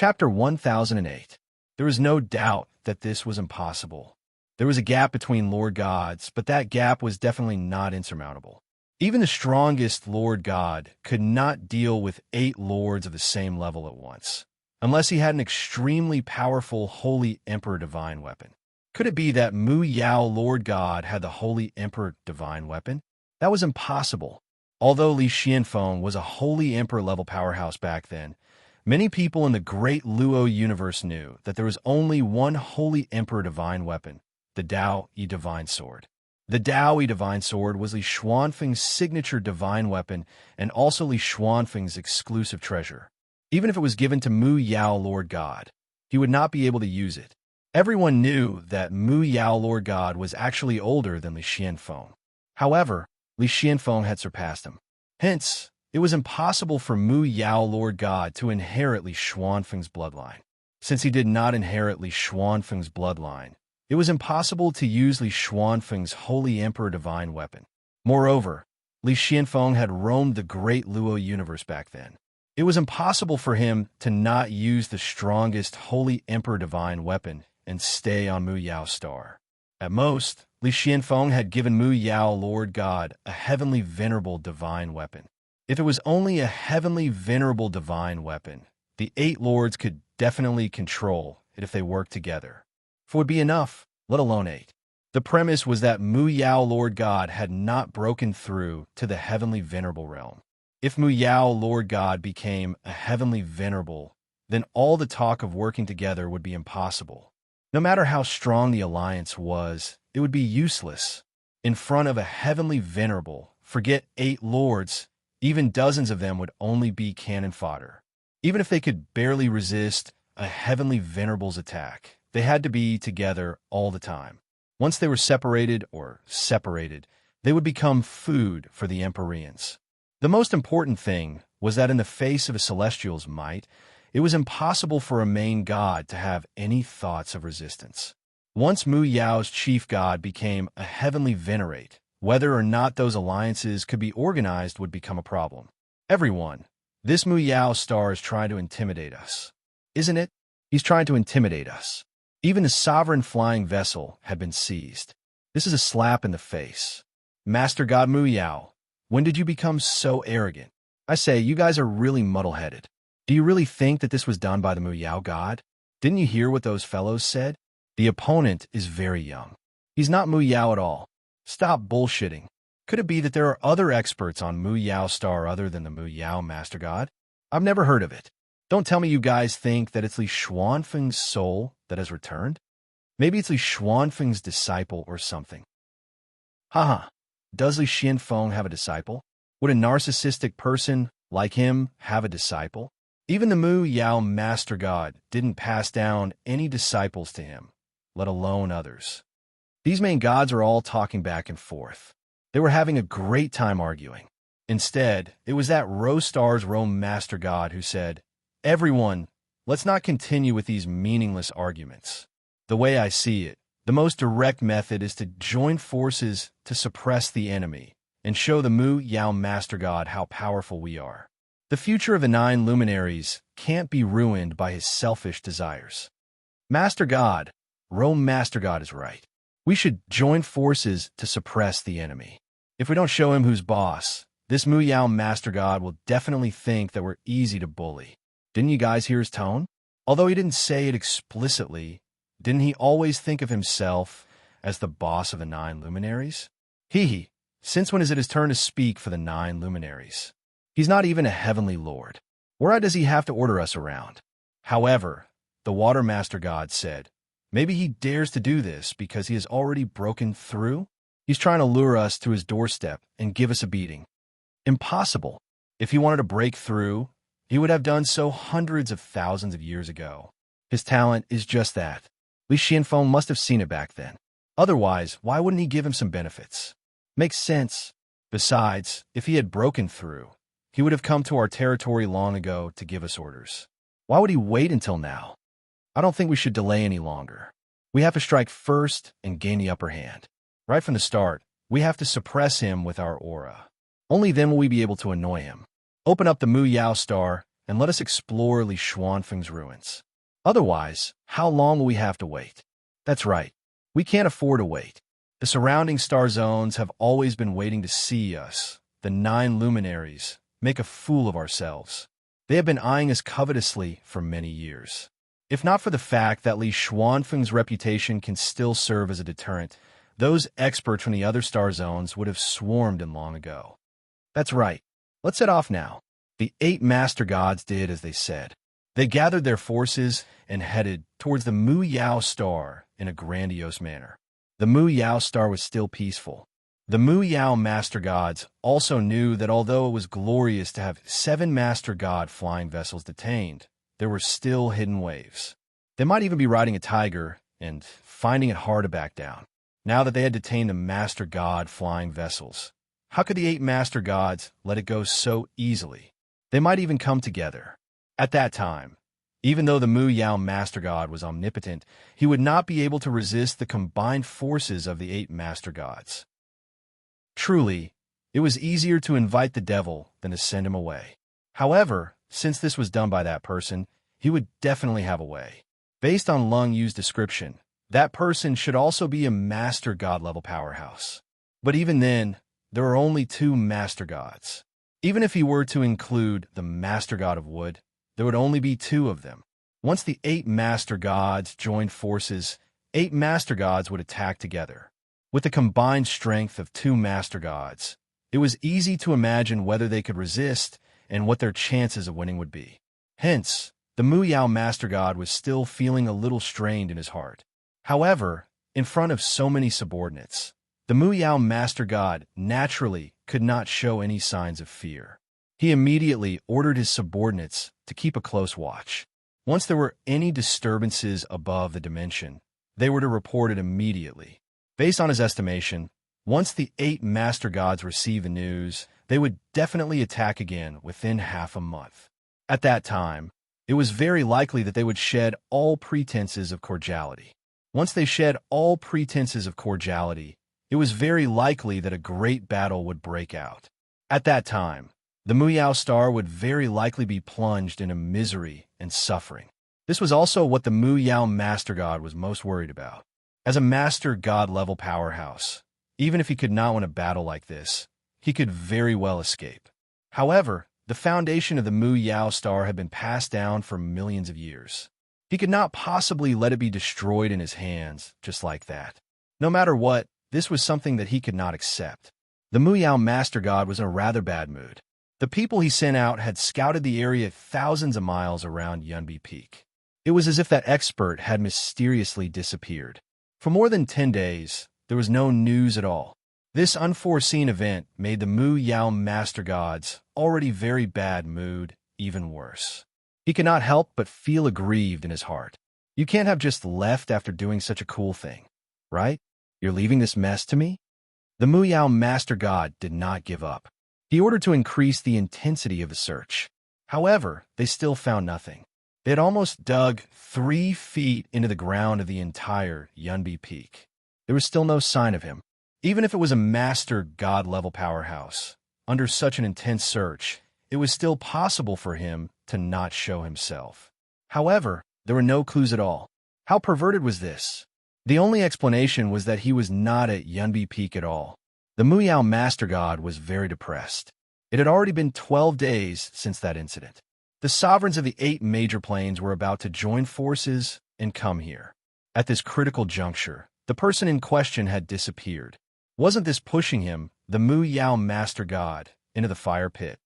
Chapter 1008. There was no doubt that this was impossible. There was a gap between Lord Gods, but that gap was definitely not insurmountable. Even the strongest Lord God could not deal with 8 lords of the same level at once, unless he had an extremely powerful Holy Emperor Divine weapon. Could it be that Mu Yao Lord God had the Holy Emperor Divine weapon? That was impossible. Although Li Xianfeng was a Holy Emperor level powerhouse back then, many people in the Great Luo universe knew that there was only one Holy Emperor Divine weapon, the Dao Yi Divine Sword. The Dao Yi Divine Sword was Li Xuanfeng's signature divine weapon and also Li Xuanfeng's exclusive treasure. Even if it was given to Mu Yao Lord God, he would not be able to use it. Everyone knew that Mu Yao Lord God was actually older than Li Xianfeng. However, Li Xianfeng had surpassed him. Hence, it was impossible for Mu Yao Lord God to inherit Li Xuanfeng's bloodline. Since he did not inherit Li Xuanfeng's bloodline, it was impossible to use Li Xuanfeng's Holy Emperor Divine weapon. Moreover, Li Xianfeng had roamed the Great Luo universe back then. It was impossible for him to not use the strongest Holy Emperor Divine weapon and stay on Mu Yao's star. At most, Li Xianfeng had given Mu Yao Lord God a heavenly venerable divine weapon. If it was only a heavenly venerable divine weapon, the 8 lords could definitely control it if they worked together. It would be enough, let alone 8. The premise was that Mu Yao Lord God had not broken through to the heavenly venerable realm. If Mu Yao Lord God became a heavenly venerable, then all the talk of working together would be impossible. No matter how strong the alliance was, it would be useless. In front of a heavenly venerable, forget 8 lords, even dozens of them would only be cannon fodder. Even if they could barely resist a heavenly venerable's attack, they had to be together all the time. Once they were separated, they would become food for the Empyreans. The most important thing was that in the face of a celestial's might, it was impossible for a main god to have any thoughts of resistance. Once Mu Yao's chief god became a heavenly venerate, whether or not those alliances could be organized would become a problem. Everyone, this Mu Yao star is trying to intimidate us. Isn't it? He's trying to intimidate us. Even the sovereign flying vessel had been seized. This is a slap in the face. Master God Mu Yao, when did you become so arrogant? I say, you guys are really muddle-headed. Do you really think that this was done by the Mu Yao god? Didn't you hear what those fellows said? The opponent is very young. He's not Mu Yao at all. Stop bullshitting. Could it be that there are other experts on Mu Yao star other than the Mu Yao Master God? I've never heard of it. Don't tell me you guys think that it's Li Xuanfeng's soul that has returned? Maybe it's Li Xuanfeng's disciple or something. Haha. Does Li Xianfeng have a disciple? Would a narcissistic person like him have a disciple? Even the Mu Yao Master God didn't pass down any disciples to him, let alone others. These main gods are all talking back and forth. They were having a great time arguing. Instead, it was that Rostar's Rome Master God who said, "Everyone, let's not continue with these meaningless arguments. The way I see it, the most direct method is to join forces to suppress the enemy and show the Mu Yao Master God how powerful we are. The future of the 9 luminaries can't be ruined by his selfish desires." Master God, Rome Master God is right. We should join forces to suppress the enemy. If we don't show him who's boss, this Mu Yao Master God will definitely think that we're easy to bully. Didn't you guys hear his tone? Although he didn't say it explicitly, didn't he always think of himself as the boss of the 9 luminaries? Since when is it his turn to speak for the 9 luminaries? He's not even a heavenly lord. Why does he have to order us around? However, the Water Master God said, maybe he dares to do this because he has already broken through? He's trying to lure us to his doorstep and give us a beating. Impossible. If he wanted to break through, he would have done so hundreds of thousands of years ago. His talent is just that. Li Xianfeng must have seen it back then. Otherwise, why wouldn't he give him some benefits? Makes sense. Besides, if he had broken through, he would have come to our territory long ago to give us orders. Why would he wait until now? I don't think we should delay any longer. We have to strike first and gain the upper hand. Right from the start, we have to suppress him with our aura. Only then will we be able to annoy him. Open up the Mu Yao star and let us explore Li Xuanfeng's ruins. Otherwise, how long will we have to wait? That's right. We can't afford to wait. The surrounding star zones have always been waiting to see us, the 9 luminaries, make a fool of ourselves. They have been eyeing us covetously for many years. If not for the fact that Li Xuanfeng's reputation can still serve as a deterrent, those experts from the other star zones would have swarmed him long ago. That's right. Let's set off now. The 8 master gods did as they said. They gathered their forces and headed towards the Mu Yao star in a grandiose manner. The Mu Yao star was still peaceful. The Mu Yao master gods also knew that although it was glorious to have 7 master god flying vessels detained, there were still hidden waves. They might even be riding a tiger and finding it hard to back down. Now that they had detained the master god flying vessels, how could the 8 master gods let it go so easily? They might even come together. At that time, even though the Mu Yao master god was omnipotent, he would not be able to resist the combined forces of the 8 master gods. Truly, it was easier to invite the devil than to send him away. However, since this was done by that person, he would definitely have a way. Based on Lung Yu's description, that person should also be a master god level powerhouse. But even then, there are only 2 master gods. Even if he were to include the master god of wood, there would only be 2 of them. Once the 8 master gods joined forces, 8 master gods would attack together. With the combined strength of 2 master gods, it was easy to imagine whether they could resist and what their chances of winning would be. Hence, the Mu Yao master god was still feeling a little strained in his heart. However, in front of so many subordinates, the Mu Yao master god naturally could not show any signs of fear. He immediately ordered his subordinates to keep a close watch. Once there were any disturbances above the dimension, they were to report it immediately. Based on his estimation, once the 8 master gods received the news, they would definitely attack again within half a month. At that time, it was very likely that they would shed all pretenses of cordiality. Once they shed all pretenses of cordiality, it was very likely that a great battle would break out. At that time, the Mu Yao star would very likely be plunged into misery and suffering. This was also what the Mu Yao master god was most worried about. As a master god level powerhouse, even if he could not win a battle like this, he could very well escape. However, the foundation of the Mu Yao star had been passed down for millions of years. He could not possibly let it be destroyed in his hands just like that. No matter what, this was something that he could not accept. The Mu Yao master god was in a rather bad mood. The people he sent out had scouted the area thousands of miles around Yunbi Peak. It was as if that expert had mysteriously disappeared. For more than 10 days, there was no news at all. This unforeseen event made the Mu Yao master god's already very bad mood even worse. He could not help but feel aggrieved in his heart. You can't have just left after doing such a cool thing, right? You're leaving this mess to me? The Mu Yao master god did not give up. He ordered to increase the intensity of the search. However, they still found nothing. They had almost dug 3 feet into the ground of the entire Yunbi Peak. There was still no sign of him. Even if it was a master god-level powerhouse, under such an intense search, it was still possible for him to not show himself. However, there were no clues at all. How perverted was this? The only explanation was that he was not at Yunbi Peak at all. The Mu Yao master god was very depressed. It had already been 12 days since that incident. The sovereigns of the 8 major planes were about to join forces and come here. At this critical juncture, the person in question had disappeared. Wasn't this pushing him, the Mu Yao master god, into the fire pit?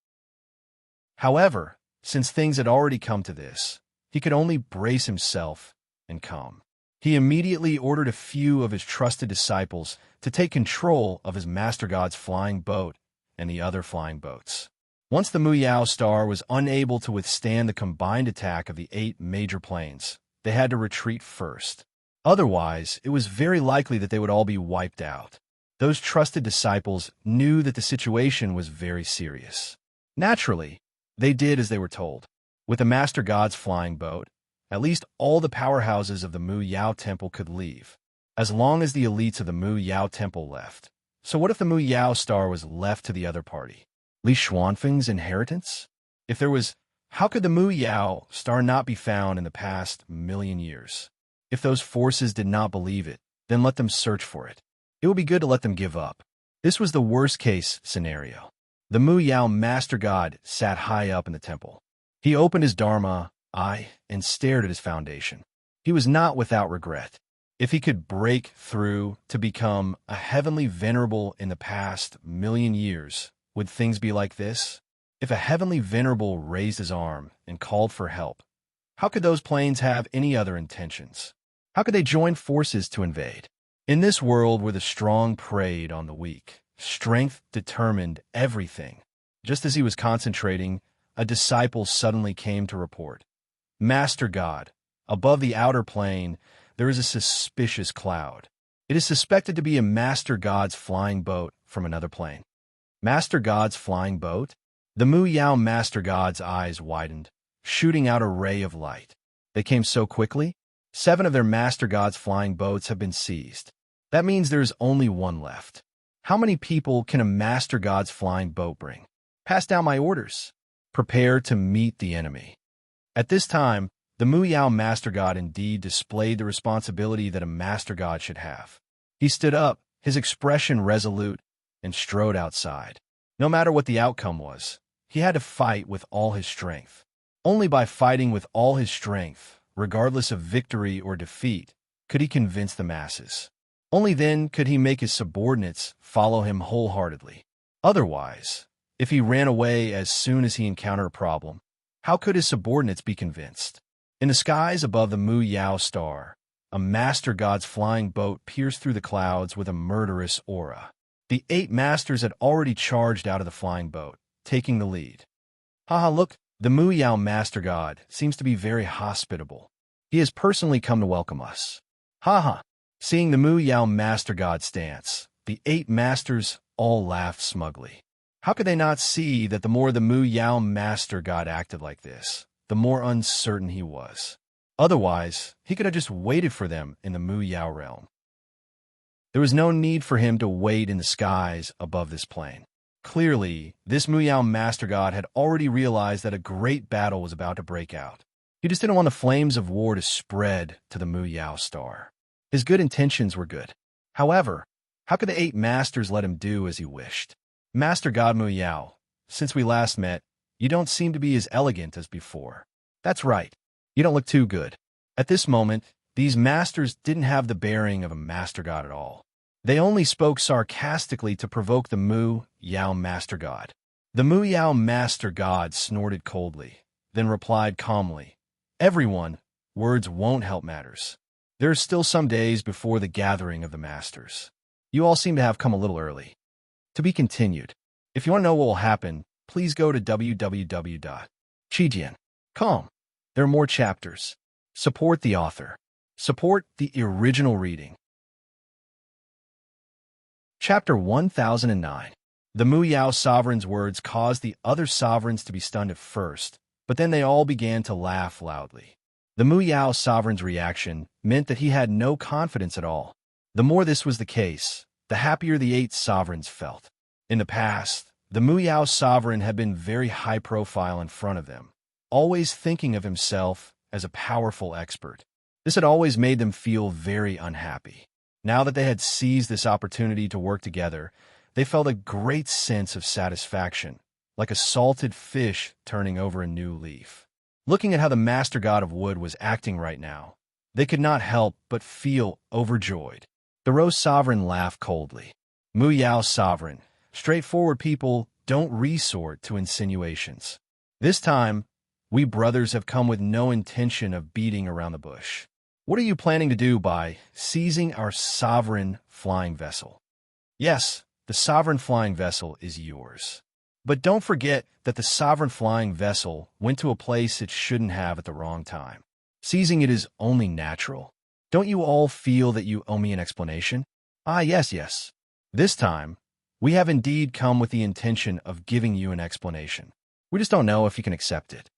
However, since things had already come to this, he could only brace himself and come. He immediately ordered a few of his trusted disciples to take control of his master god's flying boat and the other flying boats. Once the Mu Yao star was unable to withstand the combined attack of the 8 major planes, they had to retreat first. Otherwise, it was very likely that they would all be wiped out. Those trusted disciples knew that the situation was very serious. Naturally, they did as they were told. With the Master God's flying boat, at least all the powerhouses of the Mu Yao Temple could leave, as long as the elites of the Mu Yao Temple left. So what if the Mu Yao star was left to the other party? Li Xuanfeng's inheritance? If there was How could the Mu Yao star not be found in the past million years? If those forces did not believe it, then let them search for it. It would be good to let them give up. This was the worst-case scenario. The Mu Yao Master God sat high up in the temple. He opened his Dharma eye and stared at his foundation. He was not without regret. If he could break through to become a heavenly venerable in the past million years, would things be like this? If a heavenly venerable raised his arm and called for help, how could those planes have any other intentions? How could they join forces to invade? In this world where the strong preyed on the weak, strength determined everything. Just as he was concentrating, a disciple suddenly came to report. Master God, above the outer plane, there is a suspicious cloud. It is suspected to be a Master God's flying boat from another plane. Master God's flying boat? The Mu Yao Master God's eyes widened, shooting out a ray of light. They came so quickly? 7 of their Master God's flying boats have been seized. That means there is only one left. How many people can a Master God's flying boat bring? Pass down my orders. Prepare to meet the enemy. At this time, the Mu Yao Master God indeed displayed the responsibility that a Master God should have. He stood up, his expression resolute, and strode outside. No matter what the outcome was, he had to fight with all his strength. Only by fighting with all his strength, regardless of victory or defeat, could he convince the masses. Only then could he make his subordinates follow him wholeheartedly. Otherwise, if he ran away as soon as he encountered a problem, how could his subordinates be convinced? In the skies above the Mu Yao star, a Master God's flying boat pierced through the clouds with a murderous aura. The 8 masters had already charged out of the flying boat, taking the lead. Haha, look, the Mu Yao Master God seems to be very hospitable. He has personally come to welcome us. Haha. Seeing the Mu Yao Master God's stance, the 8 masters all laughed smugly. How could they not see that the more the Mu Yao Master God acted like this, the more uncertain he was? Otherwise, he could have just waited for them in the Mu Yao realm. There was no need for him to wait in the skies above this plane. Clearly, this Mu Yao Master God had already realized that a great battle was about to break out. He just didn't want the flames of war to spread to the Mu Yao star. His good intentions were good. However, how could the 8 masters let him do as he wished? Master God Mu Yao, since we last met, you don't seem to be as elegant as before. That's right. You don't look too good. At this moment, these masters didn't have the bearing of a Master God at all. They only spoke sarcastically to provoke the Mu Yao Master God. The Mu Yao Master God snorted coldly, then replied calmly, "Everyone, words won't help matters. There are still some days before the gathering of the masters. You all seem to have come a little early." To be continued. If you want to know what will happen, please go to www.chijian.com. There are more chapters. Support the author. Support the original reading. Chapter 1009. The Mu Yao sovereign's words caused the other sovereigns to be stunned at first, but then they all began to laugh loudly. The Mu Yao sovereign's reaction meant that he had no confidence at all. The more this was the case, the happier the 8 sovereigns felt. In the past, the Mu Yao sovereign had been very high profile in front of them, always thinking of himself as a powerful expert. This had always made them feel very unhappy. Now that they had seized this opportunity to work together, they felt a great sense of satisfaction, like a salted fish turning over a new leaf. Looking at how the Master God of Wood was acting right now, they could not help but feel overjoyed. The Rose Sovereign laughed coldly. Mu Yao Sovereign, straightforward people don't resort to insinuations. This time, we brothers have come with no intention of beating around the bush. What are you planning to do by seizing our sovereign flying vessel? Yes, the sovereign flying vessel is yours. But don't forget that the sovereign flying vessel went to a place it shouldn't have at the wrong time. Seizing it is only natural. Don't you all feel that you owe me an explanation? Ah, yes. This time, we have indeed come with the intention of giving you an explanation. We just don't know if you can accept it.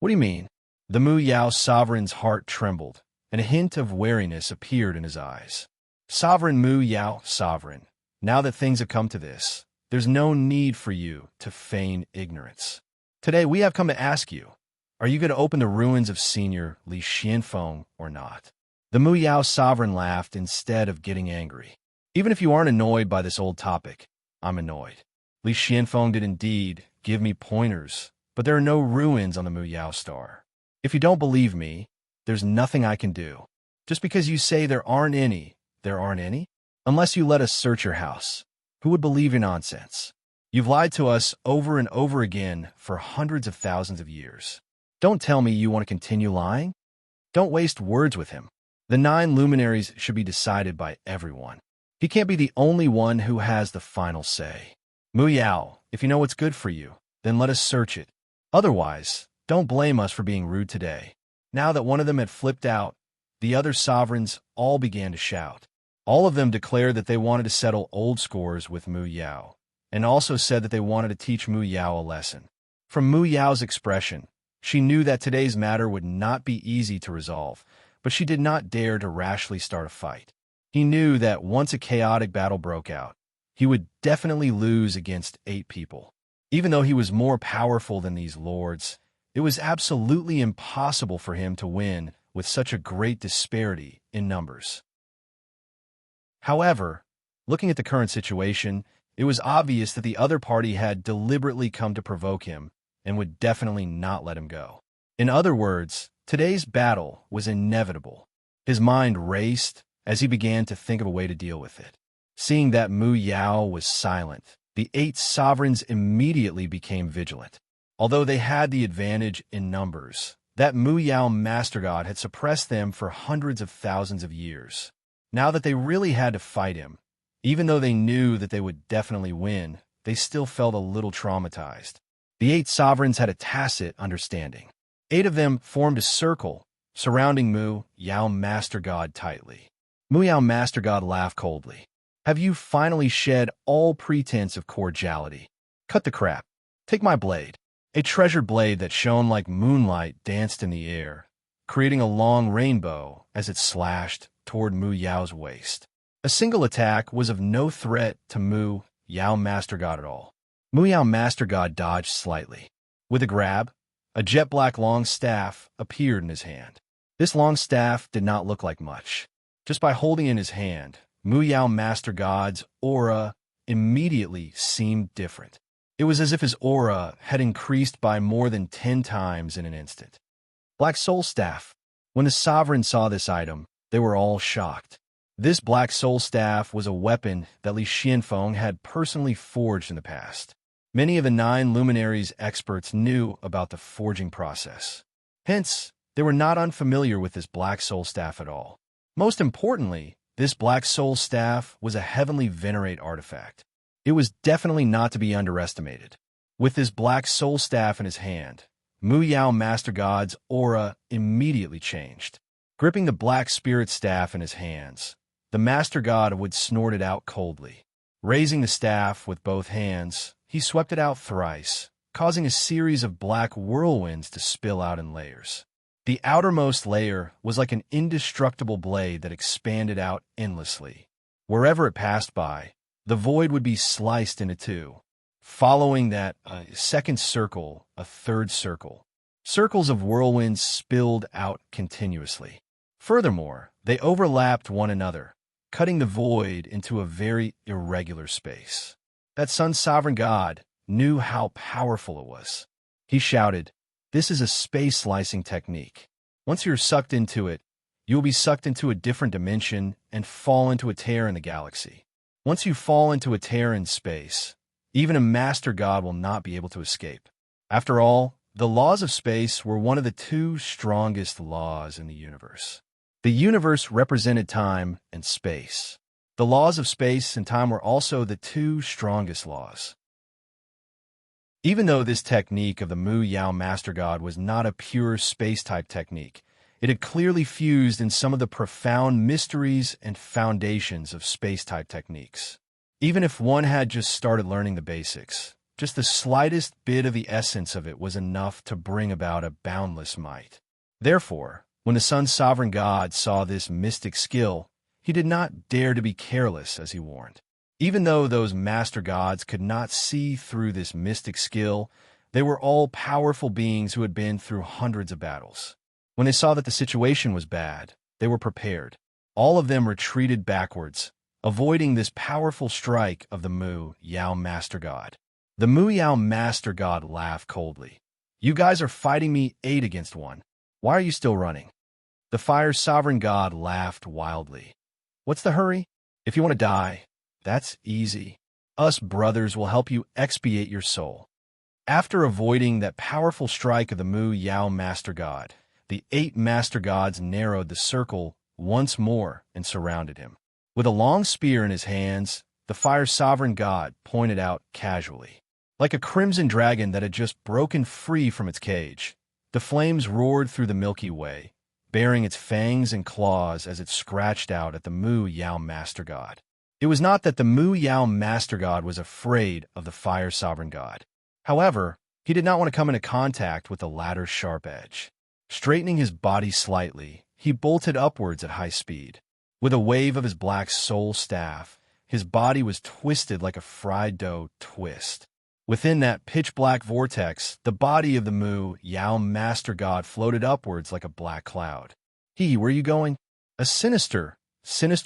What do you mean? The Mu Yao sovereign's heart trembled, and a hint of wariness appeared in his eyes. Sovereign Mu Yao Sovereign, now that things have come to this, there's no need for you to feign ignorance. Today we have come to ask you, Are you going to open the ruins of Senior Li Xianfeng or not? The Mu Yao sovereign laughed instead of getting angry. Even if you aren't annoyed by this old topic, I'm annoyed. Li Xianfeng did indeed give me pointers, but there are no ruins on the Mu Yao star. If you don't believe me, there's nothing I can do. Just because you say there aren't any, there aren't any? Unless you let us search your house. Who would believe your nonsense? You've lied to us over and over again for hundreds of thousands of years. Don't tell me you want to continue lying. Don't waste words with him. The 9 luminaries should be decided by everyone. He can't be the only one who has the final say. Mu Yao, if you know what's good for you, then let us search it. Otherwise, don't blame us for being rude today. Now that one of them had flipped out, the other sovereigns all began to shout. All of them declared that they wanted to settle old scores with Mu Yao, and also said that they wanted to teach Mu Yao a lesson. From Mu Yao's expression, she knew that today's matter would not be easy to resolve, but she did not dare to rashly start a fight. He knew that once a chaotic battle broke out, he would definitely lose against 8 people. Even though he was more powerful than these lords, it was absolutely impossible for him to win with such a great disparity in numbers. However, looking at the current situation, it was obvious that the other party had deliberately come to provoke him and would definitely not let him go. In other words, today's battle was inevitable. His mind raced as he began to think of a way to deal with it. Seeing that Mu Yao was silent, the 8 sovereigns immediately became vigilant. Although they had the advantage in numbers, that Mu Yao Master God had suppressed them for hundreds of thousands of years. Now that they really had to fight him, even though they knew that they would definitely win, they still felt a little traumatized. The 8 sovereigns had a tacit understanding. 8 of them formed a circle, surrounding Mu Yao Master God tightly. Mu Yao Master God laughed coldly. Have you finally shed all pretense of cordiality? Cut the crap. Take my blade. A treasured blade that shone like moonlight danced in the air, creating a long rainbow as it slashed toward Mu Yao's waist. A single attack was of no threat to Mu Yao Master God at all. Mu Yao Master God dodged slightly. With a grab, a jet-black long staff appeared in his hand. This long staff did not look like much. Just by holding in his hand, Mu Yao Master God's aura immediately seemed different. It was as if his aura had increased by more than 10 times in an instant. Black Soul Staff. When the sovereigns saw this item, they were all shocked. This Black Soul Staff was a weapon that Li Xianfeng had personally forged in the past. Many of the 9 luminaries experts knew about the forging process. Hence, they were not unfamiliar with this Black Soul Staff at all. Most importantly, this Black Soul Staff was a heavenly venerate artifact. It was definitely not to be underestimated. With this Black Soul Staff in his hand, Mu Yao Master God's aura immediately changed. Gripping the Black Spirit Staff in his hands, the Master God would snort it out coldly. Raising the staff with both hands, he swept it out thrice, causing a series of black whirlwinds to spill out in layers. The outermost layer was like an indestructible blade that expanded out endlessly. Wherever it passed by, the void would be sliced into 2. Following that, a second circle, a third circle. Circles of whirlwinds spilled out continuously. Furthermore, they overlapped one another, cutting the void into a very irregular space. That Sun Sovereign God knew how powerful it was. He shouted, "This is a space slicing technique. Once you're sucked into it, you will be sucked into a different dimension and fall into a tear in the galaxy. Once you fall into a tear in space, even a Master God will not be able to escape." After all, the laws of space were one of the 2 strongest laws in the universe. The universe represented time and space. The laws of space and time were also the 2 strongest laws. Even though this technique of the Mu Yao Master God was not a pure space-type technique, it had clearly fused in some of the profound mysteries and foundations of space-type techniques. Even if one had just started learning the basics, just the slightest bit of the essence of it was enough to bring about a boundless might. Therefore, when the Sun Sovereign God saw this mystic skill, he did not dare to be careless, as he warned. Even though those Master Gods could not see through this mystic skill, They were all powerful beings who had been through hundreds of battles. When they saw that the situation was bad, they were prepared. All of them retreated backwards, avoiding this powerful strike of the Mu Yao Master God. The Mu Yao Master God laughed coldly. "You guys are fighting me 8 against 1. Why are you still running?" The Fire Sovereign God laughed wildly. "What's the hurry? If you want to die, that's easy. Us brothers will help you expiate your soul." After avoiding that powerful strike of the Mu Yao Master God, the 8 Master Gods narrowed the circle once more and surrounded him. With a long spear in his hands, the Fire Sovereign God pointed out casually. Like a crimson dragon that had just broken free from its cage, the flames roared through the Milky Way, baring its fangs and claws as it scratched out at the Mu Yao Master God. It was not that the Mu Yao Master God was afraid of the Fire Sovereign God. However, he did not want to come into contact with the latter's sharp edge. Straightening his body slightly, he bolted upwards at high speed. With a wave of his black soul staff, his body was twisted like a fried dough twist. Within that pitch-black vortex, the body of the Mu Yao Master God floated upwards like a black cloud. Where are you going?" A sinister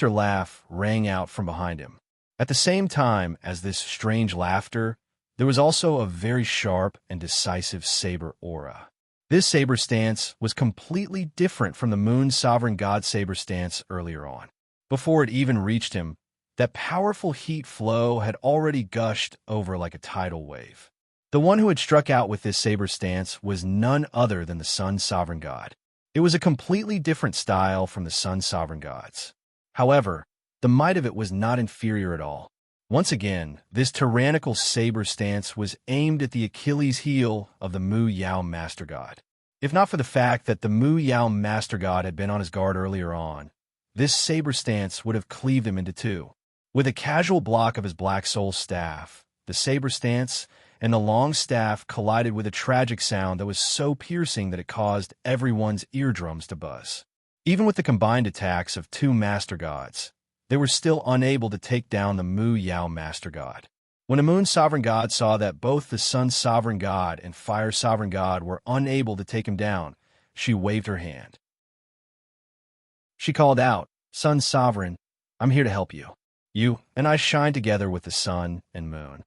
laugh rang out from behind him. At the same time as this strange laughter, there was also a very sharp and decisive saber aura. This saber stance was completely different from the Moon Sovereign God saber stance earlier on. Before it even reached him, that powerful heat flow had already gushed over like a tidal wave. The one who had struck out with this saber stance was none other than the Sun Sovereign God. It was a completely different style from the Sun Sovereign Gods. However, the might of it was not inferior at all. Once again, this tyrannical saber stance was aimed at the Achilles heel of the Mu Yao Master God. If not for the fact that the Mu Yao Master God had been on his guard earlier on, this saber stance would have cleaved him into 2. With a casual block of his black soul staff, the saber stance and the long staff collided with a tragic sound that was so piercing that it caused everyone's eardrums to buzz. Even with the combined attacks of 2 Master Gods, they were still unable to take down the Mu Yao Master God. When the Moon Sovereign God saw that both the Sun Sovereign God and Fire Sovereign God were unable to take him down, she waved her hand. She called out, "Sun Sovereign, I'm here to help you. You and I shine together with the sun and moon."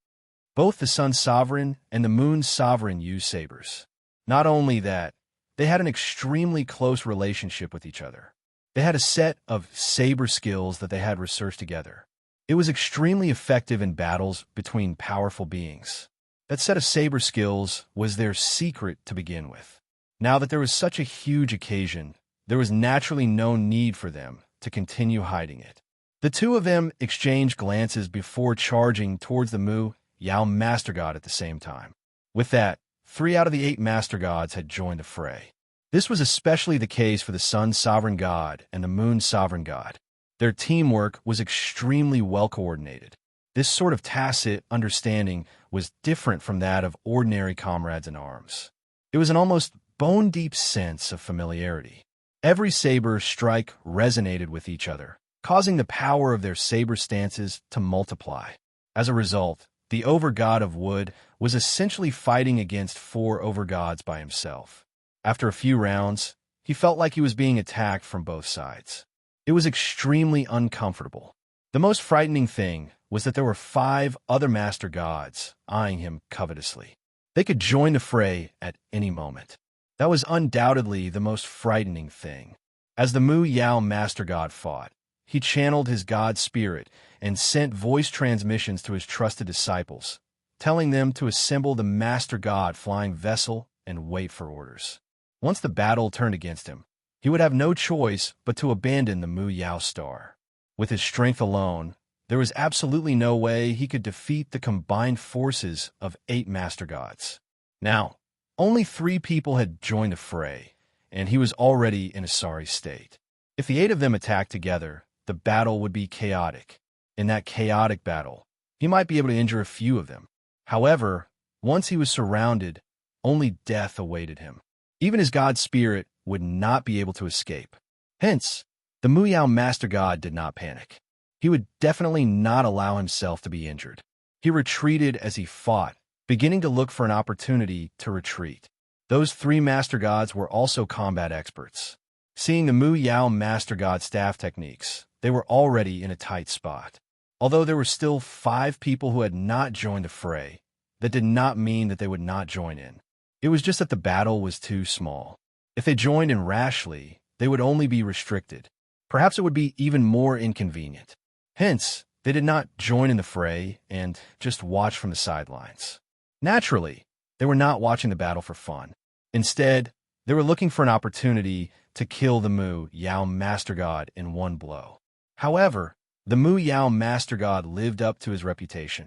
Both the Sun Sovereign and the Moon Sovereign used sabers. Not only that, they had an extremely close relationship with each other. They had a set of saber skills that they had researched together. It was extremely effective in battles between powerful beings. That set of saber skills was their secret to begin with. Now that there was such a huge occasion, there was naturally no need for them to continue hiding it. The 2 of them exchanged glances before charging towards the Mu Yao Master God at the same time. With that, 3 out of the 8 Master Gods had joined the fray. This was especially the case for the Sun Sovereign God and the Moon Sovereign God. Their teamwork was extremely well coordinated. This sort of tacit understanding was different from that of ordinary comrades in arms. It was an almost bone-deep sense of familiarity. Every saber strike resonated with each other, causing the power of their saber stances to multiply. As a result, the Overgod of Wood was essentially fighting against 4 Overgods by himself. After a few rounds, he felt like he was being attacked from both sides. It was extremely uncomfortable. The most frightening thing was that there were 5 other Master Gods eyeing him covetously. They could join the fray at any moment. That was undoubtedly the most frightening thing. As the Mu Yao Master God fought, he channeled his god spirit and sent voice transmissions to his trusted disciples, telling them to assemble the Master God flying vessel and wait for orders. Once the battle turned against him, he would have no choice but to abandon the Mu Yao star. With his strength alone, there was absolutely no way he could defeat the combined forces of 8 Master Gods. Now, only 3 people had joined the fray, and he was already in a sorry state. If the 8 of them attacked together, the battle would be chaotic. In that chaotic battle, he might be able to injure a few of them. However, once he was surrounded, only death awaited him. Even his god spirit would not be able to escape. Hence, the Mu Yao Master God did not panic. He would definitely not allow himself to be injured. He retreated as he fought, beginning to look for an opportunity to retreat. Those three master gods were also combat experts. Seeing the Mu Yao master god staff techniques, they were already in a tight spot. Although there were still 5 people who had not joined the fray, that did not mean that they would not join in. It was just that the battle was too small. If they joined in rashly, they would only be restricted. Perhaps it would be even more inconvenient. Hence, they did not join in the fray and just watch from the sidelines. Naturally, they were not watching the battle for fun. Instead, they were looking for an opportunity to kill the Mu Yao master god in one blow. However, the Mu Yao master god lived up to his reputation.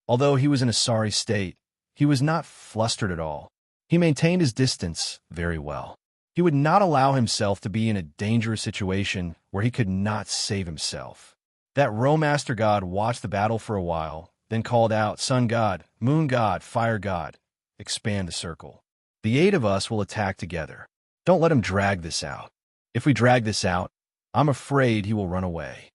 Although he was in a sorry state, he was not flustered at all. He maintained his distance very well. He would not allow himself to be in a dangerous situation where he could not save himself. That Ro master god watched the battle for a while, then called out, "Sun god, moon god, fire god, expand the circle. The 8 of us will attack together. Don't let him drag this out. If we drag this out, I'm afraid he will run away."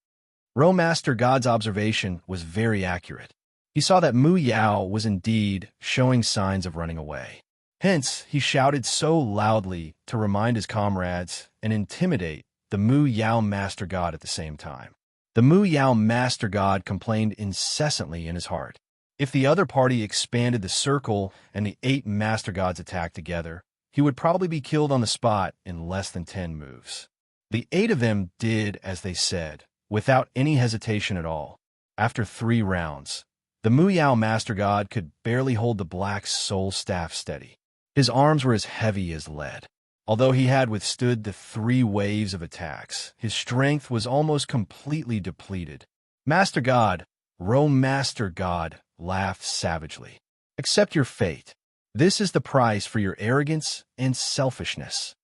Ro master god's observation was very accurate. He saw that Mu Yao was indeed showing signs of running away. Hence, he shouted so loudly to remind his comrades and intimidate the Mu Yao master god at the same time. The Mu Yao master god complained incessantly in his heart. If the other party expanded the circle and the 8 master gods attacked together, he would probably be killed on the spot in less than 10 moves. The 8 of them did as they said, without any hesitation at all. After 3 rounds, the Mu Yao master god could barely hold the black soul staff steady. His arms were as heavy as lead. Although he had withstood the 3 waves of attacks, his strength was almost completely depleted. Master God, Ro Master God, laughed savagely. "Accept your fate. This is the price for your arrogance and selfishness.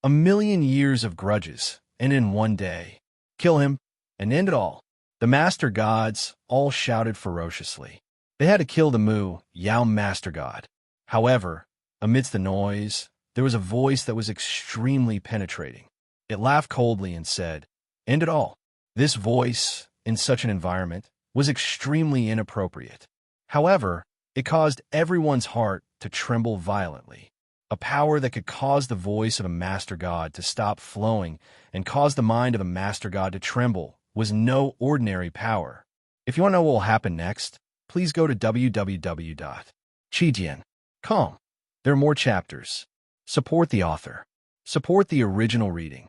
1,000,000 years of grudges, and in one day. Kill him, and end it all." The Master Gods all shouted ferociously. They had to kill the Mu Yao Master God. However, amidst the noise, there was a voice that was extremely penetrating. It laughed coldly and said, "End it all." This voice, in such an environment, was extremely inappropriate. However, it caused everyone's heart to tremble violently. A power that could cause the voice of a Master God to stop flowing and cause the mind of a Master God to tremble was no ordinary power. If you want to know what will happen next, please go to www.chijian.com. There are more chapters. Support the author. Support the original reading.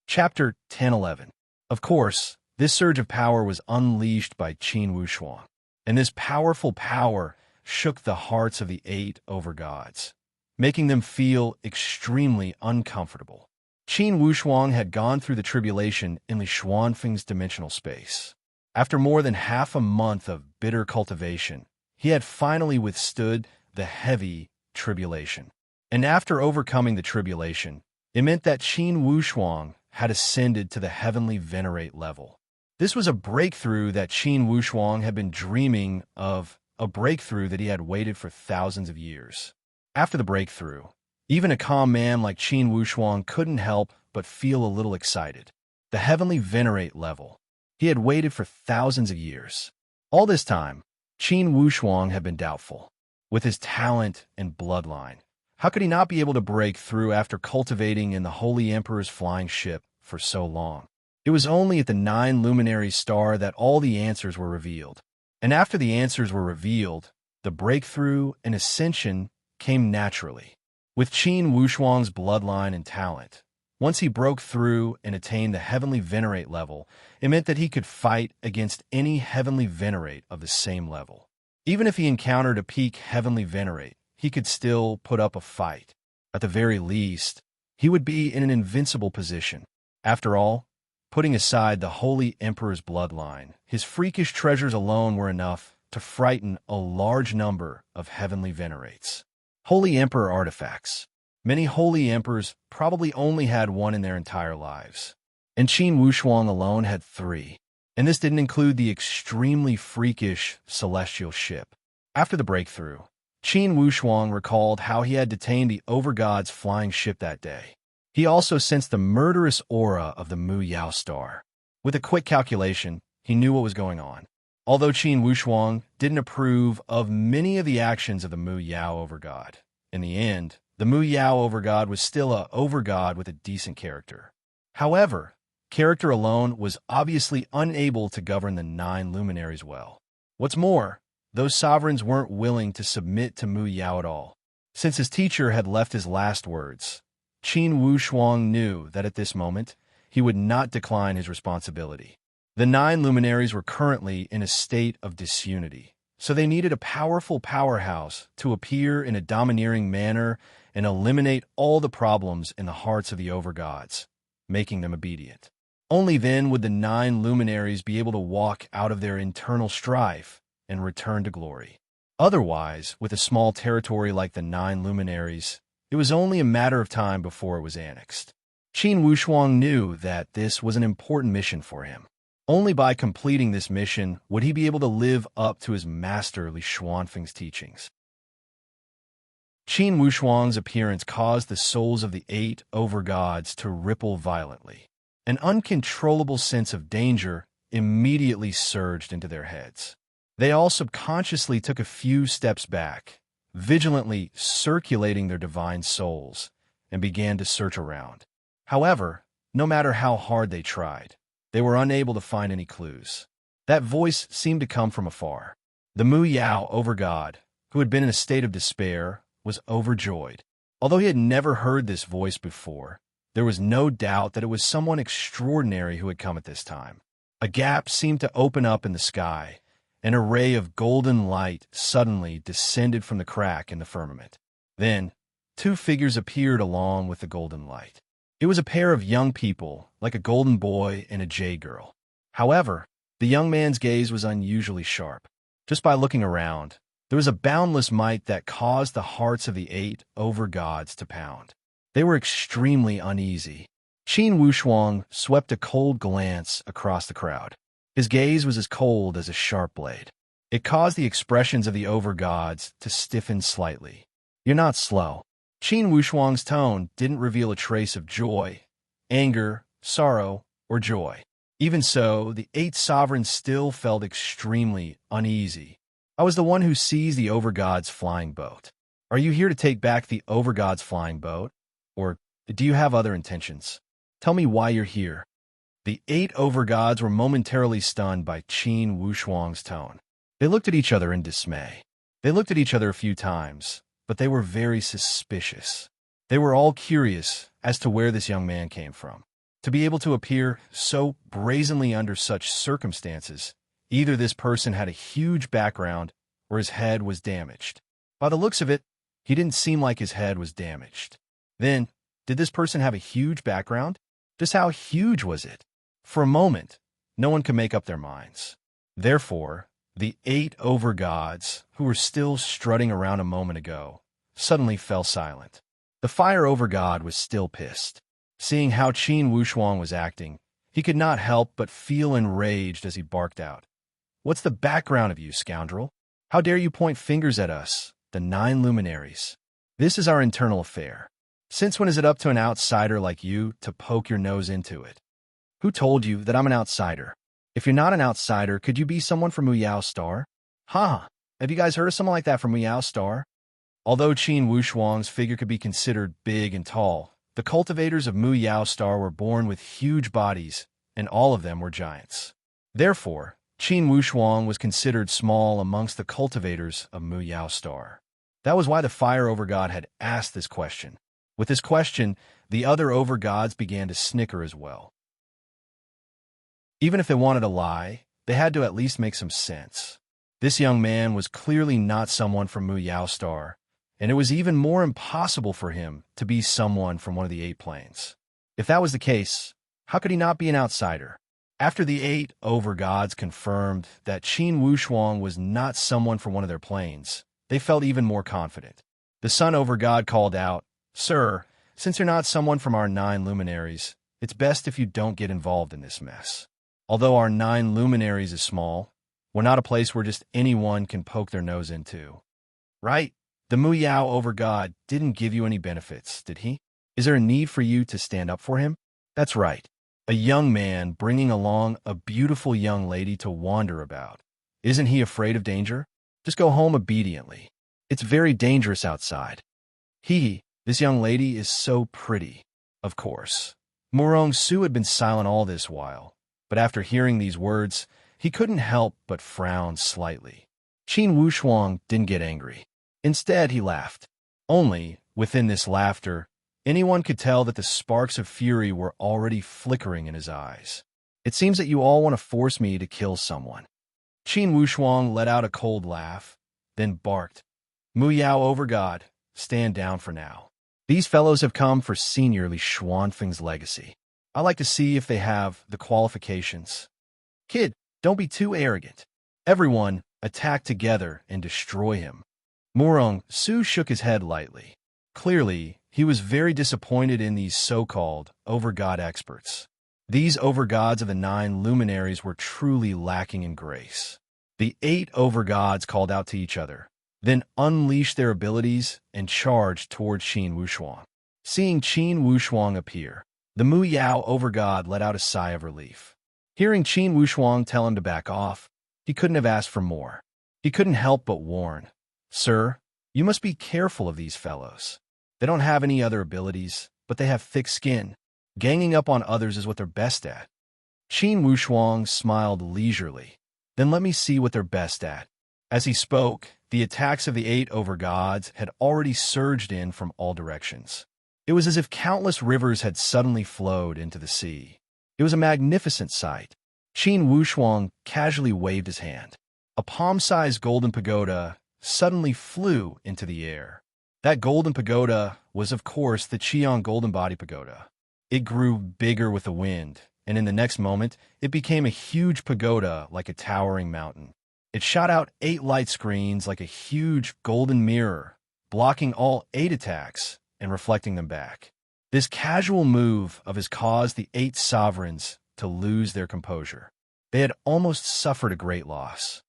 Chapter 10-11. Of course, this surge of power was unleashed by Qin Wushuang, and this powerful power shook the hearts of the 8 overgods, making them feel extremely uncomfortable. Qin Wushuang had gone through the tribulation in Li Xuanfeng's dimensional space. After more than half a month of bitter cultivation, he had finally withstood the heavy tribulation. And after overcoming the tribulation, it meant that Qin Wushuang had ascended to the heavenly venerate level. This was a breakthrough that Qin Wushuang had been dreaming of, a breakthrough that he had waited for thousands of years. After the breakthrough, even a calm man like Qin Wushuang couldn't help but feel a little excited. The heavenly venerate level. He had waited for thousands of years. All this time, Qin Wushuang had been doubtful. With his talent and bloodline, how could he not be able to break through after cultivating in the Holy Emperor's flying ship for so long? It was only at the 9 luminary star that all the answers were revealed. And after the answers were revealed, the breakthrough and ascension came naturally. With Qin Wushuang's bloodline and talent, once he broke through and attained the heavenly venerate level, it meant that he could fight against any heavenly venerate of the same level. Even if he encountered a peak heavenly venerate, he could still put up a fight. At the very least, he would be in an invincible position. After all, putting aside the Holy Emperor's bloodline, his freakish treasures alone were enough to frighten a large number of heavenly venerates. Holy Emperor artifacts. Many Holy Emperors probably only had one in their entire lives, and Qin Wushuang alone had 3. And this didn't include the extremely freakish celestial ship. After the breakthrough, Qin Wushuang recalled how he had detained the Overgod's flying ship that day. He also sensed the murderous aura of the Mu Yao star. With a quick calculation, he knew what was going on. Although Qin Wushuang didn't approve of many of the actions of the Mu Yao overgod, in the end, the Mu Yao overgod was still a overgod with a decent character. However, character alone was obviously unable to govern the 9 luminaries well. What's more, those sovereigns weren't willing to submit to Mu Yao at all. Since his teacher had left his last words, Qin Wushuang knew that at this moment, he would not decline his responsibility. The 9 luminaries were currently in a state of disunity, so they needed a powerful powerhouse to appear in a domineering manner and eliminate all the problems in the hearts of the overgods, making them obedient. Only then would the 9 luminaries be able to walk out of their internal strife and return to glory. Otherwise, with a small territory like the 9 luminaries, it was only a matter of time before it was annexed. Qin Wushuang knew that this was an important mission for him. Only by completing this mission would he be able to live up to his master Li Xuanfeng's teachings. Qin Wushuang's appearance caused the souls of the 8 overgods to ripple violently. An uncontrollable sense of danger immediately surged into their heads. They all subconsciously took a few steps back, vigilantly circulating their divine souls, and began to search around. However, no matter how hard they tried, they were unable to find any clues. That voice seemed to come from afar. The Mu Yao overgod, who had been in a state of despair, was overjoyed. Although he had never heard this voice before, there was no doubt that it was someone extraordinary who had come at this time. A gap seemed to open up in the sky. An array of golden light suddenly descended from the crack in the firmament. Then, 2 figures appeared along with the golden light. It was a pair of young people, like a golden boy and a jade girl. However, the young man's gaze was unusually sharp. Just by looking around, there was a boundless might that caused the hearts of the 8 overgods to pound. They were extremely uneasy. Qin Wushuang swept a cold glance across the crowd. His gaze was as cold as a sharp blade. It caused the expressions of the overgods to stiffen slightly. "You're not slow." Qin Wushuang's tone didn't reveal a trace of joy, anger, sorrow, or joy. Even so, the 8 sovereigns still felt extremely uneasy. "I was the one who seized the overgod's flying boat. Are you here to take back the overgod's flying boat? Or do you have other intentions? Tell me why you're here." The 8 overgods were momentarily stunned by Qin Wushuang's tone. They looked at each other in dismay. They looked at each other a few times, but they were very suspicious. They were all curious as to where this young man came from. To be able to appear so brazenly under such circumstances, either this person had a huge background or his head was damaged. By the looks of it, he didn't seem like his head was damaged. Then, did this person have a huge background? Just how huge was it? For a moment, no one could make up their minds. Therefore, the 8 overgods, who were still strutting around a moment ago, suddenly fell silent. The fire overgod was still pissed. Seeing how Qin Wushuang was acting, he could not help but feel enraged as he barked out, "What's the background of you, scoundrel? How dare you point fingers at us, the 9 luminaries? This is our internal affair. Since when is it up to an outsider like you to poke your nose into it? Who told you that I'm an outsider? If you're not an outsider, could you be someone from Mu Yao's star? Have you guys heard of someone like that from Mu Yao's star?" Although Qin Wushuang's figure could be considered big and tall, the cultivators of Mu Yao's star were born with huge bodies, and all of them were giants. Therefore, Qin Wushuang was considered small amongst the cultivators of Mu Yao's star. That was why the fire overgod had asked this question. With this question, the other overgods began to snicker as well. Even if they wanted to lie, they had to at least make some sense. This young man was clearly not someone from Mu Yao's star, and it was even more impossible for him to be someone from one of the 8 planes. If that was the case, how could he not be an outsider? After the 8 overgods confirmed that Qin Wushuang was not someone from one of their planes, they felt even more confident. The sun overgod called out, "Sir, since you're not someone from our 9 luminaries, it's best if you don't get involved in this mess. Although our 9 luminaries is small, we're not a place where just anyone can poke their nose into. Right? The Mu Yao overgod didn't give you any benefits, did he? Is there a need for you to stand up for him? That's right. A young man bringing along a beautiful young lady to wander about. Isn't he afraid of danger? Just go home obediently. It's very dangerous outside. This young lady is so pretty. Of course. Morong Su had been silent all this while, but after hearing these words, he couldn't help but frown slightly. Qin Wushuang didn't get angry. Instead, he laughed. Only, within this laughter, anyone could tell that the sparks of fury were already flickering in his eyes. It seems that you all want to force me to kill someone. Qin Wushuang let out a cold laugh, then barked. Mu Yao Overgod, stand down for now. These fellows have come for Senior Li Xuanfeng's legacy. I like to see if they have the qualifications. Kid, don't be too arrogant. Everyone, attack together and destroy him. Morong Su shook his head lightly. Clearly, he was very disappointed in these so-called overgod experts. These overgods of the 9 luminaries were truly lacking in grace. The 8 overgods called out to each other, then unleashed their abilities and charged toward Qin Wushuang. Seeing Qin Wushuang appear, the Mu Yao overgod let out a sigh of relief. Hearing Qin Wushuang tell him to back off, he couldn't have asked for more. He couldn't help but warn, Sir, you must be careful of these fellows. They don't have any other abilities, but they have thick skin. Ganging up on others is what they're best at. Qin Wushuang smiled leisurely. Then let me see what they're best at. As he spoke, the attacks of the 8 overgods had already surged in from all directions. It was as if countless rivers had suddenly flowed into the sea. It was a magnificent sight. Qin Wushuang casually waved his hand. A palm-sized golden pagoda suddenly flew into the air. That golden pagoda was, of course, the Qian Golden Body Pagoda. It grew bigger with the wind, and in the next moment, it became a huge pagoda like a towering mountain. It shot out 8 light screens like a huge golden mirror, blocking all 8 attacks and reflecting them back. This casual move of his caused the 8 sovereigns to lose their composure. They had almost suffered a great loss.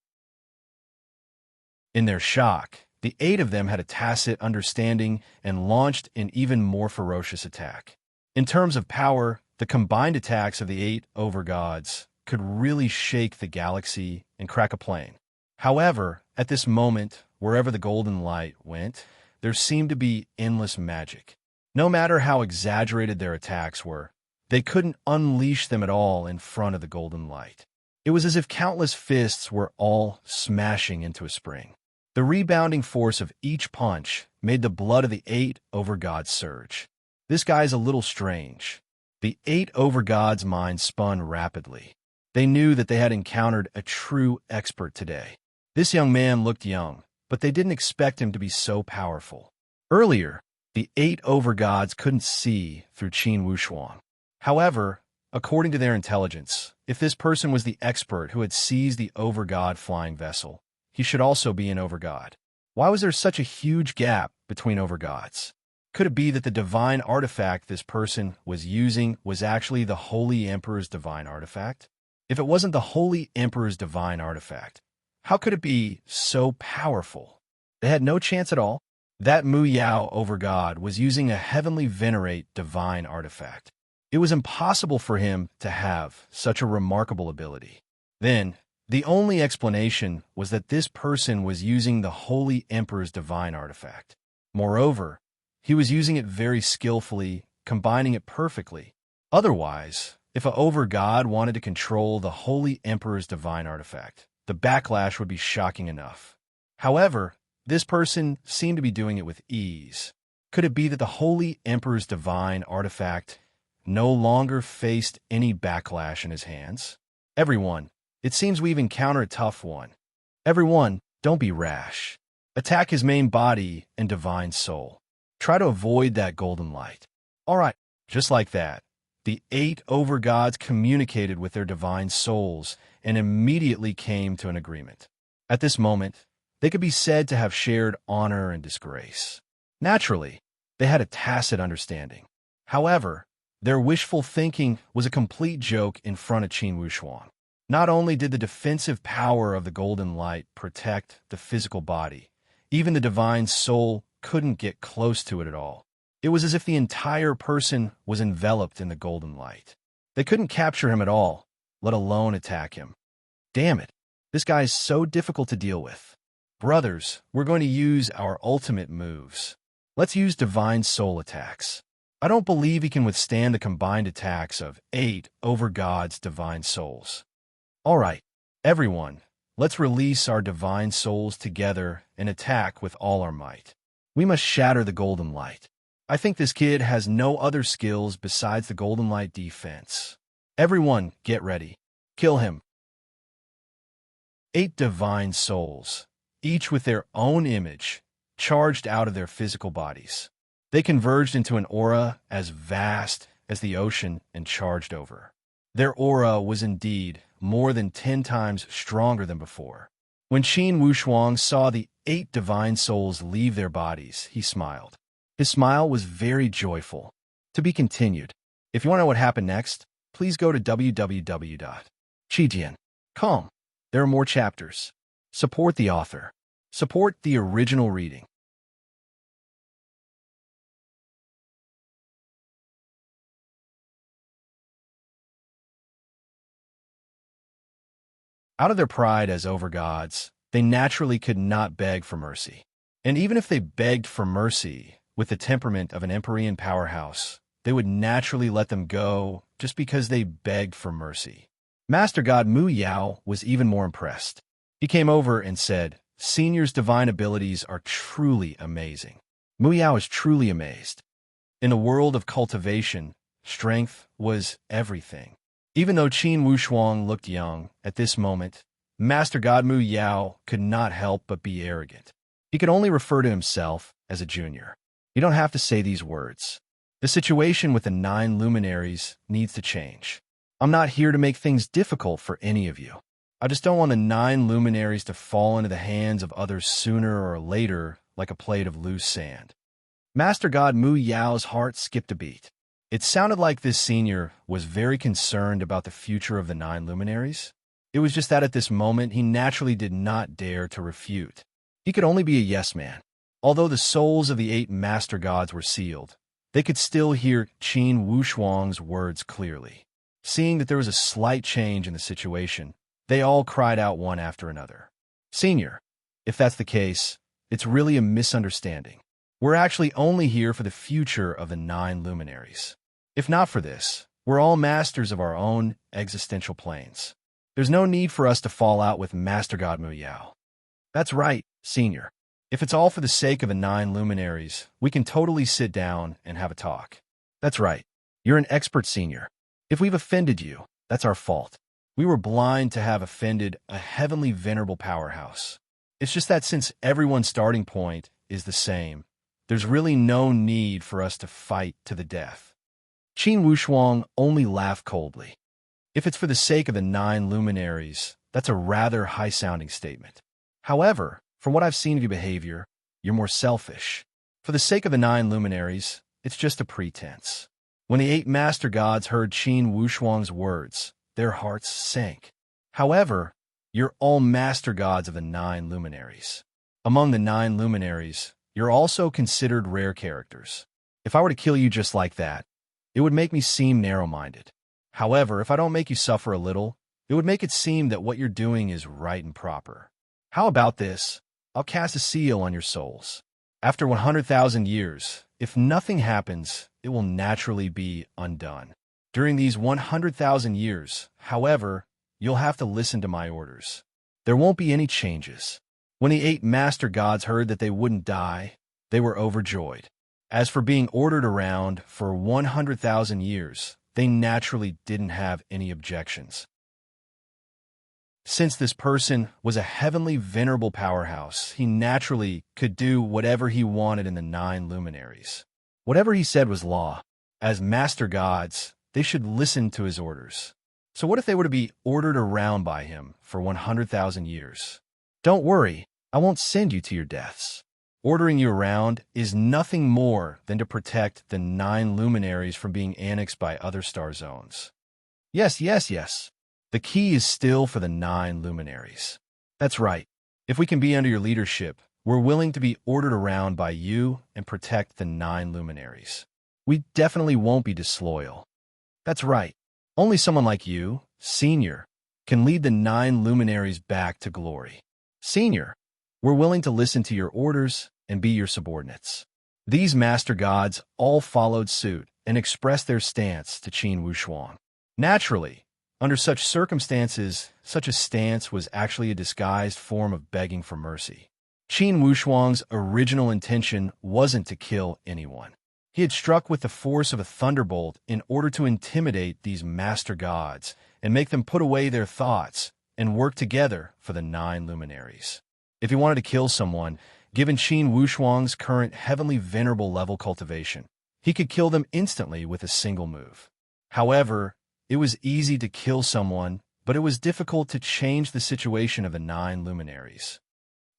In their shock, the 8 of them had a tacit understanding and launched an even more ferocious attack. In terms of power, the combined attacks of the 8 overgods could really shake the galaxy and crack a plane. However, at this moment, wherever the golden light went, there seemed to be endless magic. No matter how exaggerated their attacks were, they couldn't unleash them at all in front of the golden light. It was as if countless fists were all smashing into a spring. The rebounding force of each punch made the blood of the 8 overgods surge. This guy's a little strange. The 8 overgods' minds spun rapidly. They knew that they had encountered a true expert today. This young man looked young, but they didn't expect him to be so powerful. Earlier, the 8 overgods couldn't see through Qin Wushuang. However, according to their intelligence, if this person was the expert who had seized the overgod flying vessel, he should also be an overgod. Why was there such a huge gap between overgods? Could it be that the divine artifact this person was using was actually the Holy Emperor's divine artifact? If it wasn't the Holy Emperor's divine artifact, how could it be so powerful? They had no chance at all. That Mu Yao overgod was using a heavenly venerate divine artifact. It was impossible for him to have such a remarkable ability. Then, the only explanation was that this person was using the Holy Emperor's divine artifact. Moreover, he was using it very skillfully, combining it perfectly. Otherwise, if an overgod wanted to control the Holy Emperor's divine artifact, the backlash would be shocking enough. However, this person seemed to be doing it with ease. Could it be that the Holy Emperor's divine artifact no longer faced any backlash in his hands? Everyone, it seems we've encountered a tough one. Everyone, don't be rash. Attack his main body and divine soul. Try to avoid that golden light. All right, just like that. The 8 overgods communicated with their divine souls and immediately came to an agreement. At this moment, they could be said to have shared honor and disgrace. Naturally, they had a tacit understanding. However, their wishful thinking was a complete joke in front of Qin Wushuang. Not only did the defensive power of the golden light protect the physical body, even the divine soul couldn't get close to it at all. It was as if the entire person was enveloped in the golden light. They couldn't capture him at all, let alone attack him. Damn it, This guy's so difficult to deal with. Brothers, we're going to use our ultimate moves. Let's use divine soul attacks. I don't believe he can withstand the combined attacks of 8 over God's divine souls. All right, everyone, let's release our divine souls together and attack with all our might. We must shatter the golden light. I think this kid has no other skills besides the golden light defense. Everyone, get ready. Kill him. 8 divine souls, each with their own image, charged out of their physical bodies. They converged into an aura as vast as the ocean and charged over. Their aura was indeed more than 10 times stronger than before. When Qin Wushuang saw the 8 divine souls leave their bodies, he smiled. His smile was very joyful. To be continued. If you want to know what happened next, please go to www.chijian.com. There are more chapters. Support the author. Support the original reading. Out of their pride as overgods, they naturally could not beg for mercy. And even if they begged for mercy, with the temperament of an Empyrean powerhouse, they would naturally let them go just because they begged for mercy. Master God Mu Yao was even more impressed. He came over and said, "Senior's divine abilities are truly amazing." Mu Yao is truly amazed. In the world of cultivation, strength was everything. Even though Qin Wushuang looked young at this moment, Master God Mu Yao could not help but be arrogant. He could only refer to himself as a junior. You don't have to say these words. The situation with the 9 luminaries needs to change. I'm not here to make things difficult for any of you. I just don't want the 9 luminaries to fall into the hands of others sooner or later like a plate of loose sand. Master God Mu Yao's heart skipped a beat. It sounded like this senior was very concerned about the future of the 9 luminaries. It was just that at this moment he naturally did not dare to refute. He could only be a yes man. Although the souls of the 8 master gods were sealed, they could still hear Qin Wushuang's words clearly. Seeing that there was a slight change in the situation, they all cried out one after another. "Senior, if that's the case, it's really a misunderstanding. We're actually only here for the future of the 9 luminaries. If not for this, we're all masters of our own existential planes. There's no need for us to fall out with Master God Mu Yao." "That's right, Senior. If it's all for the sake of the 9 luminaries, we can totally sit down and have a talk." "That's right. You're an expert, Senior. If we've offended you, that's our fault. We were blind to have offended a heavenly venerable powerhouse. It's just that since everyone's starting point is the same, there's really no need for us to fight to the death." Qin Wushuang only laughed coldly. If it's for the sake of the 9 luminaries, that's a rather high-sounding statement. However, from what I've seen of your behavior, you're more selfish. For the sake of the 9 luminaries, it's just a pretense. When the 8 master gods heard Qin Wushuang's words, their hearts sank. However, you're all master gods of the 9 luminaries. Among the 9 luminaries, you're also considered rare characters. If I were to kill you just like that, it would make me seem narrow-minded. However, if I don't make you suffer a little, it would make it seem that what you're doing is right and proper. How about this? I'll cast a seal on your souls. After 100,000 years, if nothing happens, it will naturally be undone. During these 100,000 years, however, you'll have to listen to my orders. There won't be any changes. When the 8 master gods heard that they wouldn't die, they were overjoyed. As for being ordered around for 100,000 years, they naturally didn't have any objections. Since this person was a heavenly venerable powerhouse, he naturally could do whatever he wanted in the 9 luminaries. Whatever he said was law. As master gods, they should listen to his orders. So what if they were to be ordered around by him for 100,000 years? Don't worry, I won't send you to your deaths. Ordering you around is nothing more than to protect the 9 luminaries from being annexed by other star zones. Yes. The key is still for the 9 luminaries. That's right. If we can be under your leadership, we're willing to be ordered around by you and protect the 9 luminaries. We definitely won't be disloyal. That's right. Only someone like you, Senior, can lead the 9 luminaries back to glory. Senior, we're willing to listen to your orders and be your subordinates. These master gods all followed suit and expressed their stance to Qin Wushuang. Naturally, under such circumstances, such a stance was actually a disguised form of begging for mercy. Qin Wushuang's original intention wasn't to kill anyone. He had struck with the force of a thunderbolt in order to intimidate these master gods and make them put away their thoughts and work together for the 9 luminaries. If he wanted to kill someone, given Qin Wushuang's current heavenly venerable level cultivation, he could kill them instantly with a single move. However, it was easy to kill someone, but it was difficult to change the situation of the 9 luminaries.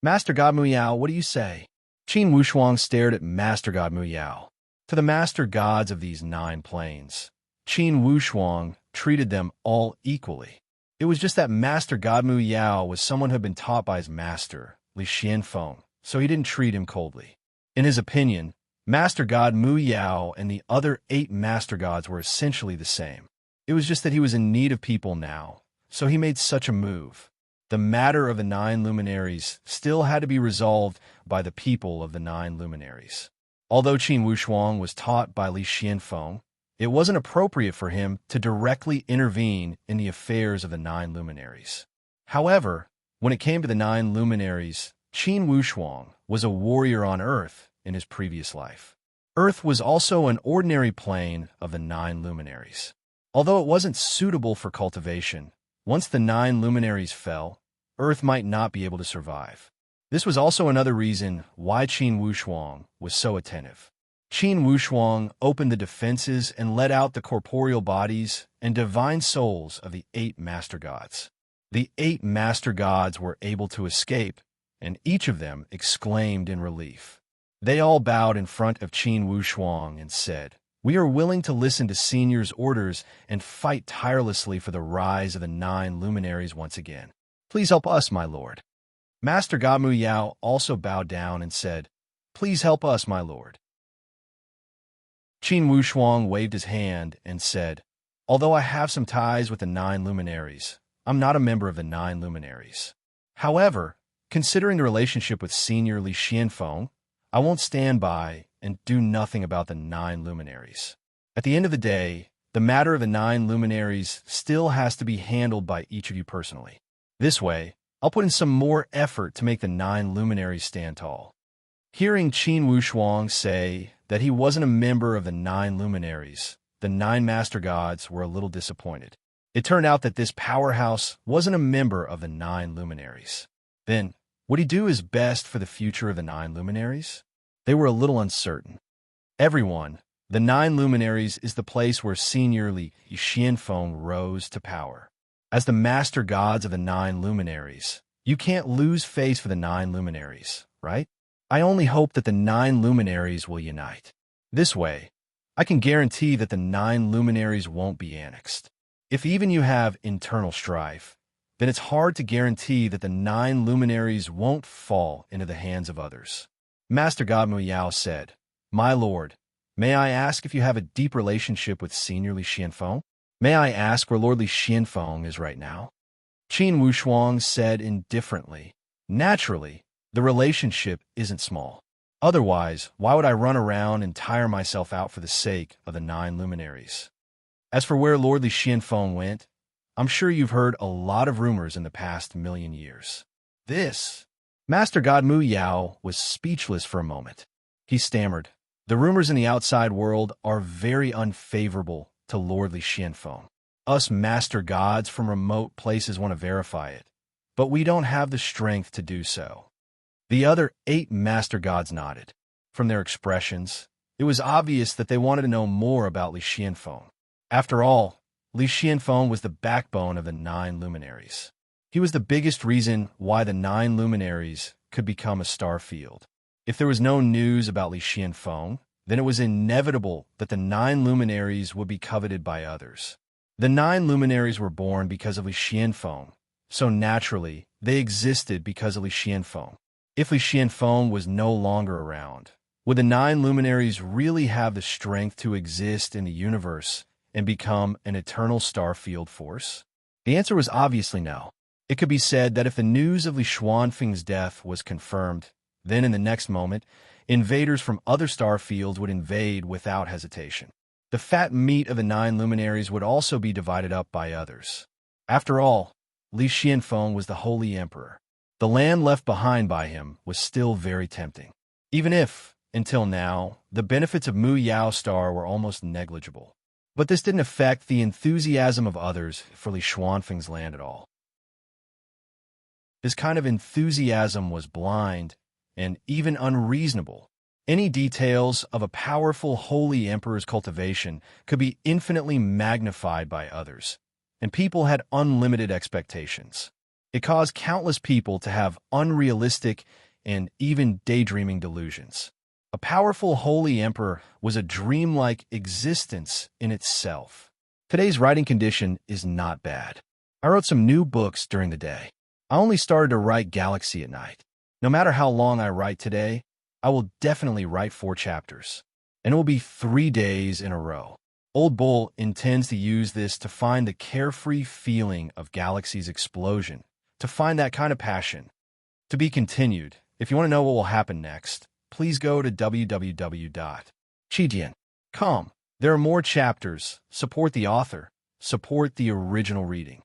Master God Muyao, what do you say? Qin Wushuang stared at Master God Muyao. To the master gods of these 9 planes, Qin Wushuang treated them all equally. It was just that Master God Muyao was someone who had been taught by his master, Li Xianfeng, so he didn't treat him coldly. In his opinion, Master God Muyao and the other 8 master gods were essentially the same. It was just that he was in need of people now, so he made such a move. The matter of the 9 luminaries still had to be resolved by the people of the 9 luminaries. Although Qin Wushuang was taught by Li Xianfeng, it wasn't appropriate for him to directly intervene in the affairs of the 9 luminaries. However, when it came to the 9 luminaries, Qin Wushuang was a warrior on Earth in his previous life. Earth was also an ordinary plane of the 9 luminaries. Although it wasn't suitable for cultivation, once the 9 luminaries fell, Earth might not be able to survive. This was also another reason why Qin Wushuang was so attentive. Qin Wushuang opened the defenses and let out the corporeal bodies and divine souls of the 8 master gods. The 8 master gods were able to escape, and each of them exclaimed in relief. They all bowed in front of Qin Wushuang and said, "We are willing to listen to Senior's orders and fight tirelessly for the rise of the 9 luminaries once again. Please help us, my lord." Master God Muyao also bowed down and said, "Please help us, my lord." Qin Wushuang waved his hand and said, "Although I have some ties with the 9 luminaries, I'm not a member of the 9 luminaries. However, considering the relationship with Senior Li Xianfeng, I won't stand by and do nothing about the 9 luminaries. At the end of the day, the matter of the 9 luminaries still has to be handled by each of you personally. This way, I'll put in some more effort to make the 9 luminaries stand tall." Hearing Qin Wushuang say that he wasn't a member of the 9 luminaries, the 9 master gods were a little disappointed. It turned out that this powerhouse wasn't a member of the 9 luminaries. Then, would he do his best for the future of the 9 luminaries? They were a little uncertain. Everyone, the 9 luminaries is the place where Senior Li Xianfeng rose to power. As the master gods of the 9 luminaries, you can't lose face for the 9 luminaries, right? I only hope that the 9 luminaries will unite. This way, I can guarantee that the 9 luminaries won't be annexed. If even you have internal strife, then it's hard to guarantee that the 9 luminaries won't fall into the hands of others. Master God Muyao said, "My lord, may I ask if you have a deep relationship with Senior Li Xianfeng? May I ask where Lord Li Xianfeng is right now?" Qin Wushuang said indifferently, "Naturally, the relationship isn't small. Otherwise, why would I run around and tire myself out for the sake of the 9 luminaries? As for where Lord Li Xianfeng went, I'm sure you've heard a lot of rumors in the past 1,000,000 years." Master God Muyao was speechless for a moment. He stammered, "The rumors in the outside world are very unfavorable to Lord Li Xianfeng. Us master gods from remote places want to verify it, but we don't have the strength to do so." The other 8 master gods nodded. From their expressions, it was obvious that they wanted to know more about Li Xianfeng. After all, Li Xianfeng was the backbone of the 9 luminaries. He was the biggest reason why the 9 luminaries could become a star field. If there was no news about Li Xianfeng, then it was inevitable that the 9 luminaries would be coveted by others. The 9 luminaries were born because of Li Xianfeng, so naturally, they existed because of Li Xianfeng. If Li Xianfeng was no longer around, would the 9 luminaries really have the strength to exist in the universe and become an eternal star field force? The answer was obviously no. It could be said that if the news of Li Xuanfeng's death was confirmed, then in the next moment, invaders from other star fields would invade without hesitation. The fat meat of the 9 luminaries would also be divided up by others. After all, Li Xianfeng was the Holy Emperor. The land left behind by him was still very tempting. Even if, until now, the benefits of Mu Yao Star were almost negligible. But this didn't affect the enthusiasm of others for Li Xuanfeng's land at all. This kind of enthusiasm was blind and even unreasonable. Any details of a powerful holy emperor's cultivation could be infinitely magnified by others, and people had unlimited expectations. It caused countless people to have unrealistic and even daydreaming delusions. A powerful holy emperor was a dreamlike existence in itself. Today's writing condition is not bad. I wrote some new books during the day. I only started to write Galaxia at night. No matter how long I write today, I will definitely write 4 chapters. And it will be 3 days in a row. Old Bull intends to use this to find the carefree feeling of Galaxia's explosion, to find that kind of passion. To be continued. If you want to know what will happen next, please go to www.chidian.com. There are more chapters. Support the author. Support the original reading.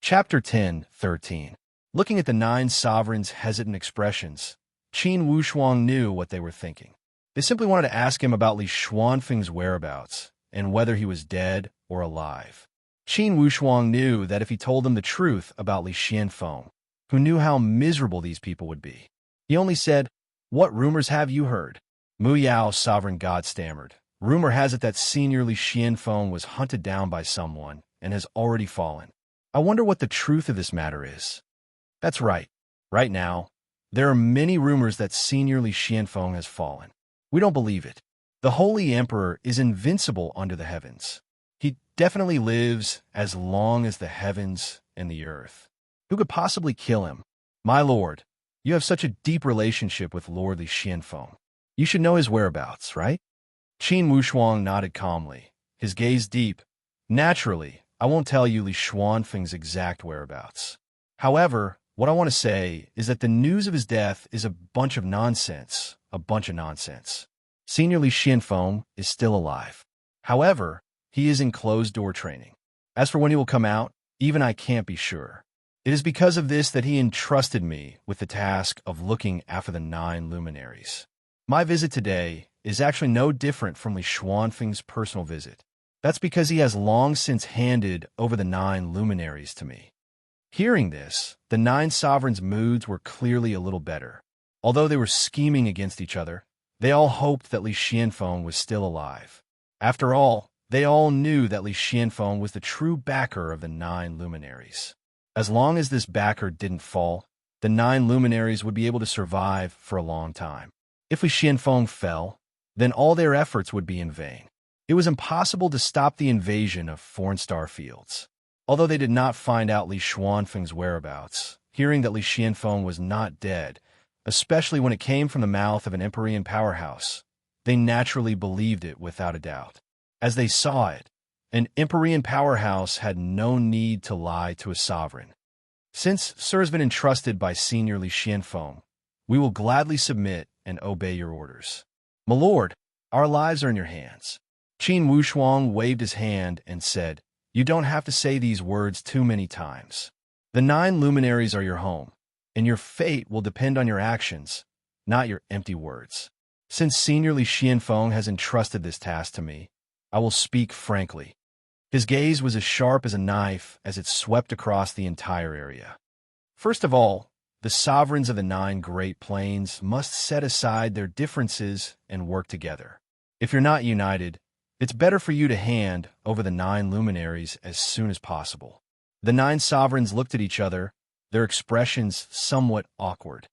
Chapter 10:13. Looking at the 9 sovereigns' hesitant expressions, Qin Wushuang knew what they were thinking. They simply wanted to ask him about Li Xuanfeng's whereabouts and whether he was dead or alive. Qin Wushuang knew that if he told them the truth about Li Xianfeng, who knew how miserable these people would be, he only said, "What rumors have you heard?" Mu Yao's sovereign god stammered. Rumor has it that Senior Li Xianfeng was hunted down by someone and has already fallen. I wonder what the truth of this matter is. That's right. Right now, there are many rumors that Senior Li Xianfeng has fallen. We don't believe it. The Holy Emperor is invincible under the heavens. He definitely lives as long as the heavens and the earth. Who could possibly kill him? My lord, you have such a deep relationship with Lord Li Xianfeng. You should know his whereabouts, right? Qin Wushuang nodded calmly, his gaze deep. Naturally, I won't tell you Li Xuanfeng's exact whereabouts. However, what I want to say is that the news of his death is a bunch of nonsense. Senior Li Xianfeng is still alive. However, he is in closed-door training. As for when he will come out, even I can't be sure. It is because of this that he entrusted me with the task of looking after the 9 luminaries. My visit today is actually no different from Li Xuanfeng's personal visit. That's because he has long since handed over the 9 luminaries to me. Hearing this, the 9 sovereigns' moods were clearly a little better. Although they were scheming against each other, they all hoped that Li Xianfeng was still alive. After all, they all knew that Li Xianfeng was the true backer of the 9 luminaries. As long as this backer didn't fall, the 9 luminaries would be able to survive for a long time. If Li Xianfeng fell, then all their efforts would be in vain. It was impossible to stop the invasion of foreign star fields. Although they did not find out Li Xuanfeng's whereabouts, hearing that Li Xianfeng was not dead, especially when it came from the mouth of an Empyrean powerhouse, they naturally believed it without a doubt. As they saw it, an Empyrean powerhouse had no need to lie to a sovereign. Since Sir has been entrusted by Senior Li Xianfeng, we will gladly submit and obey your orders. My lord, our lives are in your hands. Qin Wushuang waved his hand and said, "You don't have to say these words too many times. The 9 luminaries are your home, and your fate will depend on your actions, not your empty words. Since Senior Li Xianfeng has entrusted this task to me, I will speak frankly." His gaze was as sharp as a knife as it swept across the entire area. First of all, the sovereigns of the 9 Great Plains must set aside their differences and work together. If you're not united, it's better for you to hand over the 9 luminaries as soon as possible. The 9 sovereigns looked at each other, their expressions somewhat awkward.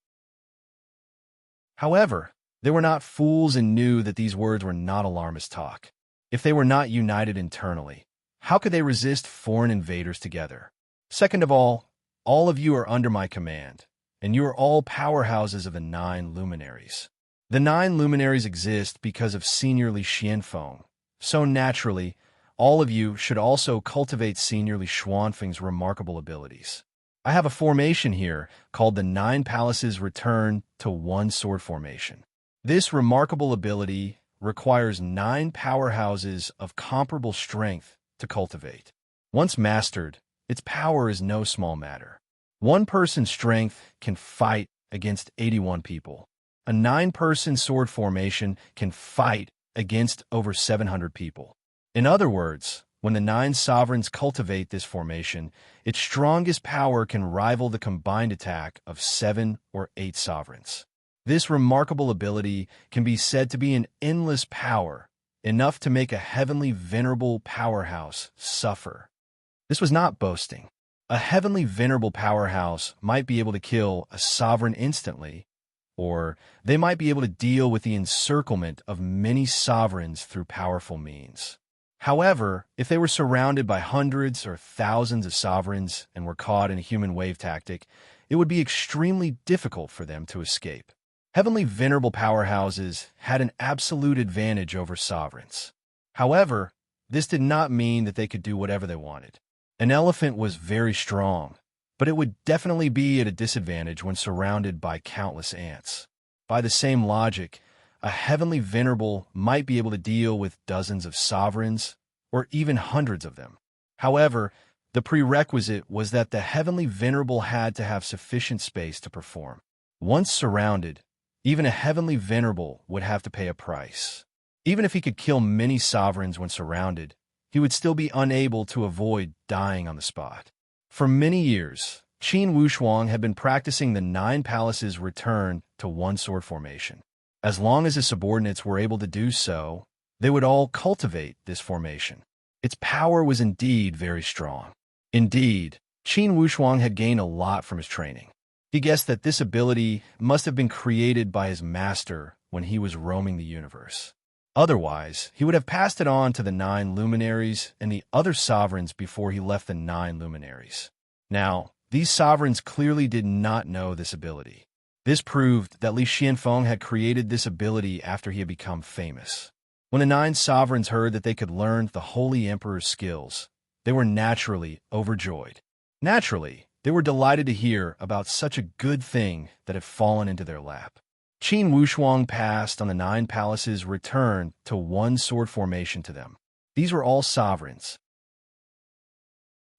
However, they were not fools and knew that these words were not alarmist talk. If they were not united internally, how could they resist foreign invaders together? Second of all of you are under my command, and you are all powerhouses of the 9 luminaries. The 9 luminaries exist because of Senior Li Xianfeng, so naturally, all of you should also cultivate Senior Li Xuanfeng's remarkable abilities. I have a formation here called the Nine Palaces Return to One Sword Formation. This remarkable ability requires 9 powerhouses of comparable strength to cultivate. Once mastered, its power is no small matter. One person's strength can fight against 81 people. A 9-person sword formation can fight against over 700 people. In other words, when the 9 sovereigns cultivate this formation, its strongest power can rival the combined attack of 7 or 8 sovereigns. This remarkable ability can be said to be an endless power, enough to make a heavenly venerable powerhouse suffer. This was not boasting. A heavenly venerable powerhouse might be able to kill a sovereign instantly, or they might be able to deal with the encirclement of many sovereigns through powerful means. However, if they were surrounded by hundreds or thousands of sovereigns and were caught in a human wave tactic, it would be extremely difficult for them to escape. Heavenly venerable powerhouses had an absolute advantage over sovereigns. However, this did not mean that they could do whatever they wanted. An elephant was very strong, but it would definitely be at a disadvantage when surrounded by countless ants. By the same logic, a heavenly venerable might be able to deal with dozens of sovereigns, or even hundreds of them. However, the prerequisite was that the heavenly venerable had to have sufficient space to perform. Once surrounded, even a heavenly venerable would have to pay a price. Even if he could kill many sovereigns when surrounded, he would still be unable to avoid dying on the spot. For many years, Qin Wushuang had been practicing the 9 palaces return to one sword formation. As long as his subordinates were able to do so, they would all cultivate this formation. Its power was indeed very strong. Indeed, Qin Wushuang had gained a lot from his training. He guessed that this ability must have been created by his master when he was roaming the universe. Otherwise, he would have passed it on to the 9 luminaries and the other sovereigns before he left the 9 luminaries. Now, these sovereigns clearly did not know this ability. This proved that Li Xianfeng had created this ability after he had become famous. When the 9 sovereigns heard that they could learn the Holy Emperor's skills, they were naturally overjoyed. Naturally, they were delighted to hear about such a good thing that had fallen into their lap. Qin Wushuang passed on the 9 palaces return to one sword formation to them. These were all sovereigns.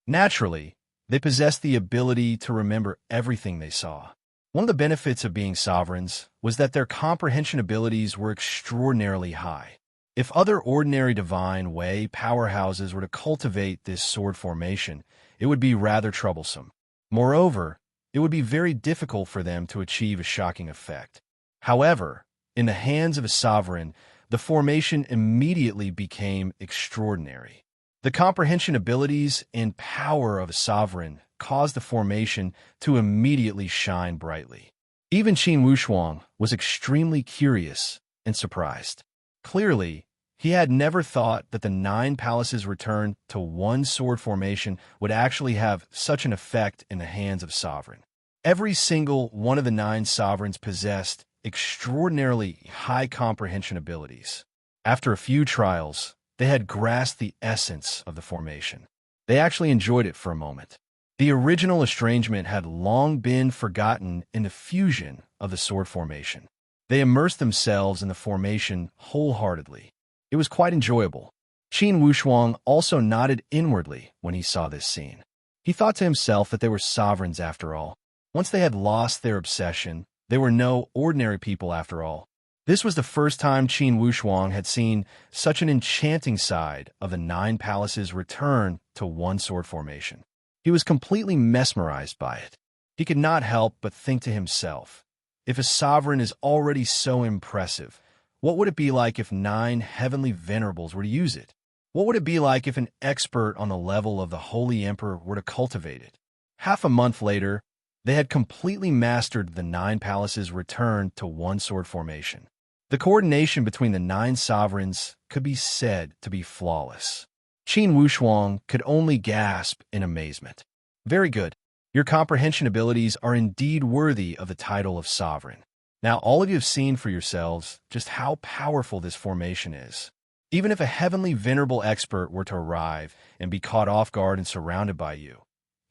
Naturally, they possessed the ability to remember everything they saw. One of the benefits of being sovereigns was that their comprehension abilities were extraordinarily high. If other ordinary divine way powerhouses were to cultivate this sword formation, it would be rather troublesome. Moreover, it would be very difficult for them to achieve a shocking effect. However, in the hands of a sovereign, the formation immediately became extraordinary. The comprehension abilities and power of a sovereign caused the formation to immediately shine brightly. Even Qin Wushuang was extremely curious and surprised. Clearly, he had never thought that the 9 palaces return to one sword formation would actually have such an effect in the hands of sovereign. Every single one of the 9 sovereigns possessed extraordinarily high comprehension abilities. After a few trials, they had grasped the essence of the formation. They actually enjoyed it for a moment. The original estrangement had long been forgotten in the fusion of the sword formation. They immersed themselves in the formation wholeheartedly. It was quite enjoyable. Qin Wushuang also nodded inwardly when he saw this scene. He thought to himself that they were sovereigns after all. Once they had lost their obsession, they were no ordinary people after all. This was the first time Qin Wushuang had seen such an enchanting side of the 9 palaces return to one sword formation. He was completely mesmerized by it. He could not help but think to himself, if a sovereign is already so impressive, what would it be like if 9 heavenly venerables were to use it? What would it be like if an expert on the level of the Holy Emperor were to cultivate it? Half a month later, they had completely mastered the 9 palaces return to one sword formation. The coordination between the 9 sovereigns could be said to be flawless. Qin Wushuang could only gasp in amazement. Very good. Your comprehension abilities are indeed worthy of the title of sovereign. Now, all of you have seen for yourselves just how powerful this formation is. Even if a heavenly venerable expert were to arrive and be caught off guard and surrounded by you,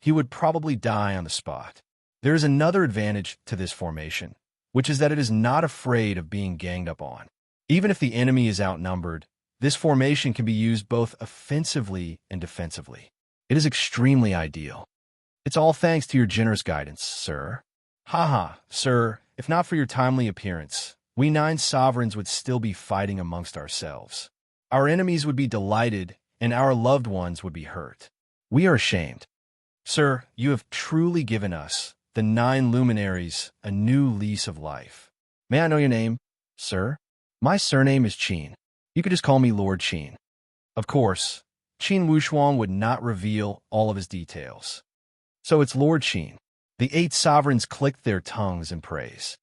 he would probably die on the spot. There is another advantage to this formation, which is that it is not afraid of being ganged up on. Even if the enemy is outnumbered, this formation can be used both offensively and defensively. It is extremely ideal. It's all thanks to your generous guidance, sir. Haha, sir, if not for your timely appearance, we 9 sovereigns would still be fighting amongst ourselves. Our enemies would be delighted, and our loved ones would be hurt. We are ashamed. Sir, you have truly given us, the 9 luminaries, a new lease of life. May I know your name, sir? My surname is Qin. You could just call me Lord Qin. Of course, Qin Wushuang would not reveal all of his details. So it's Lord Qin. The 8 sovereigns clicked their tongues in praise.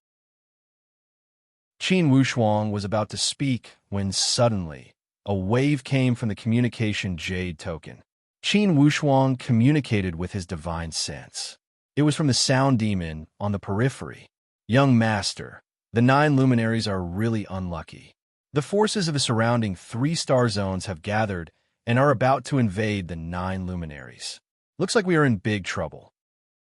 Qin Wushuang was about to speak when suddenly a wave came from the communication jade token. Qin Wushuang communicated with his divine sense. It was from the sound demon on the periphery. Young master, the 9 luminaries are really unlucky. The forces of the surrounding 3-star zones have gathered and are about to invade the 9 luminaries. Looks like we are in big trouble.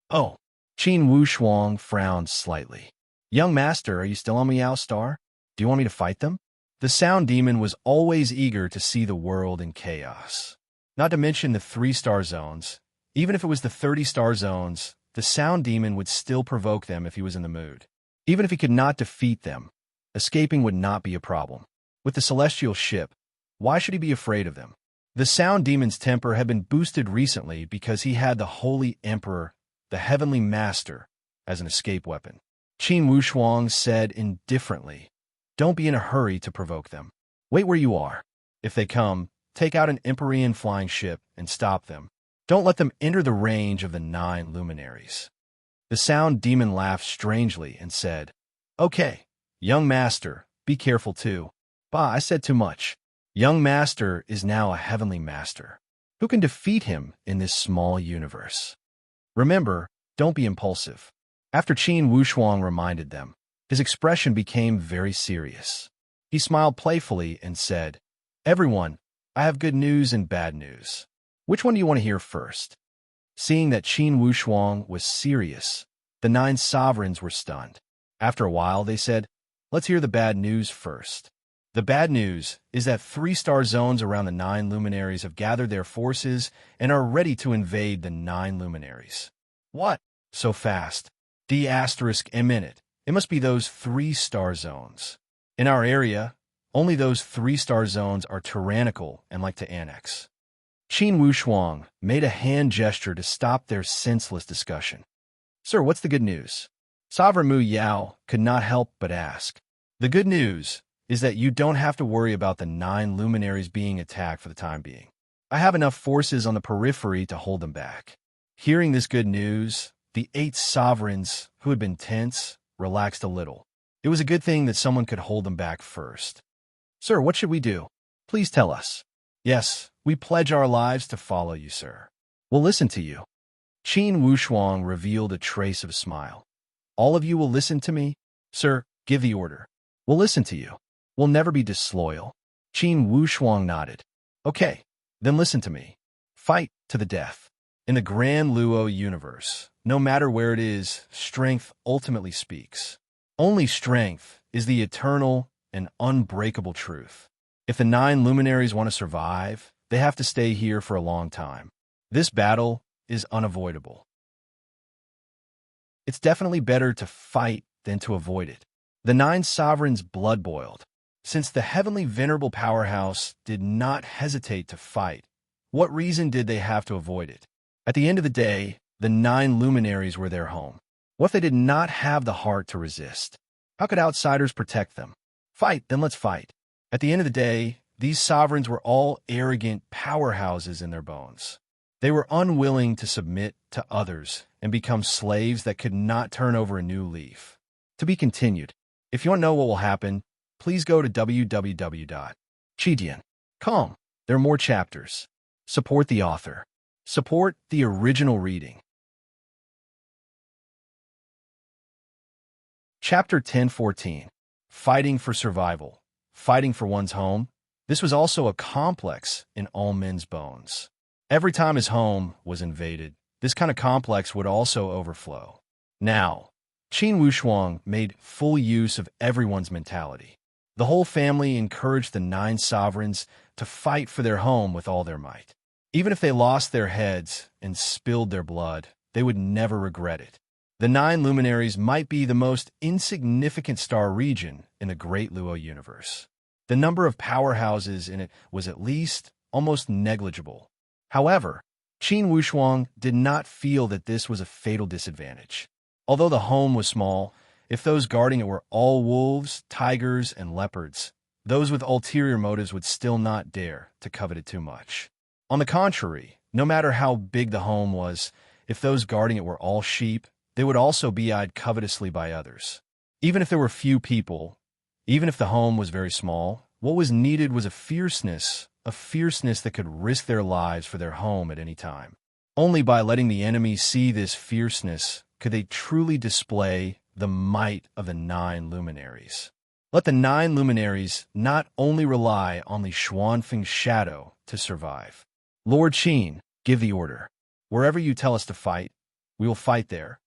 Oh, Qin Wushuang frowned slightly. Young master, are you still on Meow Star? Do you want me to fight them? The sound demon was always eager to see the world in chaos. Not to mention the 3-star zones. Even if it was the 30-star zones, the sound demon would still provoke them if he was in the mood. Even if he could not defeat them, escaping would not be a problem. With the celestial ship, why should he be afraid of them? The sound demon's temper had been boosted recently because he had the Holy Emperor, the Heavenly Master, as an escape weapon. Qin Wushuang said indifferently, "Don't be in a hurry to provoke them. Wait where you are. If they come, take out an Empyrean flying ship and stop them. Don't let them enter the range of the 9 luminaries." The sound demon laughed strangely and said, "Okay, young master, be careful too." Bah, I said too much. Young master is now a heavenly master. Who can defeat him in this small universe? Remember, don't be impulsive. After Qin Wushuang reminded them, his expression became very serious. He smiled playfully and said, "Everyone, I have good news and bad news. Which one do you want to hear first?" Seeing that Qin Wushuang was serious, the 9 sovereigns were stunned. After a while, they said, "Let's hear the bad news first." The bad news is that 3-star zones around the 9 luminaries have gathered their forces and are ready to invade the 9 luminaries. What? So fast? D***a minute. It must be those 3-star zones. In our area, only those 3-star zones are tyrannical and like to annex. Qin Wushuang made a hand gesture to stop their senseless discussion. "Sir, what's the good news?" Sovereign Mu Yao could not help but ask. "The good news is that you don't have to worry about the 9 luminaries being attacked for the time being. I have enough forces on the periphery to hold them back." Hearing this good news, the 8 sovereigns, who had been tense, relaxed a little. It was a good thing that someone could hold them back first. "Sir, what should we do? Please tell us." "Yes, we pledge our lives to follow you, sir. We'll listen to you." Qin Wushuang revealed a trace of a smile. "All of you will listen to me? Sir, give the order. We'll listen to you. We'll never be disloyal." Qin Wushuang nodded. "Okay, then listen to me. Fight to the death. In the Grand Luo universe, no matter where it is, strength ultimately speaks. Only strength is the eternal and unbreakable truth. If the 9 luminaries want to survive, they have to stay here for a long time. This battle is unavoidable. It's definitely better to fight than to avoid it." The 9 sovereigns' blood boiled. Since the heavenly venerable powerhouse did not hesitate to fight, what reason did they have to avoid it? At the end of the day, the 9 luminaries were their home. What if they did not have the heart to resist? How could outsiders protect them? Fight, then let's fight. At the end of the day, these sovereigns were all arrogant powerhouses in their bones. They were unwilling to submit to others and become slaves that could not turn over a new leaf. To be continued. If you want to know what will happen, please go to www.chidian.com. There are more chapters. Support the author. Support the original reading. Chapter 1014. Fighting for survival. Fighting for one's home. This was also a complex in all men's bones. Every time his home was invaded, this kind of complex would also overflow. Now, Qin Wushuang made full use of everyone's mentality. The whole family encouraged the 9 sovereigns to fight for their home with all their might. Even if they lost their heads and spilled their blood, they would never regret it. The 9 luminaries might be the most insignificant star region in the Great Luo universe. The number of powerhouses in it was at least almost negligible. However, Qin Wushuang did not feel that this was a fatal disadvantage. Although the home was small, if those guarding it were all wolves, tigers, and leopards, those with ulterior motives would still not dare to covet it too much. On the contrary, no matter how big the home was, if those guarding it were all sheep, they would also be eyed covetously by others. Even if there were few people, even if the home was very small, what was needed was a fierceness that could risk their lives for their home at any time. Only by letting the enemy see this fierceness could they truly display the might of the 9 luminaries. Let the 9 luminaries not only rely on Li Xuanfeng's shadow to survive. Lord Qin, give the order. Wherever you tell us to fight, we will fight there.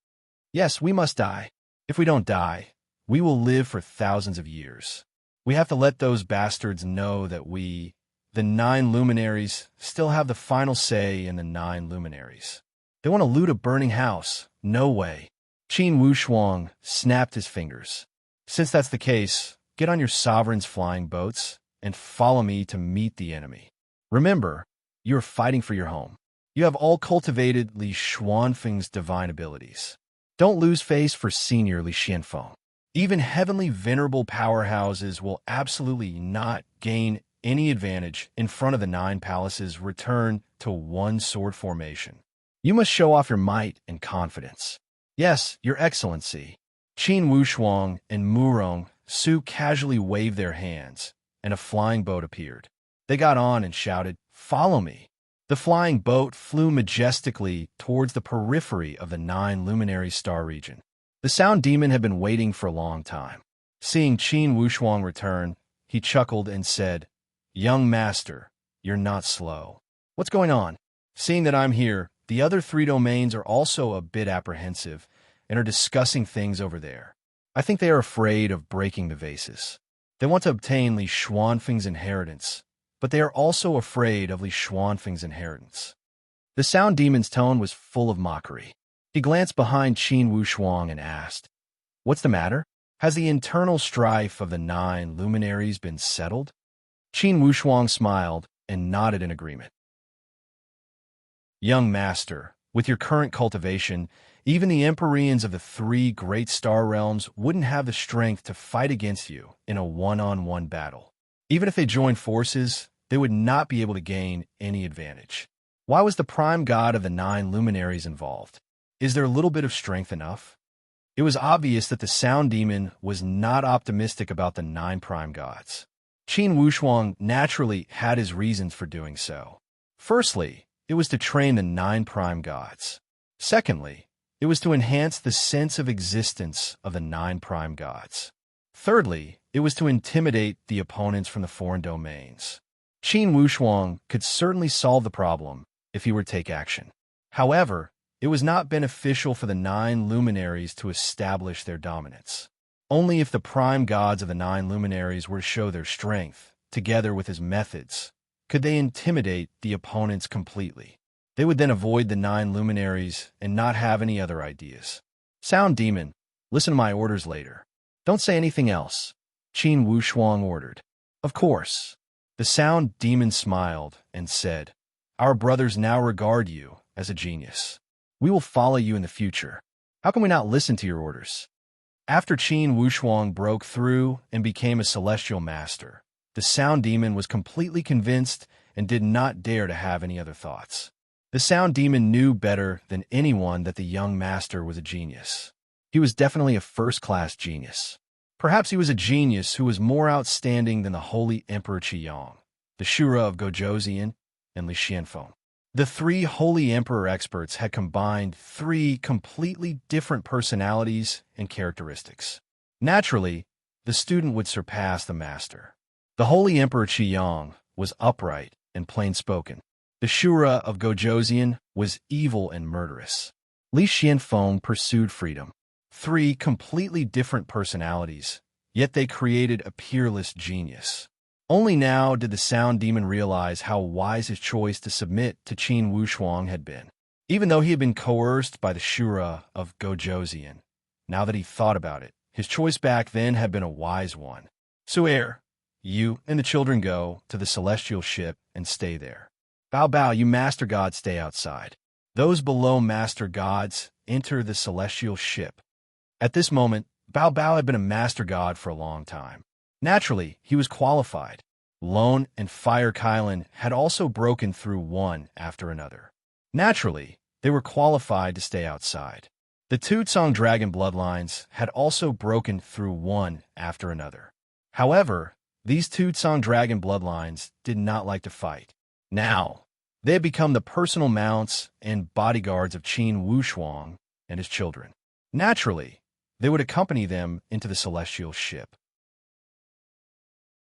Yes, we must die. If we don't die, we will live for thousands of years. We have to let those bastards know that we, the 9 luminaries, still have the final say in the 9 luminaries. They want to loot a burning house. No way. Qin Wushuang snapped his fingers. Since that's the case, get on your sovereign's flying boats and follow me to meet the enemy. Remember, you are fighting for your home. You have all cultivated Li Xuanfeng's divine abilities. Don't lose face for senior Li Xianfeng. Even heavenly venerable powerhouses will absolutely not gain any advantage in front of the 9 palaces return to one sword formation. You must show off your might and confidence. Yes, Your Excellency. Qin Wushuang and Murong Su casually waved their hands, and a flying boat appeared. They got on and shouted, "Follow me." The flying boat flew majestically towards the periphery of the 9 luminary star region. The sound demon had been waiting for a long time. Seeing Qin Wushuang return, he chuckled and said, "Young master, you're not slow. What's going on?" Seeing that I'm here, the other 3 domains are also a bit apprehensive and are discussing things over there. I think they are afraid of breaking the vases. They want to obtain Li Xuanfeng's inheritance, but they are also afraid of Li Xuanfeng's inheritance. The sound demon's tone was full of mockery. He glanced behind Qin Wushuang and asked, "What's the matter? Has the internal strife of the 9 luminaries been settled?" Qin Wushuang smiled and nodded in agreement. "Young master, with your current cultivation, even the Empyreans of the 3 great star realms wouldn't have the strength to fight against you in a one-on-one battle. Even if they joined forces, they would not be able to gain any advantage. Why was the prime god of the 9 luminaries involved? Is there a little bit of strength enough?" It was obvious that the sound demon was not optimistic about the 9 prime gods. Qin Wushuang naturally had his reasons for doing so. Firstly, it was to train the 9 prime gods. Secondly, it was to enhance the sense of existence of the 9 prime gods. Thirdly, it was to intimidate the opponents from the foreign domains. Qin Wushuang could certainly solve the problem if he were to take action. However, it was not beneficial for the 9 luminaries to establish their dominance. Only if the prime gods of the 9 luminaries were to show their strength, together with his methods, could they intimidate the opponents completely. They would then avoid the 9 luminaries and not have any other ideas. "Sound demon, listen to my orders later. Don't say anything else," Qin Wushuang ordered. "Of course." The sound demon smiled and said, "Our brothers now regard you as a genius. We will follow you in the future. How can we not listen to your orders?" After Qin Wushuang broke through and became a celestial master, the sound demon was completely convinced and did not dare to have any other thoughts. The sound demon knew better than anyone that the young master was a genius. He was definitely a first-class genius. Perhaps he was a genius who was more outstanding than the Holy Emperor Qiyang, the Shura of Gojoseon, and Li Xianfeng. The 3 Holy Emperor experts had combined 3 completely different personalities and characteristics. Naturally, the student would surpass the master. The holy Emperor Qiyang was upright and plain-spoken. The Shura of Gojosian was evil and murderous. Li Xianfeng pursued freedom. Three completely different personalities, yet they created a peerless genius. Only now did the sound demon realize how wise his choice to submit to Qin Wushuang had been. Even though he had been coerced by the Shura of Gojosian, now that he thought about it, his choice back then had been a wise one. Su'er, you and the children go to the celestial ship and stay there. Bao Bao, you master gods, stay outside. Those below master gods enter the celestial ship. At this moment, Bao Bao had been a master god for a long time. Naturally, he was qualified. Lone and Fire Kylan had also broken through one after another. Naturally, they were qualified to stay outside. The Tutsong dragon bloodlines had also broken through one after another. However, these Tutsong dragon bloodlines did not like to fight. Now, they had become the personal mounts and bodyguards of Qin Wushuang and his children. Naturally, they would accompany them into the celestial ship.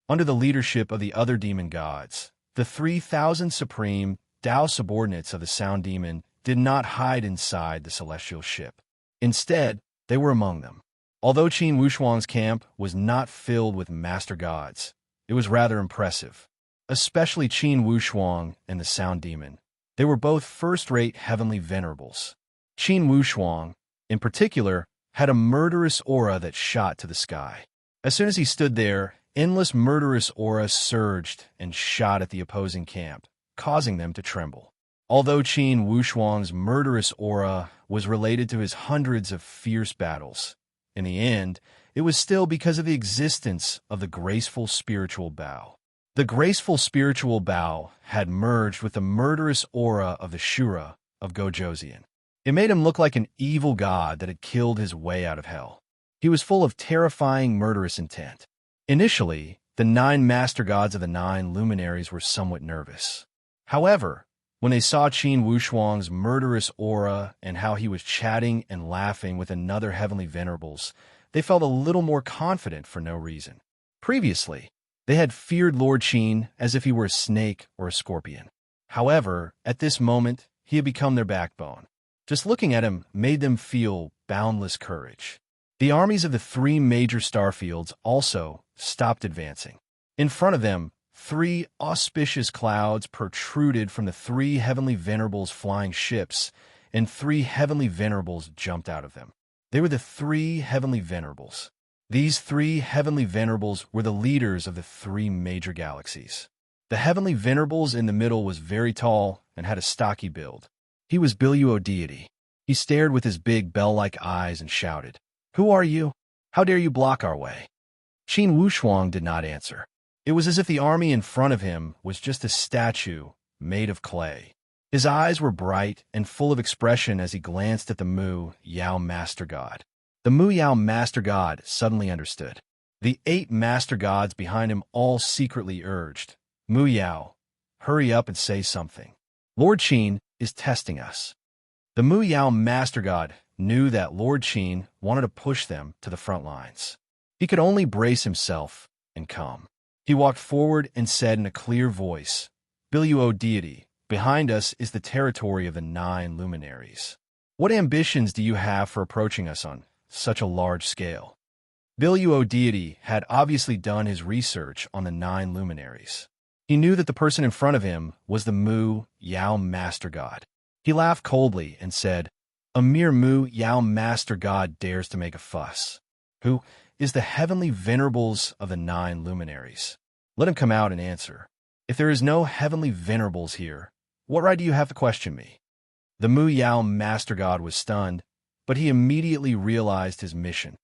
Under the leadership of the other demon gods, the 3,000 supreme Tao subordinates of the sound demon did not hide inside the celestial ship. Instead, they were among them. Although Qin Wushuang's camp was not filled with master gods, it was rather impressive. Especially Qin Wushuang and the sound demon. They were both first-rate heavenly venerables. Qin Wushuang, in particular, had a murderous aura that shot to the sky. As soon as he stood there, endless murderous auras surged and shot at the opposing camp, causing them to tremble. Although Qin Wushuang's murderous aura was related to his hundreds of fierce battles, in the end, it was still because of the existence of the graceful spiritual Bao. The graceful spiritual Bao had merged with the murderous aura of the Shura of Gojosian. It made him look like an evil god that had killed his way out of hell. He was full of terrifying murderous intent. Initially, the 9 master gods of the 9 luminaries were somewhat nervous. However, when they saw Qin Wushuang's murderous aura and how he was chatting and laughing with another heavenly venerables, they felt a little more confident for no reason. Previously, they had feared Lord Qin as if he were a snake or a scorpion. However, at this moment, he had become their backbone. Just looking at him made them feel boundless courage. The armies of the 3 major starfields also stopped advancing. In front of them, 3 auspicious clouds protruded from the 3 heavenly venerables' flying ships, and 3 heavenly venerables jumped out of them. They were the 3 heavenly venerables. These 3 heavenly venerables were the leaders of the 3 major galaxies. The heavenly venerables in the middle was very tall and had a stocky build. He was Biluo deity. He stared with his big bell-like eyes and shouted, "Who are you? How dare you block our way?" Qin Wushuang did not answer. It was as if the army in front of him was just a statue made of clay. His eyes were bright and full of expression as he glanced at the Mu Yao Master God. The Mu Yao Master God suddenly understood. The 8 master gods behind him all secretly urged, "Mu Yao, hurry up and say something. Lord Qin is testing us." The Mu Yao Master God knew that Lord Qin wanted to push them to the front lines. He could only brace himself and calm. He walked forward and said in a clear voice, "Biluo deity, behind us is the territory of the 9 luminaries. What ambitions do you have for approaching us on such a large scale?" Biluo deity had obviously done his research on the 9 luminaries. He knew that the person in front of him was the Mu Yao Master God. He laughed coldly and said, "A mere Mu Yao Master God dares to make a fuss. Who is the heavenly venerables of the 9 luminaries? Let him come out and answer. If there is no heavenly venerables here, what right do you have to question me?" The Mu Yao Master God was stunned, but he immediately realized his mission.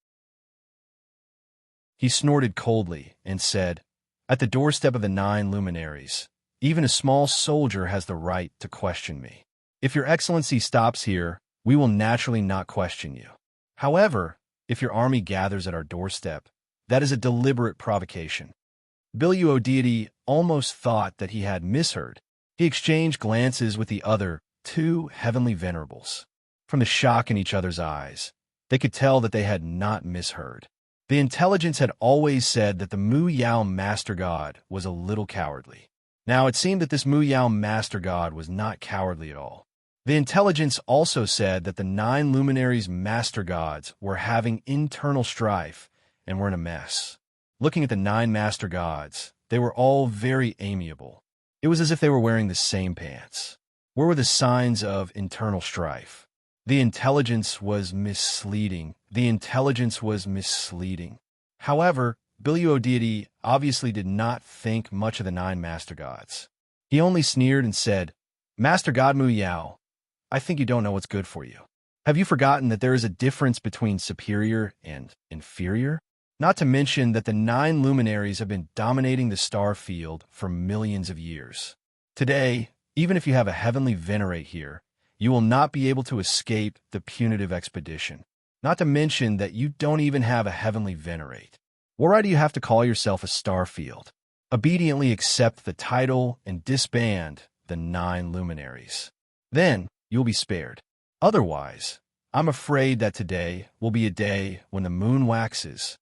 He snorted coldly and said, "At the doorstep of the 9 luminaries, even a small soldier has the right to question me. If your excellency stops here, we will naturally not question you. However, if your army gathers at our doorstep, that is a deliberate provocation." Biluo deity almost thought that he had misheard. He exchanged glances with the other 2 heavenly venerables. From the shock in each other's eyes, they could tell that they had not misheard. The intelligence had always said that the Mu Yao Master God was a little cowardly. Now it seemed that this Mu Yao Master God was not cowardly at all. The intelligence also said that the 9 luminaries Master Gods were having internal strife and were in a mess. Looking at the 9 Master Gods, they were all very amiable. It was as if they were wearing the same pants. Where were the signs of internal strife? The intelligence was misleading. The intelligence was misleading. However, Biluo deity obviously did not think much of the 9 Master Gods. He only sneered and said, "Master God Mu Yao, I think you don't know what's good for you. Have you forgotten that there is a difference between superior and inferior? Not to mention that the 9 luminaries have been dominating the star field for millions of years. Today, even if you have a heavenly venerate here, you will not be able to escape the punitive expedition. Not to mention that you don't even have a heavenly venerate. Why do you have to call yourself a star field? Obediently accept the title and disband the 9 luminaries. Then you'll be spared. Otherwise, I'm afraid that today will be a day when the moon waxes."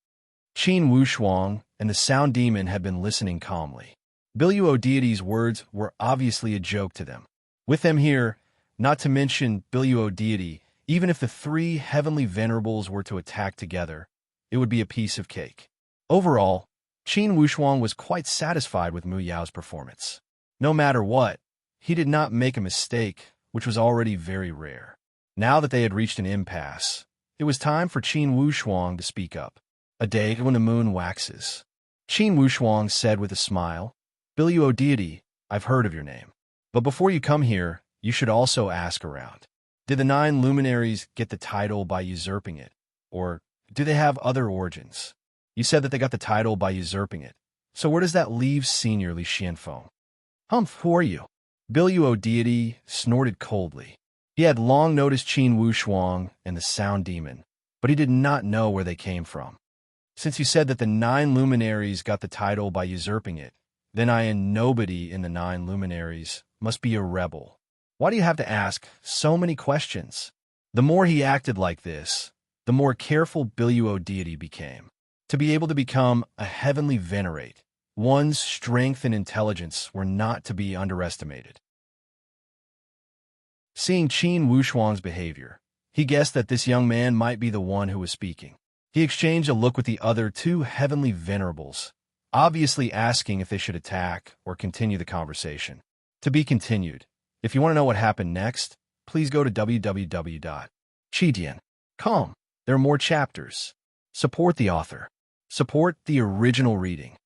Qin Wushuang and the sound demon had been listening calmly. Biluo deity's words were obviously a joke to them. With them here, not to mention Biluo deity, even if the 3 heavenly venerables were to attack together, it would be a piece of cake. Overall, Qin Wushuang was quite satisfied with Mu Yao's performance. No matter what, he did not make a mistake, which was already very rare. Now that they had reached an impasse, it was time for Qin Wushuang to speak up. "A day when the moon waxes," Qin Wushuang said with a smile. "Biluo deity, I've heard of your name. But before you come here, you should also ask around. Did the 9 luminaries get the title by usurping it? Or do they have other origins? You said that they got the title by usurping it. So where does that leave Senior Li Xianfeng?" "Humph, who are you?" Biluo deity snorted coldly. He had long noticed Qin Wushuang and the sound demon, but he did not know where they came from. "Since you said that the 9 luminaries got the title by usurping it, then I and nobody in the 9 luminaries must be a rebel. Why do you have to ask so many questions?" The more he acted like this, the more careful Biluo deity became. To be able to become a heavenly venerate, one's strength and intelligence were not to be underestimated. Seeing Qin Wushuang's behavior, he guessed that this young man might be the one who was speaking. He exchanged a look with the other 2 heavenly venerables, obviously asking if they should attack or continue the conversation. To be continued. If you want to know what happened next, please go to www.chidian.com. There are more chapters. Support the author. Support the original reading.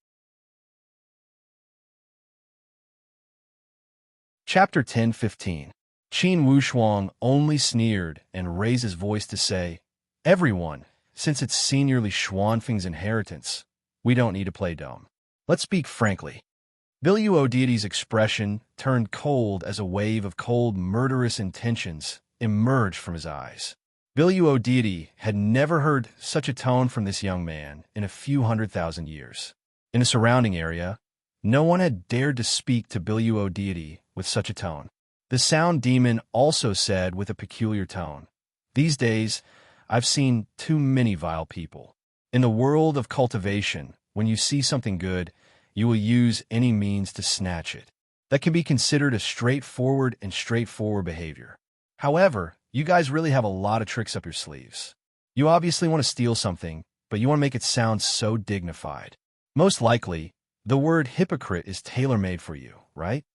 Chapter 10:15. Qin Wushuang only sneered and raised his voice to say, "Everyone, since it's Senior Li Xuanfeng's inheritance, we don't need to play dumb. Let's speak frankly." Biluo deity's expression turned cold as a wave of cold, murderous intentions emerged from his eyes. Biluo deity had never heard such a tone from this young man in a few 100,000 years. In the surrounding area, no one had dared to speak to Biluo deity with such a tone. The sound demon also said with a peculiar tone, "These days, I've seen too many vile people. In the world of cultivation, when you see something good, you will use any means to snatch it. That can be considered a straightforward behavior. However, you guys really have a lot of tricks up your sleeves. You obviously want to steal something, but you want to make it sound so dignified. Most likely, the word hypocrite is tailor-made for you, right?"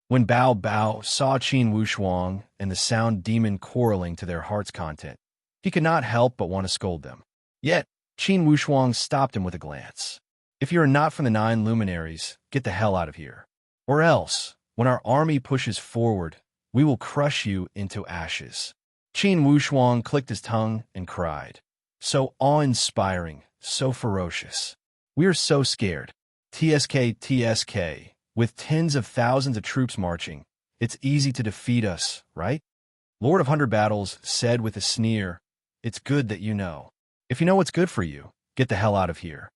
When Bao Bao saw Qin Wushuang and the sound demon quarreling to their heart's content, he could not help but want to scold them. Yet, Qin Wushuang stopped him with a glance. "If you are not from the 9 luminaries, get the hell out of here. Or else, when our army pushes forward, we will crush you into ashes." Qin Wushuang clicked his tongue and cried, "So awe-inspiring, so ferocious. We are so scared. TSK. With tens of thousands of troops marching, it's easy to defeat us, right?" Lord of 100 Battles said with a sneer, "It's good that you know. If you know what's good for you, get the hell out of here."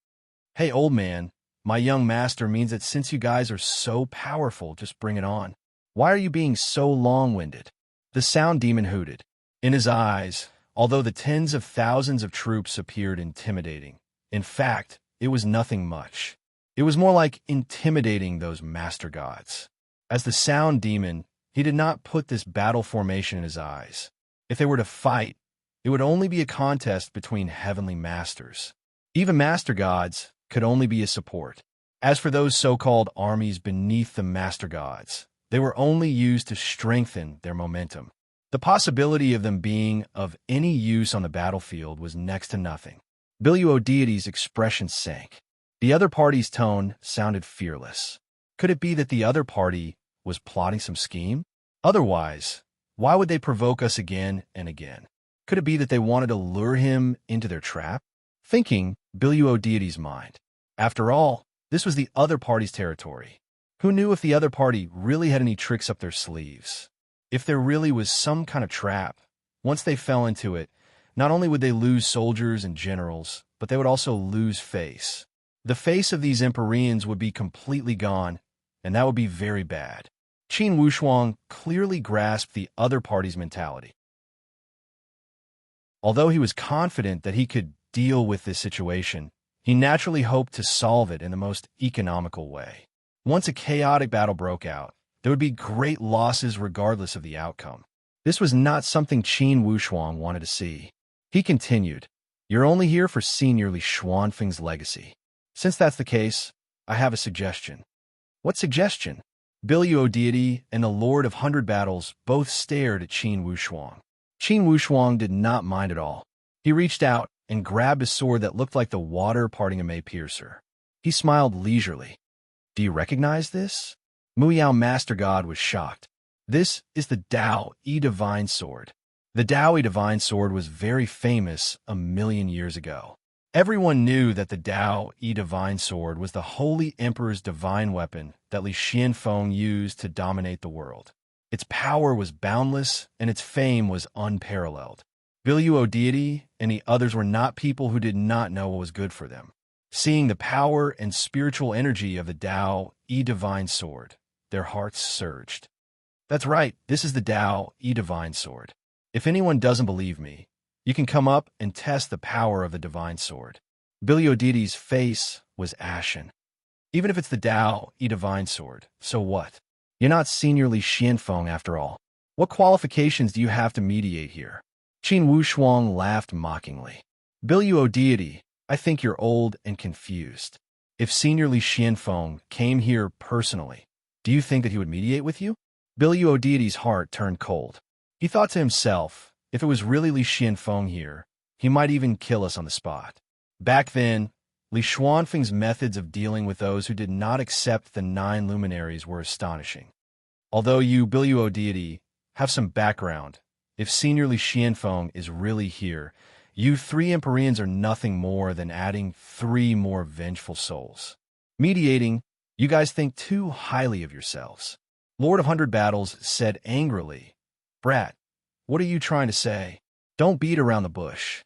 "Hey, old man, my young master means that since you guys are so powerful, just bring it on. Why are you being so long-winded?" The sound demon hooted. In his eyes, although the tens of thousands of troops appeared intimidating, In fact, it was nothing much. It was more like intimidating those master gods. As the sound demon, he did not put this battle formation in his eyes. If they were to fight, it would only be a contest between heavenly masters. Even master gods could only be a support. As for those so-called armies beneath the master gods, they were only used to strengthen their momentum. The possibility of them being of any use on the battlefield was next to nothing. Biliuodeity's expression sank. The other party's tone sounded fearless. Could it be that the other party was plotting some scheme? Otherwise, why would they provoke us again and again? Could it be that they wanted to lure him into their trap? Thinking Biliuodeity's mind. After all, this was the other party's territory. Who knew if the other party really had any tricks up their sleeves? If there really was some kind of trap, once they fell into it, not only would they lose soldiers and generals, but they would also lose face. The face of these Empyreans would be completely gone, and that would be very bad. Qin Wushuang clearly grasped the other party's mentality. Although he was confident that he could deal with this situation, he naturally hoped to solve it in the most economical way. Once a chaotic battle broke out, there would be great losses regardless of the outcome. This was not something Qin Wushuang wanted to see. He continued, "You're only here for Senior Li Xuanfeng's legacy. Since that's the case, I have a suggestion." "What suggestion?" Biliuodeity and the Lord of Hundred Battles both stared at Qin Wushuang. Qin Wushuang did not mind at all. He reached out and grabbed a sword that looked like the water parting a May piercer. He smiled leisurely. "Do you recognize this?" Muyao Master God was shocked. "This is the Dao-I Divine Sword." The Dao-I Divine Sword was very famous 1,000,000 years ago. Everyone knew that the Dao-I Divine Sword was the Holy Emperor's divine weapon that Li Xianfeng used to dominate the world. Its power was boundless, and its fame was unparalleled. Biliuodeity and the others were not people who did not know what was good for them. Seeing the power and spiritual energy of the Dao-I Divine Sword, their hearts surged. "That's right, this is the Dao-I Divine Sword. If anyone doesn't believe me, you can come up and test the power of the Divine Sword." Biliuodeity's face was ashen. "Even if it's the Dao-I Divine Sword, so what? You're not Senior Li Xianfeng after all. What qualifications do you have to mediate here?" Qin Wushuang laughed mockingly. "Biliuodeity, I think you're old and confused. If Senior Li Xianfeng came here personally, do you think that he would mediate with you?" Biliuodeity's heart turned cold. He thought to himself, if it was really Li Xianfeng here, he might even kill us on the spot. Back then, Li Xuanfeng's methods of dealing with those who did not accept the 9 luminaries were astonishing. Although you, Biliuodeity, have some background, if Senior Li Xianfeng is really here, you 3 Empyreans are nothing more than adding 3 more vengeful souls. Mediating, you guys think too highly of yourselves. Lord of Hundred Battles said angrily, "Brat, what are you trying to say? Don't beat around the bush."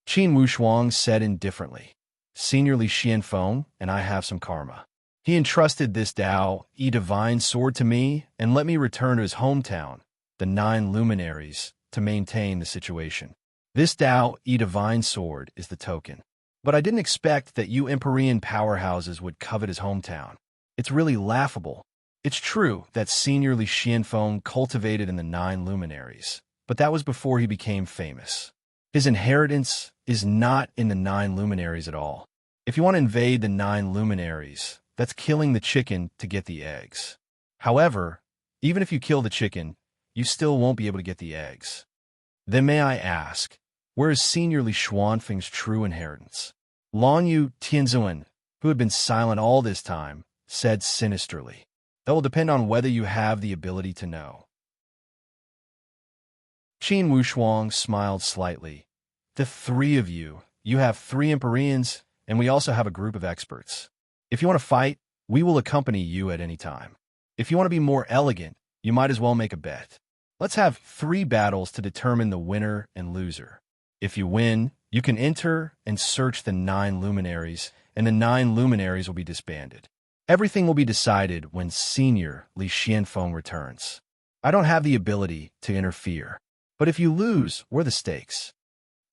Qin Wushuang said indifferently, "Senior Li Xianfeng and I have some karma. He entrusted this Dao-I Divine Sword to me and let me return to his hometown, the 9 luminaries, to maintain the situation. This Dao-I Divine Sword is the token. But I didn't expect that you Empyrean powerhouses would covet his hometown. It's really laughable. It's true that Senior Li Xianfeng cultivated in the 9 luminaries, but that was before he became famous. His inheritance is not in the 9 luminaries at all. If you want to invade the 9 luminaries, that's killing the chicken to get the eggs. However, even if you kill the chicken, you still won't be able to get the eggs. Then may I ask, where is Senior Li Xuanfeng's true inheritance?" Lanyu Tianzuan, who had been silent all this time, said sinisterly, "That will depend on whether you have the ability to know." Qin Wushuang smiled slightly. "The 3 of you, you have 3 Empyreans, and we also have a group of experts. If you want to fight, we will accompany you at any time. If you want to be more elegant, you might as well make a bet. Let's have 3 battles to determine the winner and loser. If you win, you can enter and search the 9 luminaries, and the 9 luminaries will be disbanded. Everything will be decided when Senior Li Xianfeng returns. I don't have the ability to interfere. But if you lose, what are the stakes?"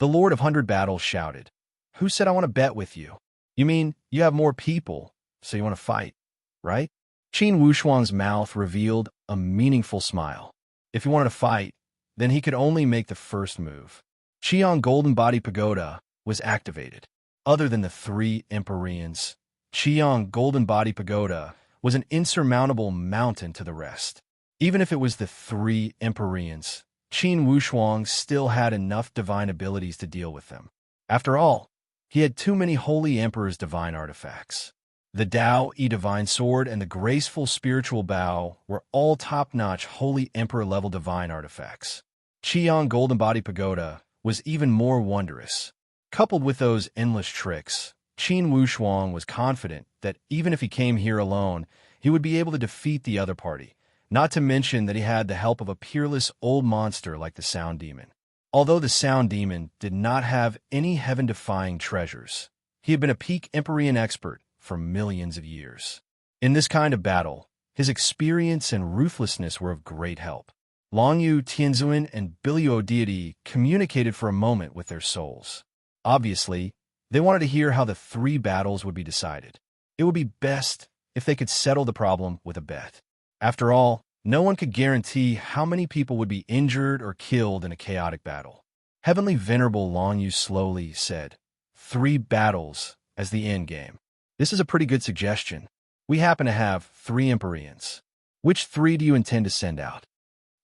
The Lord of Hundred Battles shouted. Who said I want to bet with you? You mean you have more people, so you want to fight, right? Qin Wushuang's mouth revealed a meaningful smile. If he wanted to fight, then he could only make the first move. Qiang Golden Body Pagoda was activated. Other than the 3 Empyreans, Qiang Golden Body Pagoda was an insurmountable mountain to the rest. Even if it was the 3 Empyreans, Qin Wushuang still had enough divine abilities to deal with them. After all, he had too many Holy Emperor's divine artifacts. The Tao Yi Divine Sword and the Graceful Spiritual Bow were all top-notch Holy Emperor-level divine artifacts. Qiang Golden Body Pagoda was even more wondrous. Coupled with those endless tricks, Qin Wushuang was confident that even if he came here alone, he would be able to defeat the other party, not to mention that he had the help of a peerless old monster like the Sound Demon. Although the Sound Demon did not have any heaven-defying treasures, he had been a peak Empyrean expert for millions of years. In this kind of battle, his experience and ruthlessness were of great help. Longyu Tianzuan and Bilyu Deity communicated for a moment with their souls. Obviously, they wanted to hear how the 3 battles would be decided. It would be best if they could settle the problem with a bet. After all, no one could guarantee how many people would be injured or killed in a chaotic battle. Heavenly Venerable Longyu slowly said, 3 battles as the endgame. This is a pretty good suggestion. We happen to have 3 Empyreans. Which 3 do you intend to send out?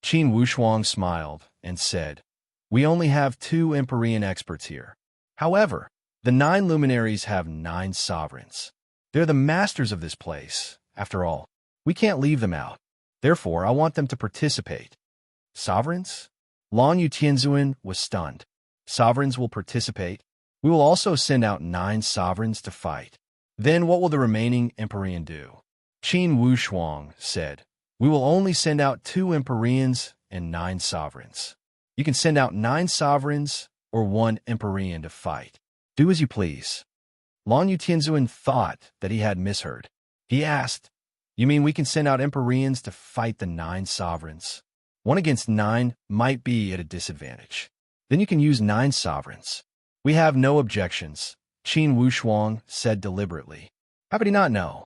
Qin Wushuang smiled and said, we only have 2 Empyrean experts here. However, the 9 luminaries have 9 sovereigns. They're the masters of this place. After all, we can't leave them out. Therefore, I want them to participate. Sovereigns? Longyu Tianzuan was stunned. Sovereigns will participate. We will also send out 9 sovereigns to fight. Then what will the remaining Empyrean do? Qin Wushuang said, we will only send out 2 Empyreans and 9 sovereigns. You can send out 9 sovereigns or 1 Empyrean to fight. Do as you please. Longyu Tianzuan thought that he had misheard. He asked, you mean we can send out Empyreans to fight the 9 sovereigns? 1 against 9 might be at a disadvantage. Then you can use 9 sovereigns. We have no objections, Qin Wushuang said deliberately. How could he not know?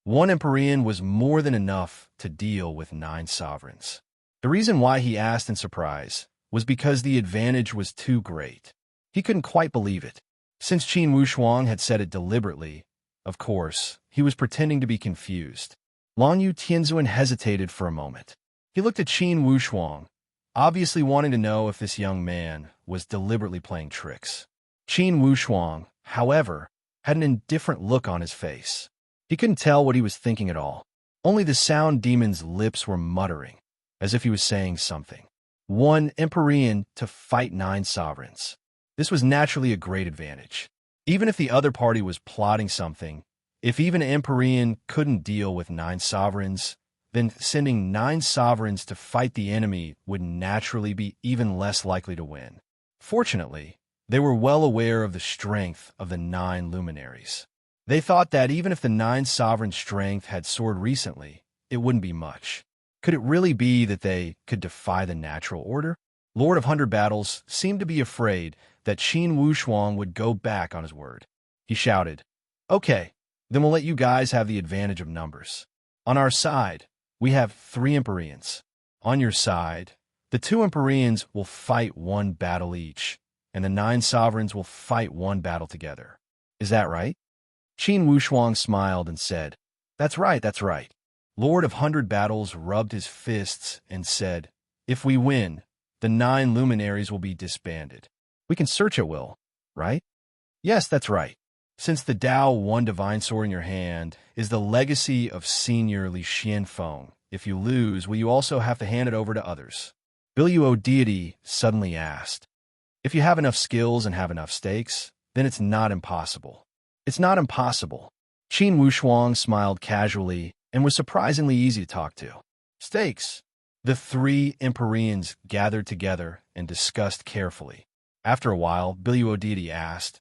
1 Empyrean was more than enough to deal with 9 sovereigns. The reason why he asked in surprise was because the advantage was too great. He couldn't quite believe it. Since Qin Wushuang had said it deliberately, of course, he was pretending to be confused. Longyu Tianzuan hesitated for a moment. He looked at Qin Wushuang, obviously wanting to know if this young man was deliberately playing tricks. Qin Wushuang, however, had an indifferent look on his face. He couldn't tell what he was thinking at all. Only the Sound Demon's lips were muttering, as if he was saying something. 1 Empyrean to fight 9 sovereigns. This was naturally a great advantage. Even if the other party was plotting something, if even an Empyrean couldn't deal with 9 sovereigns, then sending 9 sovereigns to fight the enemy would naturally be even less likely to win. Fortunately, they were well aware of the strength of the 9 luminaries. They thought that even if the 9 sovereign strength had soared recently, it wouldn't be much. Could it really be that they could defy the natural order? Lord of 100 Battles seemed to be afraid that Qin Wushuang would go back on his word. He shouted, okay, then we'll let you guys have the advantage of numbers. On our side, we have 3 Empyreans. On your side, the 2 Empyreans will fight 1 battle each, and the 9 sovereigns will fight 1 battle together. Is that right? Qin Wushuang smiled and said, that's right, that's right. Lord of 100 Battles rubbed his fists and said, if we win, the 9 luminaries will be disbanded. We can search at will, right? Yes, that's right. Since the Tao 1 divine sword in your hand is the legacy of Senior Li Xianfeng, if you lose, will you also have to hand it over to others? Bilyu Deity suddenly asked. If you have enough skills and have enough stakes, then it's not impossible. It's not impossible. Qin Wushuang smiled casually and was surprisingly easy to talk to. Stakes. The 3 Empyreans gathered together and discussed carefully. After a while, Bilyu Deity asked,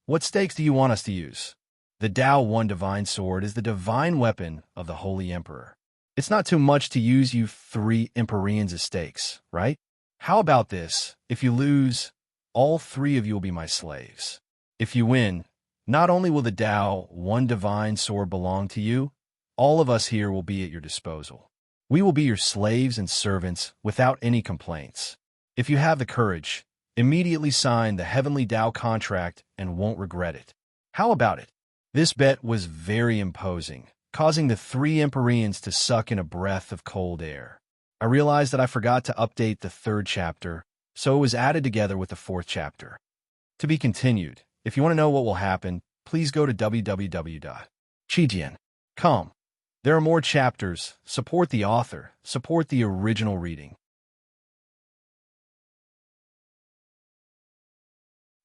what stakes do you want us to use? The Tao 1 divine sword is the divine weapon of the Holy Emperor. It's not too much to use you 3 Empyreans as stakes, right? How about this? If you lose, all three of you will be my slaves. If you win, not only will the Tao, one divine sword, belong to you, all of us here will be at your disposal. We will be your slaves and servants without any complaints. If you have the courage, immediately sign the heavenly Tao contract and won't regret it. How about it? This bet was very imposing, causing the three Empyreans to suck in a breath of cold air. I realized that I forgot to update the third chapter, so it was added together with the fourth chapter. To be continued. If you want to know what will happen, please go to www.chijian.com. There are more chapters. Support the author. Support the original reading.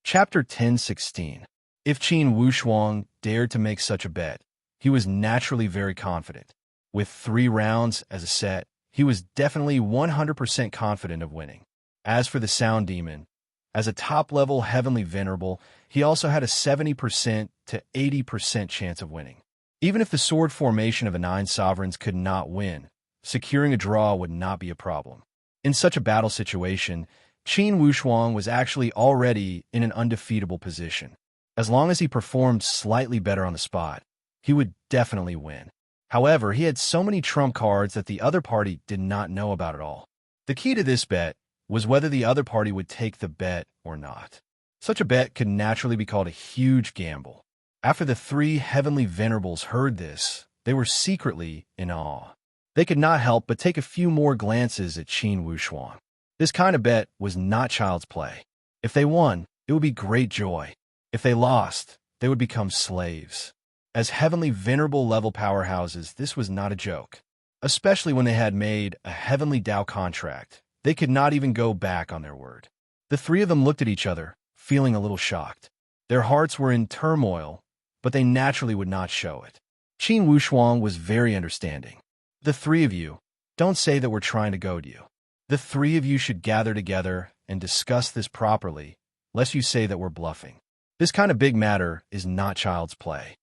Chapter 10:16. If Qin Wushuang dared to make such a bet, he was naturally very confident. With 3 rounds as a set, he was definitely 100% confident of winning. As for the Sound Demon, as a top-level heavenly venerable, he also had a 70% to 80% chance of winning. Even if the sword formation of the 9 sovereigns could not win, securing a draw would not be a problem. In such a battle situation, Qin Wushuang was actually already in an undefeatable position. As long as he performed slightly better on the spot, he would definitely win. However, he had so many trump cards that the other party did not know about at all. The key to this bet was whether the other party would take the bet or not. Such a bet could naturally be called a huge gamble. After the 3 heavenly venerables heard this, they were secretly in awe. They could not help but take a few more glances at Qin Wushuang. This kind of bet was not child's play. If they won, it would be great joy. If they lost, they would become slaves. As heavenly venerable level powerhouses, this was not a joke. Especially when they had made a heavenly Tao contract, they could not even go back on their word. The 3 of them looked at each other, feeling a little shocked. Their hearts were in turmoil, but they naturally would not show it. Qin Wushuang was very understanding. The 3 of you, don't say that we're trying to goad you. The 3 of you should gather together and discuss this properly, lest you say that we're bluffing. This kind of big matter is not child's play.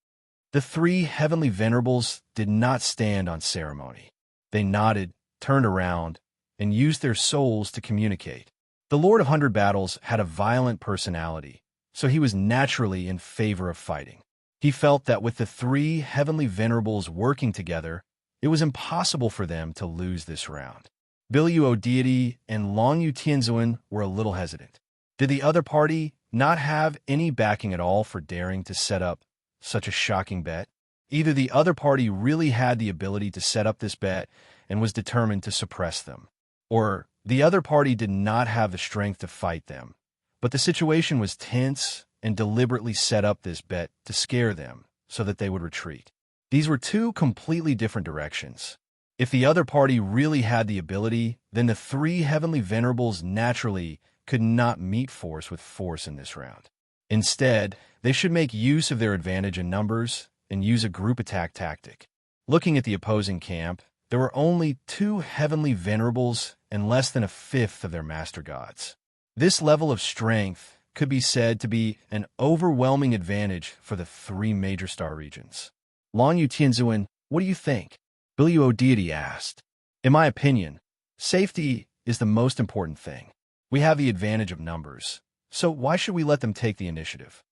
The 3 heavenly venerables did not stand on ceremony. They nodded, turned around, and used their souls to communicate. The Lord of 100 Battles had a violent personality, so he was naturally in favor of fighting. He felt that with the 3 heavenly venerables working together, it was impossible for them to lose this round. Biluo Deity and Longyu Tianzuan were a little hesitant. Did the other party not have any backing at all for daring to set up such a shocking bet? Either the other party really had the ability to set up this bet and was determined to suppress them, or the other party did not have the strength to fight them, but the situation was tense and deliberately set up this bet to scare them so that they would retreat. These were 2 completely different directions. If the other party really had the ability, then the 3 heavenly venerables naturally could not meet force with force in this round. Instead, they should make use of their advantage in numbers and use a group attack tactic. Looking at the opposing camp, there were only 2 heavenly venerables and less than a fifth of their master gods. This level of strength could be said to be an overwhelming advantage for the 3 major star regions. Longyu Tianzuan, what do you think? Biluo Deity asked. In my opinion, safety is the most important thing. We have the advantage of numbers, so why should we let them take the initiative?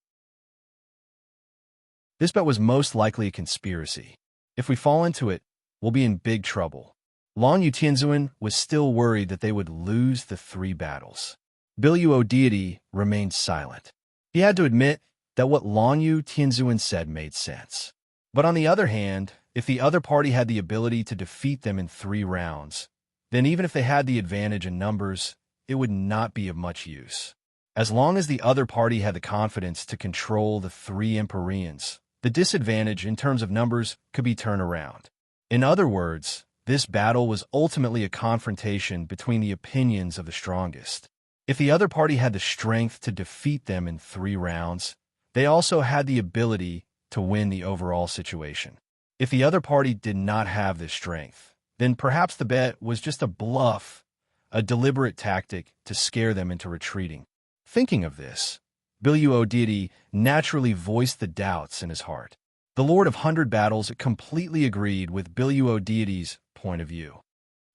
This bet was most likely a conspiracy. If we fall into it, we'll be in big trouble. Longyu Tianzuan was still worried that they would lose the 3 battles. Biluo Deity remained silent. He had to admit that what Longyu Tianzuan said made sense. But on the other hand, if the other party had the ability to defeat them in 3 rounds, then even if they had the advantage in numbers, it would not be of much use. As long as the other party had the confidence to control the 3 Empyreans, the disadvantage in terms of numbers could be turned around. In other words, this battle was ultimately a confrontation between the opinions of the strongest. If the other party had the strength to defeat them in 3 rounds, they also had the ability to win the overall situation. If the other party did not have this strength, then perhaps the bet was just a bluff, a deliberate tactic to scare them into retreating. Thinking of this, Biluo Deity naturally voiced the doubts in his heart. The Lord of 100 Battles completely agreed with Biluo Deity's point of view.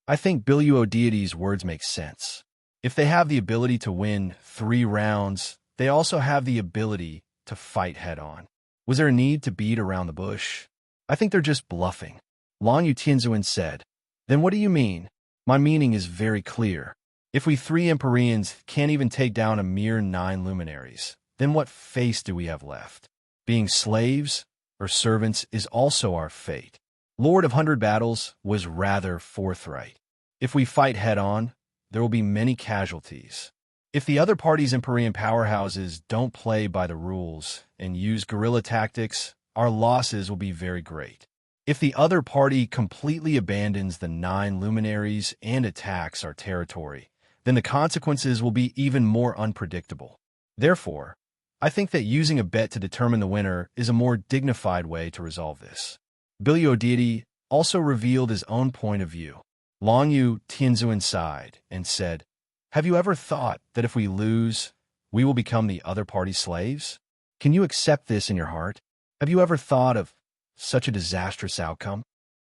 I think Biluo Deity's words make sense. If they have the ability to win 3 rounds, they also have the ability to fight head-on. Was there a need to beat around the bush? I think they're just bluffing. Long Yu Tianzuan said. Then what do you mean? My meaning is very clear. If we 3 Empyreans can't even take down a mere 9 luminaries, then what face do we have left? Being slaves or servants is also our fate. Lord of 100 Battles was rather forthright. If we fight head-on, there will be many casualties. If the other party's Empyrean powerhouses don't play by the rules and use guerrilla tactics, our losses will be very great. If the other party completely abandons the 9 luminaries and attacks our territory, then the consequences will be even more unpredictable. Therefore, I think that using a bet to determine the winner is a more dignified way to resolve this. Bilio Deity also revealed his own point of view. Long Yu Tianzuan sighed and said, have you ever thought that if we lose, we will become the other party's slaves? Can you accept this in your heart? Have you ever thought of such a disastrous outcome?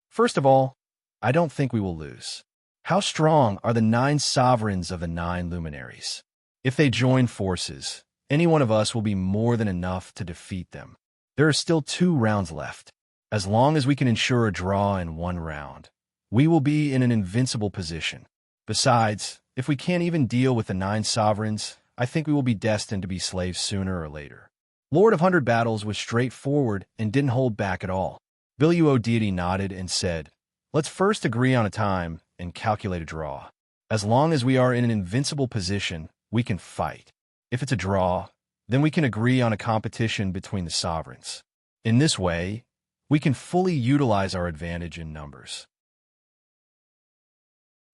First of all, I don't think we will lose. How strong are the 9 sovereigns of the 9 luminaries? If they join forces, any one of us will be more than enough to defeat them. There are still 2 rounds left. As long as we can ensure a draw in 1 round, we will be in an invincible position. Besides, if we can't even deal with the 9 sovereigns, I think we will be destined to be slaves sooner or later. Lord of 100 Battles was straightforward and didn't hold back at all. Bilio Deity nodded and said, let's first agree on a time and calculate a draw. As long as we are in an invincible position, we can fight. If it's a draw, then we can agree on a competition between the sovereigns. In this way, we can fully utilize our advantage in numbers.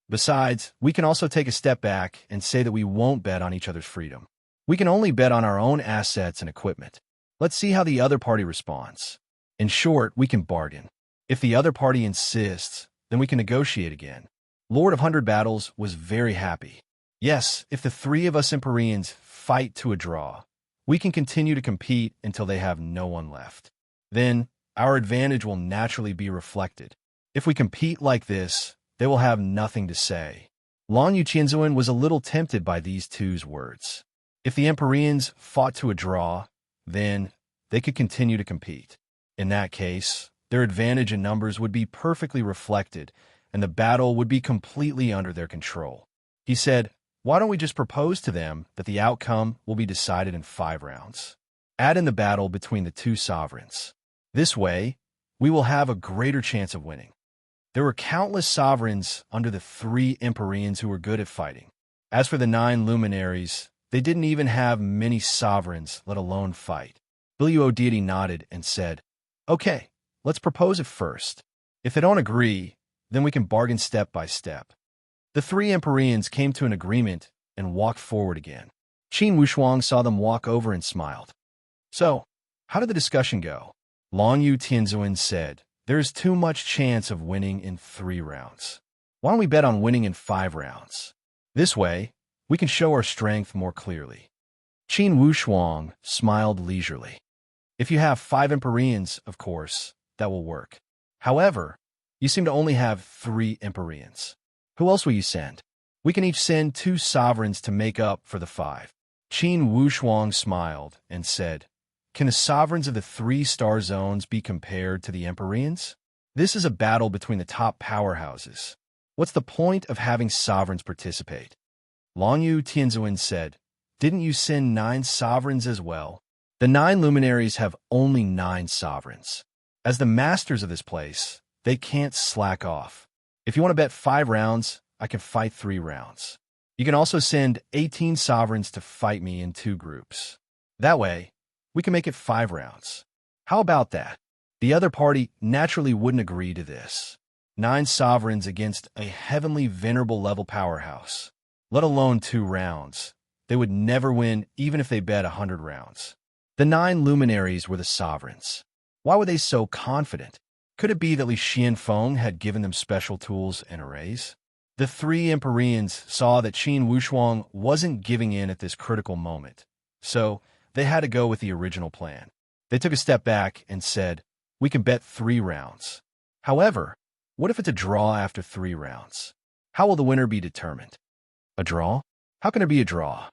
Besides, we can also take a step back and say that we won't bet on each other's freedom. We can only bet on our own assets and equipment. Let's see how the other party responds. In short, we can bargain. If the other party insists, then we can negotiate again. Lord of 100 Battles was very happy. Yes, if the 3 of us Empyreans fight to a draw, we can continue to compete until they have no one left. Then, our advantage will naturally be reflected. If we compete like this, they will have nothing to say. Long Yu Tianzuan was a little tempted by these 2's words. If the Empyreans fought to a draw, then they could continue to compete. In that case, their advantage in numbers would be perfectly reflected, and the battle would be completely under their control. He said, why don't we just propose to them that the outcome will be decided in 5 rounds? Add in the battle between the 2 sovereigns. This way, we will have a greater chance of winning. There were countless sovereigns under the 3 Empyreans who were good at fighting. As for the 9 luminaries, they didn't even have many sovereigns, let alone fight. Bilio Deity nodded and said, okay, let's propose it first. If they don't agree, then we can bargain step by step. The 3 Empyreans came to an agreement and walked forward again. Qin Wushuang saw them walk over and smiled. So, how did the discussion go? Long Yu Tianzuan said, there is too much chance of winning in 3 rounds. Why don't we bet on winning in 5 rounds? This way, we can show our strength more clearly. Qin Wushuang smiled leisurely. If you have 5 Empyreans, of course, that will work. However, you seem to only have 3 Empyreans. Who else will you send? We can each send 2 sovereigns to make up for the 5. Qin Wushuang smiled and said, can the sovereigns of the 3 star zones be compared to the Empyreans? This is a battle between the top powerhouses. What's the point of having sovereigns participate? Long Yu Tianzuan said, didn't you send 9 sovereigns as well? The 9 luminaries have only 9 sovereigns. As the masters of this place, they can't slack off. If you want to bet 5 rounds, I can fight 3 rounds. You can also send 18 sovereigns to fight me in 2 groups. That way, we can make it 5 rounds. How about that? The other party naturally wouldn't agree to this. 9 sovereigns against a heavenly venerable level powerhouse. Let alone 2 rounds. They would never win even if they bet 100 rounds. The 9 luminaries were the sovereigns. Why were they so confident? Could it be that Li Xianfeng had given them special tools and arrays? The 3 Empyreans saw that Qin Wushuang wasn't giving in at this critical moment. So, they had to go with the original plan. They took a step back and said, we can bet 3 rounds. However, what if it's a draw after 3 rounds? How will the winner be determined? A draw? How can there be a draw?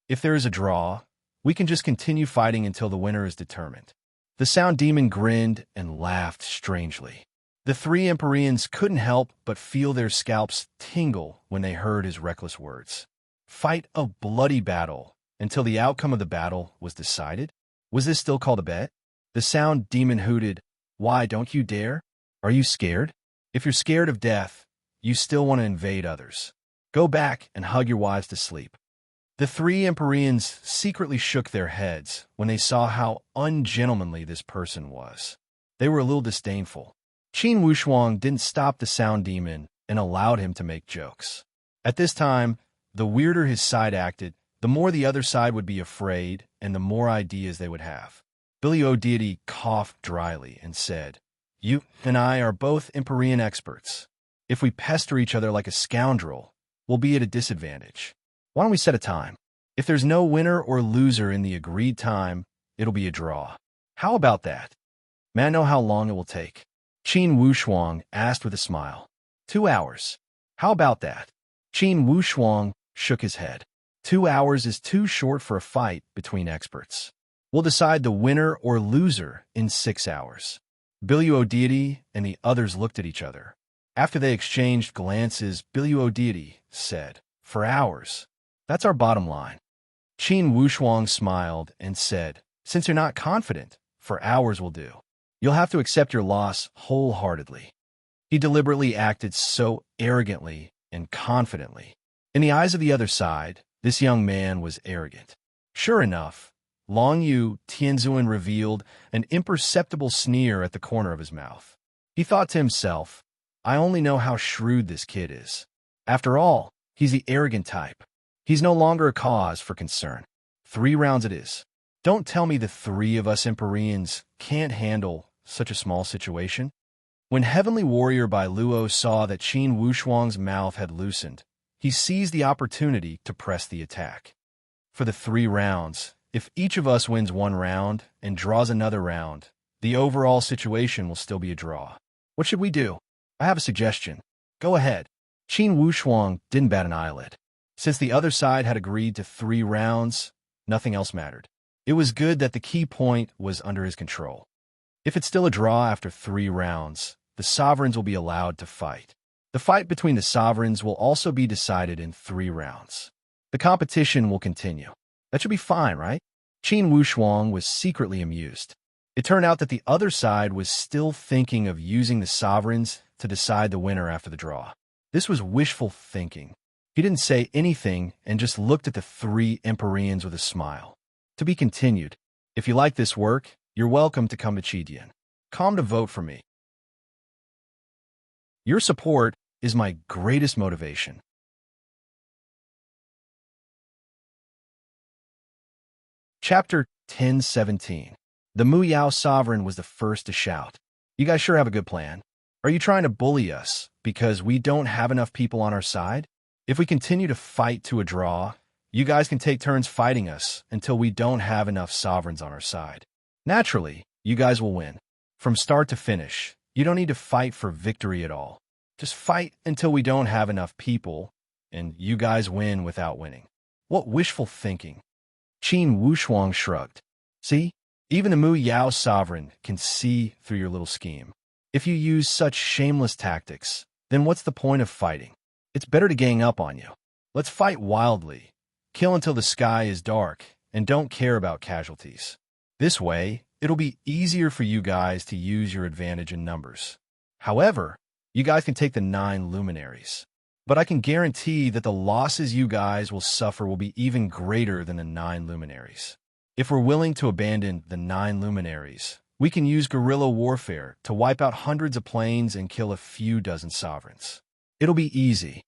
If there is a draw, we can just continue fighting until the winner is determined. The sound demon grinned and laughed strangely. The three Empyreans couldn't help but feel their scalps tingle when they heard his reckless words. Fight a bloody battle until the outcome of the battle was decided? Was this still called a bet? The sound demon hooted, "Why, don't you dare? Are you scared? If you're scared of death, you still want to invade others. Go back and hug your wives to sleep." The three Empyreans secretly shook their heads when they saw how ungentlemanly this person was. They were a little disdainful. Qin Wushuang didn't stop the sound demon and allowed him to make jokes. At this time, the weirder his side acted, the more the other side would be afraid and the more ideas they would have. Billy O'Deity coughed dryly and said, "You and I are both Empyrean experts. If we pester each other like a scoundrel, we'll be at a disadvantage. Why don't we set a time? If there's no winner or loser in the agreed time, it'll be a draw. How about that? May I know how long it will take?" Qin Wushuang asked with a smile. 2 hours. How about that? Qin Wushuang shook his head. 2 hours is too short for a fight between experts. We'll decide the winner or loser in 6 hours. Billy O'Deity and the others looked at each other. After they exchanged glances, Billy O'Deity said, "For hours. That's our bottom line." Qin Wushuang smiled and said, "Since you're not confident, for hours will do. You'll have to accept your loss wholeheartedly." He deliberately acted so arrogantly and confidently. In the eyes of the other side, this young man was arrogant. Sure enough, Long Yu Tianzuan revealed an imperceptible sneer at the corner of his mouth. He thought to himself, "I only know how shrewd this kid is. After all, he's the arrogant type. He's no longer a cause for concern. 3 rounds it is. Don't tell me the 3 of us Empyreans can't handle such a small situation." When Heavenly Warrior by Luo saw that Qin Wushuang's mouth had loosened, he seized the opportunity to press the attack. For the 3 rounds, if each of us wins 1 round and draws another round, the overall situation will still be a draw. What should we do? I have a suggestion. Go ahead. Qin Wushuang didn't bat an eyelid. Since the other side had agreed to 3 rounds, nothing else mattered. It was good that the key point was under his control. If it's still a draw after 3 rounds, the sovereigns will be allowed to fight. The fight between the sovereigns will also be decided in 3 rounds. The competition will continue. That should be fine, right? Qin Wushuang was secretly amused. It turned out that the other side was still thinking of using the sovereigns to decide the winner after the draw. This was wishful thinking. He didn't say anything and just looked at the 3 Empyreans with a smile. To be continued. If you like this work, you're welcome to come to Chidian. Come to vote for me. Your support is my greatest motivation. Chapter 10:17. The Mu Yao Sovereign was the first to shout. "You guys sure have a good plan. Are you trying to bully us because we don't have enough people on our side? If we continue to fight to a draw, you guys can take turns fighting us until we don't have enough sovereigns on our side. Naturally, you guys will win. From start to finish, you don't need to fight for victory at all. Just fight until we don't have enough people, and you guys win without winning." What wishful thinking. Qin Wushuang shrugged. See, even the Mu Yao Sovereign can see through your little scheme. If you use such shameless tactics, then what's the point of fighting? It's better to gang up on you. Let's fight wildly, kill until the sky is dark, and don't care about casualties. This way, it'll be easier for you guys to use your advantage in numbers. However, you guys can take the 9 luminaries. But I can guarantee that the losses you guys will suffer will be even greater than the 9 luminaries. If we're willing to abandon the 9 luminaries, we can use guerrilla warfare to wipe out hundreds of planes and kill a few dozen sovereigns. It'll be easy.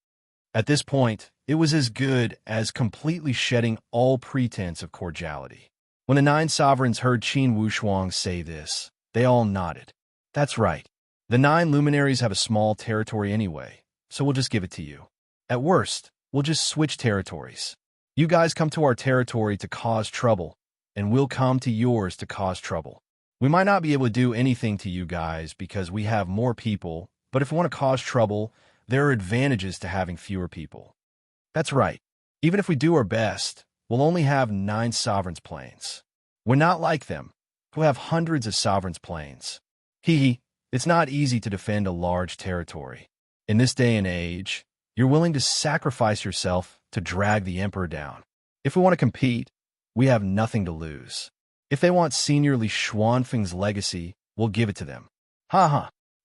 At this point, it was as good as completely shedding all pretense of cordiality. When the 9 sovereigns heard Qin Wushuang say this, they all nodded. That's right. The 9 luminaries have a small territory anyway, so we'll just give it to you. At worst, we'll just switch territories. You guys come to our territory to cause trouble, and we'll come to yours to cause trouble. We might not be able to do anything to you guys because we have more people, but if we want to cause trouble, there are advantages to having fewer people. That's right. Even if we do our best, we'll only have 9 sovereigns' planes. We're not like them, who have hundreds of sovereigns' planes. It's not easy to defend a large territory. In this day and age, you're willing to sacrifice yourself to drag the emperor down. If we want to compete, we have nothing to lose. If they want Senior Li Xuanfeng's legacy, we'll give it to them.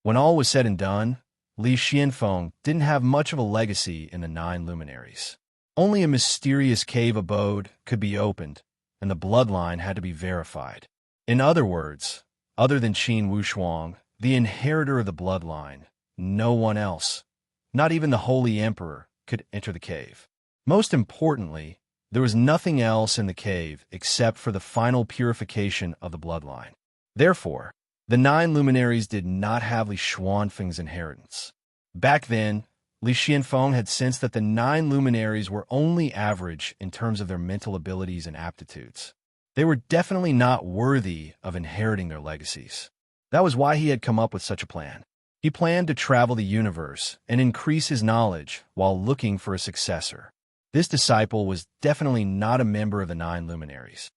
When all was said and done, Li Xianfeng didn't have much of a legacy in the 9 luminaries. Only a mysterious cave abode could be opened, and the bloodline had to be verified. In other words, other than Qin Wushuang, the inheritor of the bloodline, no one else, not even the Holy Emperor, could enter the cave. Most importantly, there was nothing else in the cave except for the final purification of the bloodline. Therefore, the 9 luminaries did not have Li Xuanfeng's inheritance. Back then, Li Xianfeng had sensed that the 9 luminaries were only average in terms of their mental abilities and aptitudes. They were definitely not worthy of inheriting their legacies. That was why he had come up with such a plan. He planned to travel the universe and increase his knowledge while looking for a successor. This disciple was definitely not a member of the 9 luminaries.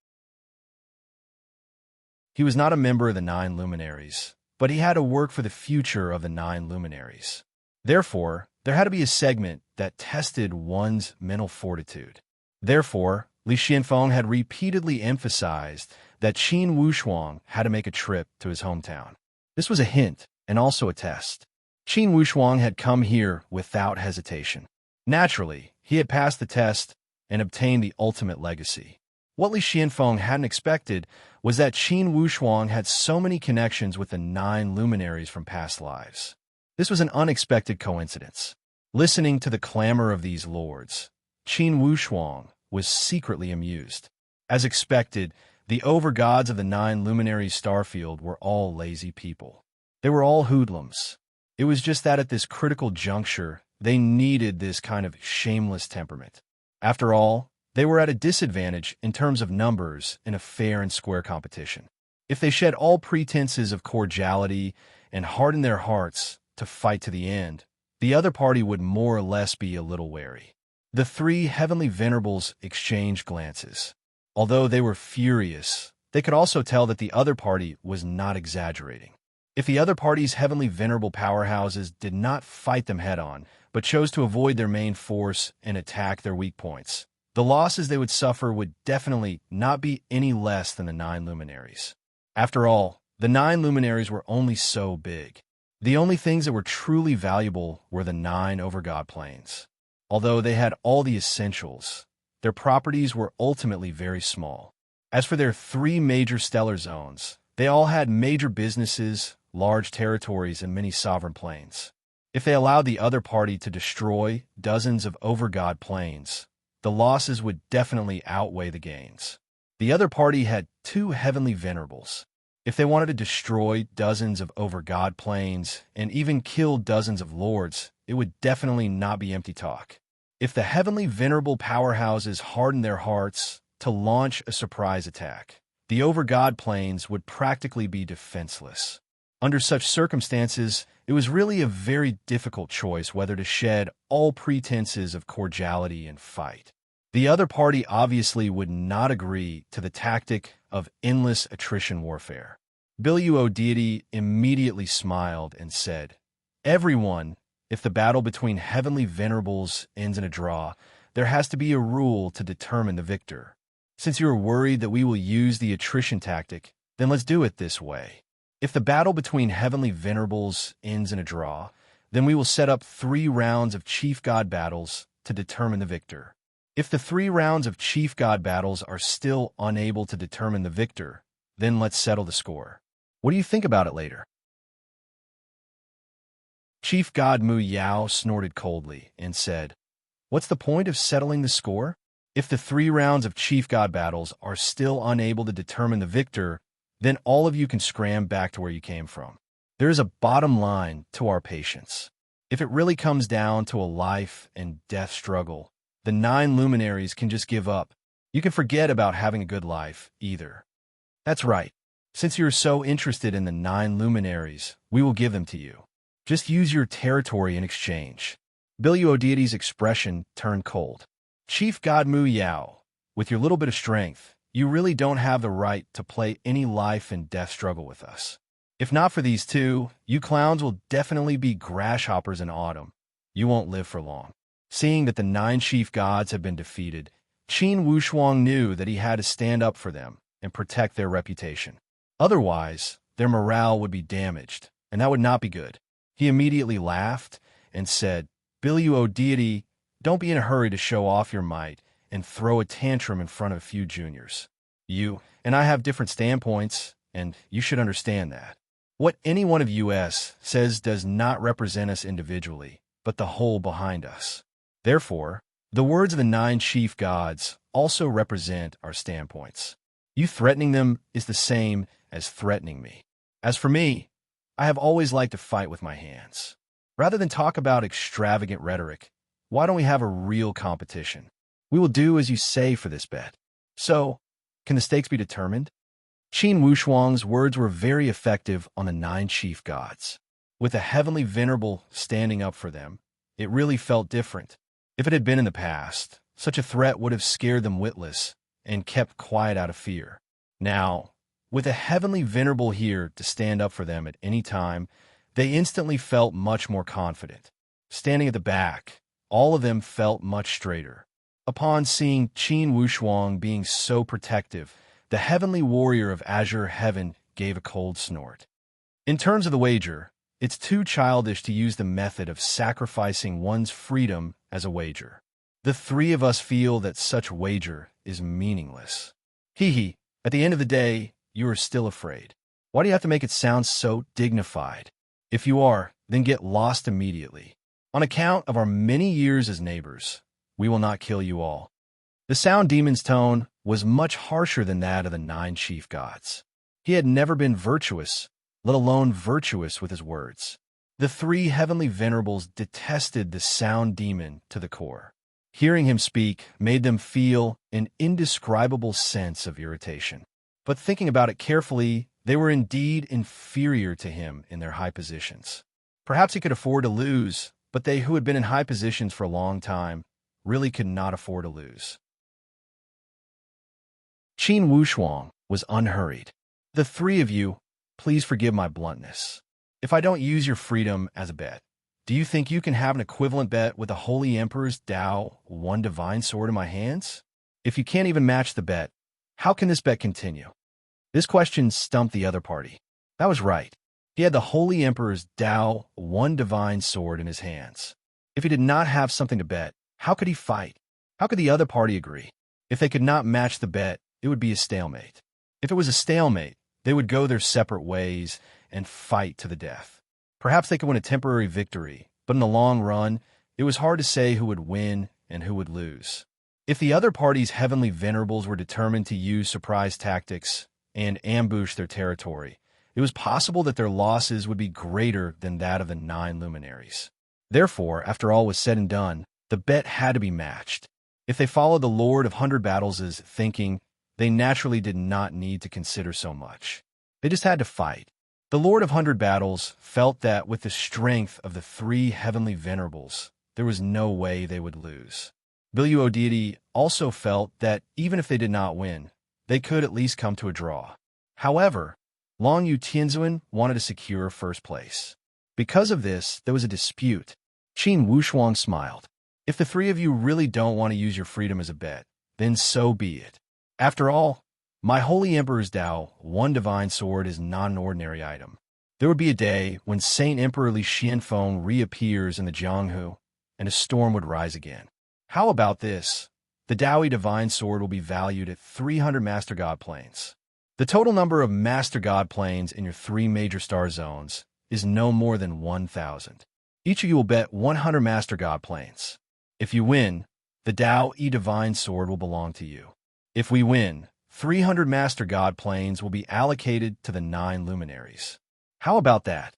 He was not a member of the 9 luminaries, but he had to work for the future of the 9 luminaries. Therefore, there had to be a segment that tested one's mental fortitude. Therefore, Li Xianfeng had repeatedly emphasized that Qin Wushuang had to make a trip to his hometown. This was a hint and also a test. Qin Wushuang had come here without hesitation. Naturally, he had passed the test and obtained the ultimate legacy. What Li Xianfeng hadn't expected was that Qin Wushuang had so many connections with the 9 luminaries from past lives. This was an unexpected coincidence. Listening to the clamor of these lords, Qin Wushuang was secretly amused. As expected, the over-gods of the 9 luminaries starfield were all lazy people. They were all hoodlums. It was just that at this critical juncture, they needed this kind of shameless temperament. After all, they were at a disadvantage in terms of numbers in a fair and square competition. If they shed all pretenses of cordiality and hardened their hearts to fight to the end, the other party would more or less be a little wary. The 3 heavenly venerables exchanged glances. Although they were furious, they could also tell that the other party was not exaggerating. If the other party's heavenly venerable powerhouses did not fight them head-on, but chose to avoid their main force and attack their weak points, the losses they would suffer would definitely not be any less than the 9 luminaries. After all, the 9 luminaries were only so big. The only things that were truly valuable were the 9 over-god planes. Although they had all the essentials, their properties were ultimately very small. As for their 3 major stellar zones, they all had major businesses, large territories, and many sovereign planes. If they allowed the other party to destroy dozens of over-god planes, the losses would definitely outweigh the gains. The other party had 2 heavenly venerables. If they wanted to destroy dozens of over-god planes and even kill dozens of lords, it would definitely not be empty talk. If the heavenly venerable powerhouses hardened their hearts to launch a surprise attack, the over-god planes would practically be defenseless. Under such circumstances, it was really a very difficult choice whether to shed all pretenses of cordiality and fight. The other party obviously would not agree to the tactic of endless attrition warfare. Biluo deity immediately smiled and said, "Everyone, if the battle between heavenly venerables ends in a draw, there has to be a rule to determine the victor. Since you are worried that we will use the attrition tactic, then let's do it this way. If the battle between heavenly venerables ends in a draw, then we will set up 3 rounds of chief god battles to determine the victor. If the 3 rounds of chief god battles are still unable to determine the victor, then let's settle the score. What do you think about it later?" Chief God Mu Yao snorted coldly and said, "What's the point of settling the score? If the 3 rounds of chief god battles are still unable to determine the victor, then all of you can scram back to where you came from. There is a bottom line to our patience. If it really comes down to a life and death struggle, the 9 luminaries can just give up. You can forget about having a good life, either. That's right. Since you're so interested in the 9 luminaries, we will give them to you." Just use your territory in exchange. Biluo deity's expression turned cold. Chief God Mu Yao, with your little bit of strength, you really don't have the right to play any life and death struggle with us. If not for these two, you clowns will definitely be grasshoppers in autumn. You won't live for long. Seeing that the 9 chief gods had been defeated, Qin Wushuang knew that he had to stand up for them and protect their reputation. Otherwise, their morale would be damaged, and that would not be good. He immediately laughed and said, Biluo deity, don't be in a hurry to show off your might and throw a tantrum in front of a few juniors. You and I have different standpoints, and you should understand that. What any one of us says does not represent us individually, but the whole behind us. Therefore, the words of the 9 chief gods also represent our standpoints. You threatening them is the same as threatening me. As for me, I have always liked to fight with my hands. Rather than talk about extravagant rhetoric, why don't we have a real competition? We will do as you say for this bet. So, can the stakes be determined? Qin Wushuang's words were very effective on the 9 chief gods. With a heavenly venerable standing up for them, it really felt different. If it had been in the past, such a threat would have scared them witless and kept quiet out of fear. Now, with a heavenly venerable here to stand up for them at any time, they instantly felt much more confident. Standing at the back, all of them felt much straighter. Upon seeing Qin Wushuang being so protective, the heavenly warrior of azure heaven gave a cold snort. In terms of the wager, it's too childish to use the method of sacrificing one's freedom as a wager. The 3 of us feel that such wager is meaningless. Hee, at the end of the day, you are still afraid. Why do you have to make it sound so dignified? If you are, then get lost immediately. On account of our many years as neighbors, we will not kill you all. The sound demon's tone was much harsher than that of the 9 chief gods. He had never been virtuous, let alone virtuous with his words. The 3 heavenly venerables detested the sound demon to the core. Hearing him speak made them feel an indescribable sense of irritation. But thinking about it carefully, they were indeed inferior to him in their high positions. Perhaps he could afford to lose, but they who had been in high positions for a long time really could not afford to lose. Qin Wushuang was unhurried. The 3 of you, please forgive my bluntness. If I don't use your freedom as a bet, do you think you can have an equivalent bet with the Holy Emperor's Tao, 1 divine sword in my hands? If you can't even match the bet, how can this bet continue? This question stumped the other party. That was right. He had the Holy Emperor's Tao, 1 divine sword in his hands. If he did not have something to bet, how could he fight? How could the other party agree? If they could not match the bet, it would be a stalemate. If it was a stalemate, they would go their separate ways and fight to the death. Perhaps they could win a temporary victory, but in the long run, it was hard to say who would win and who would lose. If the other party's heavenly venerables were determined to use surprise tactics and ambush their territory, it was possible that their losses would be greater than that of the 9 luminaries. Therefore, after all was said and done, the bet had to be matched. If they followed the Lord of 100 Battles' thinking, they naturally did not need to consider so much. They just had to fight. The Lord of 100 Battles felt that with the strength of the 3 heavenly venerables, there was no way they would lose. Biluo deity also felt that even if they did not win, they could at least come to a draw. However, Long Yu Tianzuan wanted to secure first place. Because of this, there was a dispute. Qin Wushuang smiled. If the 3 of you really don't want to use your freedom as a bet, then so be it. After all, my Holy Emperor's Tao, 1 divine sword, is not an ordinary item. There would be a day when Saint Emperor Li Xianfeng reappears in the Jianghu, and a storm would rise again. How about this? The Daoi divine sword will be valued at 300 Master God planes. The total number of Master God planes in your 3 major star zones is no more than 1,000. Each of you will bet 100 Master God planes. If you win, the Dao E divine sword will belong to you. If we win, 300 Master God planes will be allocated to the 9 luminaries. How about that?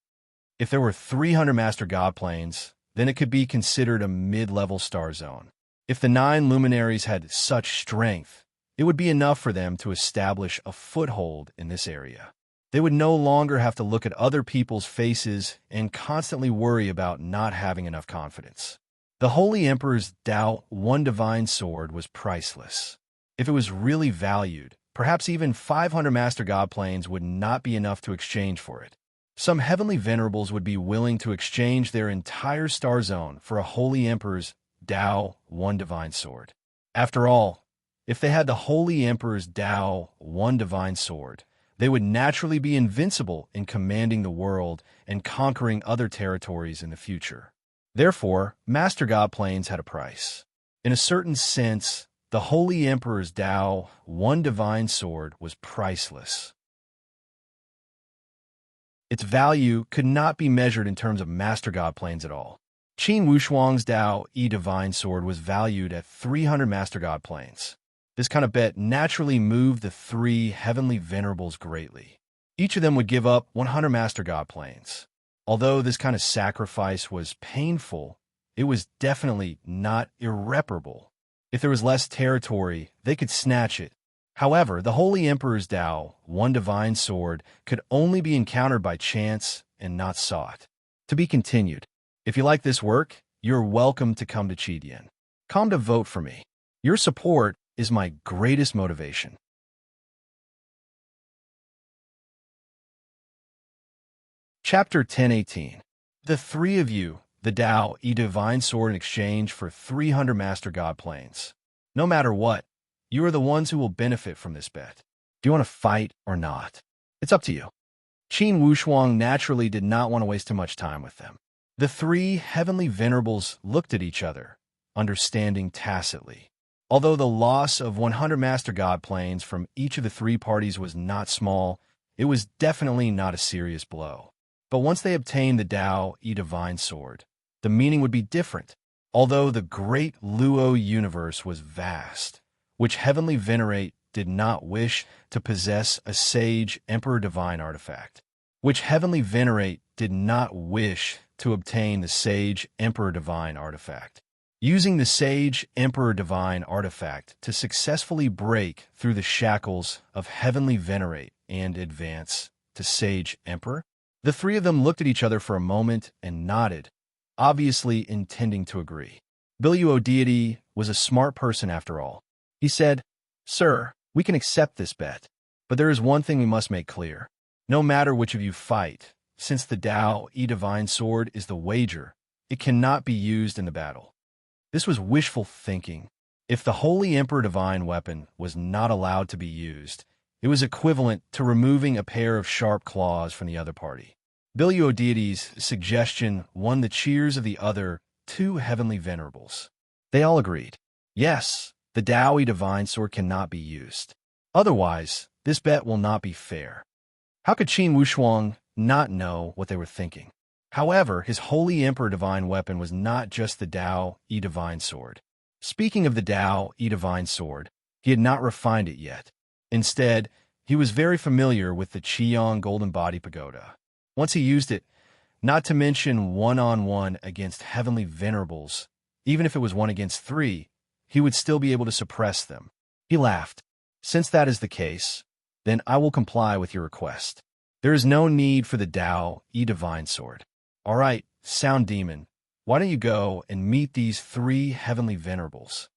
If there were 300 Master God planes, then it could be considered a mid-level star zone. If the 9 luminaries had such strength, it would be enough for them to establish a foothold in this area. They would no longer have to look at other people's faces and constantly worry about not having enough confidence. The Holy Emperor's Tao One Divine Sword was priceless. If it was really valued, perhaps even 500 Master God Planes would not be enough to exchange for it. Some heavenly venerables would be willing to exchange their entire star zone for a Holy Emperor's Tao One Divine Sword. After all, if they had the Holy Emperor's Tao One Divine Sword, they would naturally be invincible in commanding the world and conquering other territories in the future. Therefore, Master God Planes had a price. In a certain sense, the Holy Emperor's Tao One Divine Sword was priceless. Its value could not be measured in terms of Master God Planes at all. Qin Wushuang's Tao E Divine Sword was valued at 300 Master God Planes. This kind of bet naturally moved the three heavenly venerables greatly. Each of them would give up 100 Master God Planes. Although this kind of sacrifice was painful, it was definitely not irreparable. If there was less territory, they could snatch it. However, the Holy Emperor's Tao One Divine Sword could only be encountered by chance and not sought. To be continued. If you like this work, you're welcome to come to Qidian. Come to vote for me. Your support is my greatest motivation. Chapter 1018. The three of you, the Tao E Divine Sword in exchange for 300 Master God Planes. No matter what, you are the ones who will benefit from this bet. Do you want to fight or not? It's up to you. Qin Wushuang naturally did not want to waste too much time with them. The three heavenly venerables looked at each other, understanding tacitly. Although the loss of 100 Master God Planes from each of the three parties was not small, it was definitely not a serious blow. But once they obtained the Tao E Divine Sword, the meaning would be different. Although the great Luo universe was vast, which heavenly venerate did not wish to possess a sage Emperor Divine artifact, which heavenly venerate did not wish to obtain the sage Emperor Divine artifact. Using the sage Emperor Divine artifact to successfully break through the shackles of heavenly venerate and advance to sage Emperor, the three of them looked at each other for a moment and nodded, obviously intending to agree. Biluo Deity was a smart person after all. He said, "Sir, we can accept this bet, but there is one thing we must make clear. No matter which of you fight, since the Tao E Divine Sword is the wager, it cannot be used in the battle." This was wishful thinking. If the Holy Emperor Divine weapon was not allowed to be used, it was equivalent to removing a pair of sharp claws from the other party. Biluo Deity's suggestion won the cheers of the other two heavenly venerables. They all agreed. Yes, the Tao E Divine Sword cannot be used. Otherwise, this bet will not be fair. How could Qin Wushuang not know what they were thinking? However, his Holy Emperor Divine weapon was not just the Tao E Divine Sword. Speaking of the Tao E Divine Sword, he had not refined it yet. Instead, he was very familiar with the Qiyang Golden Body Pagoda. Once he used it, not to mention one-on-one against heavenly venerables, even if it was 1 against 3, he would still be able to suppress them. He laughed. Since that is the case, then I will comply with your request. There is no need for the Tao E Divine Sword. All right, Sound Demon, why don't you go and meet these 3 heavenly venerables?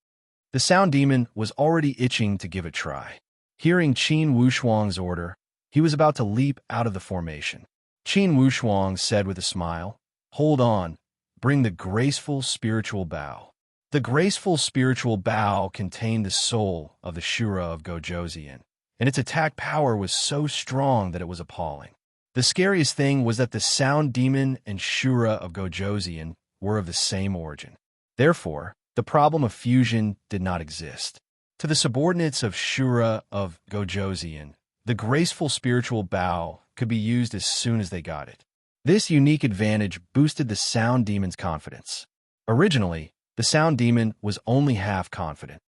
The Sound Demon was already itching to give it a try. Hearing Qin Wushuang's order, he was about to leap out of the formation. Qin Wushuang said with a smile, "Hold on, bring the graceful spiritual bow." The graceful spiritual bow contained the soul of the Shura of Gojoseon, and its attack power was so strong that it was appalling. The scariest thing was that the Sound Demon and Shura of Gojoseon were of the same origin. Therefore, the problem of fusion did not exist. To the subordinates of Shura of Gojoseon, the graceful spiritual bow could be used as soon as they got it. This unique advantage boosted the Sound Demon's confidence. Originally, the Sound Demon was only half confident.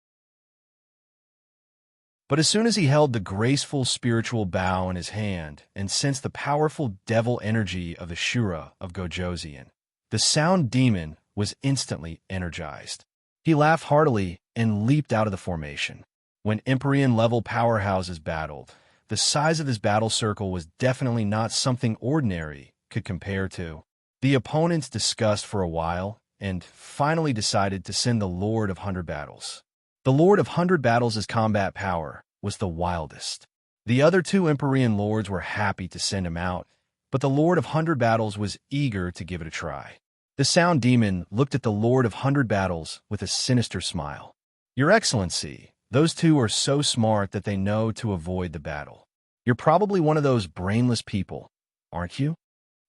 But as soon as he held the graceful spiritual bow in his hand and sensed the powerful devil energy of the Shura of Gojoseon, the Sound Demon was instantly energized. He laughed heartily and leaped out of the formation. When Empyrean-level powerhouses battled, the size of this battle circle was definitely not something ordinary could compare to. The opponents discussed for a while and finally decided to send the Lord of 100 Battles. The Lord of 100 Battles' combat power was the wildest. The other two Empyrean lords were happy to send him out, but the Lord of 100 Battles was eager to give it a try. The Sound Demon looked at the Lord of 100 Battles with a sinister smile. "Your Excellency, those two are so smart that they know to avoid the battle. You're probably one of those brainless people, aren't you?"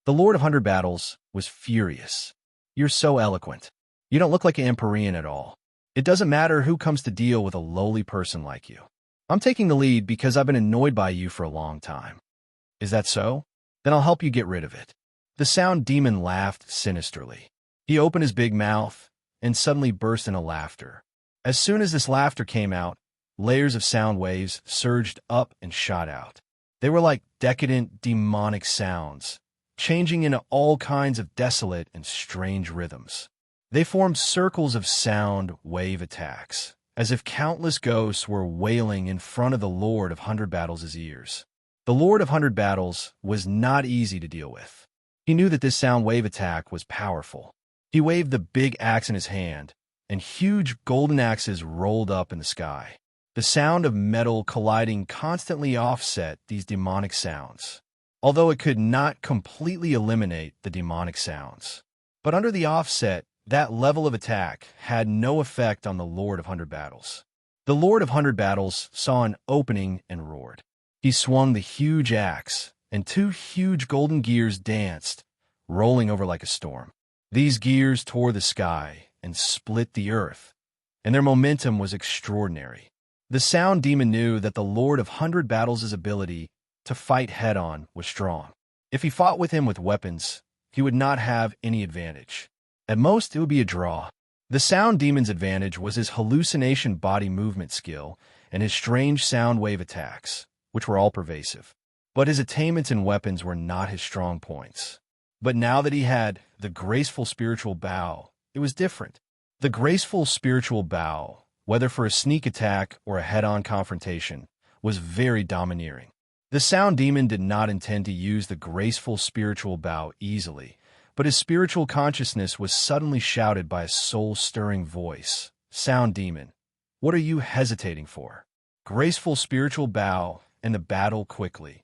The Lord of 100 Battles was furious. "You're so eloquent. You don't look like an Empyrean at all. It doesn't matter who comes to deal with a lowly person like you. I'm taking the lead because I've been annoyed by you for a long time. Is that so? Then I'll help you get rid of it." The Sound Demon laughed sinisterly. He opened his big mouth and suddenly burst into laughter. As soon as this laughter came out, layers of sound waves surged up and shot out. They were like decadent, demonic sounds, changing into all kinds of desolate and strange rhythms. They formed circles of sound wave attacks, as if countless ghosts were wailing in front of the Lord of 100 Battles' ears. The Lord of 100 Battles was not easy to deal with. He knew that this sound wave attack was powerful. He waved the big axe in his hand, and huge golden axes rolled up in the sky. The sound of metal colliding constantly offset these demonic sounds, although it could not completely eliminate the demonic sounds. But under the offset, that level of attack had no effect on the Lord of 100 Battles. The Lord of 100 Battles saw an opening and roared. He swung the huge axe, and two huge golden gears danced, rolling over like a storm. These gears tore the sky and split the earth, and their momentum was extraordinary. The Sound Demon knew that the Lord of 100 Battles' ability to fight head-on was strong. If he fought with him with weapons, he would not have any advantage. At most, it would be a draw. The Sound Demon's advantage was his hallucination body movement skill and his strange sound wave attacks, which were all pervasive. But his attainments and weapons were not his strong points. But now that he had the graceful spiritual bow, it was different. The graceful spiritual bow, whether for a sneak attack or a head-on confrontation, was very domineering. The Sound Demon did not intend to use the graceful spiritual bow easily, but his spiritual consciousness was suddenly shouted by a soul-stirring voice. "Sound Demon, what are you hesitating for? Graceful spiritual bow and the battle quickly."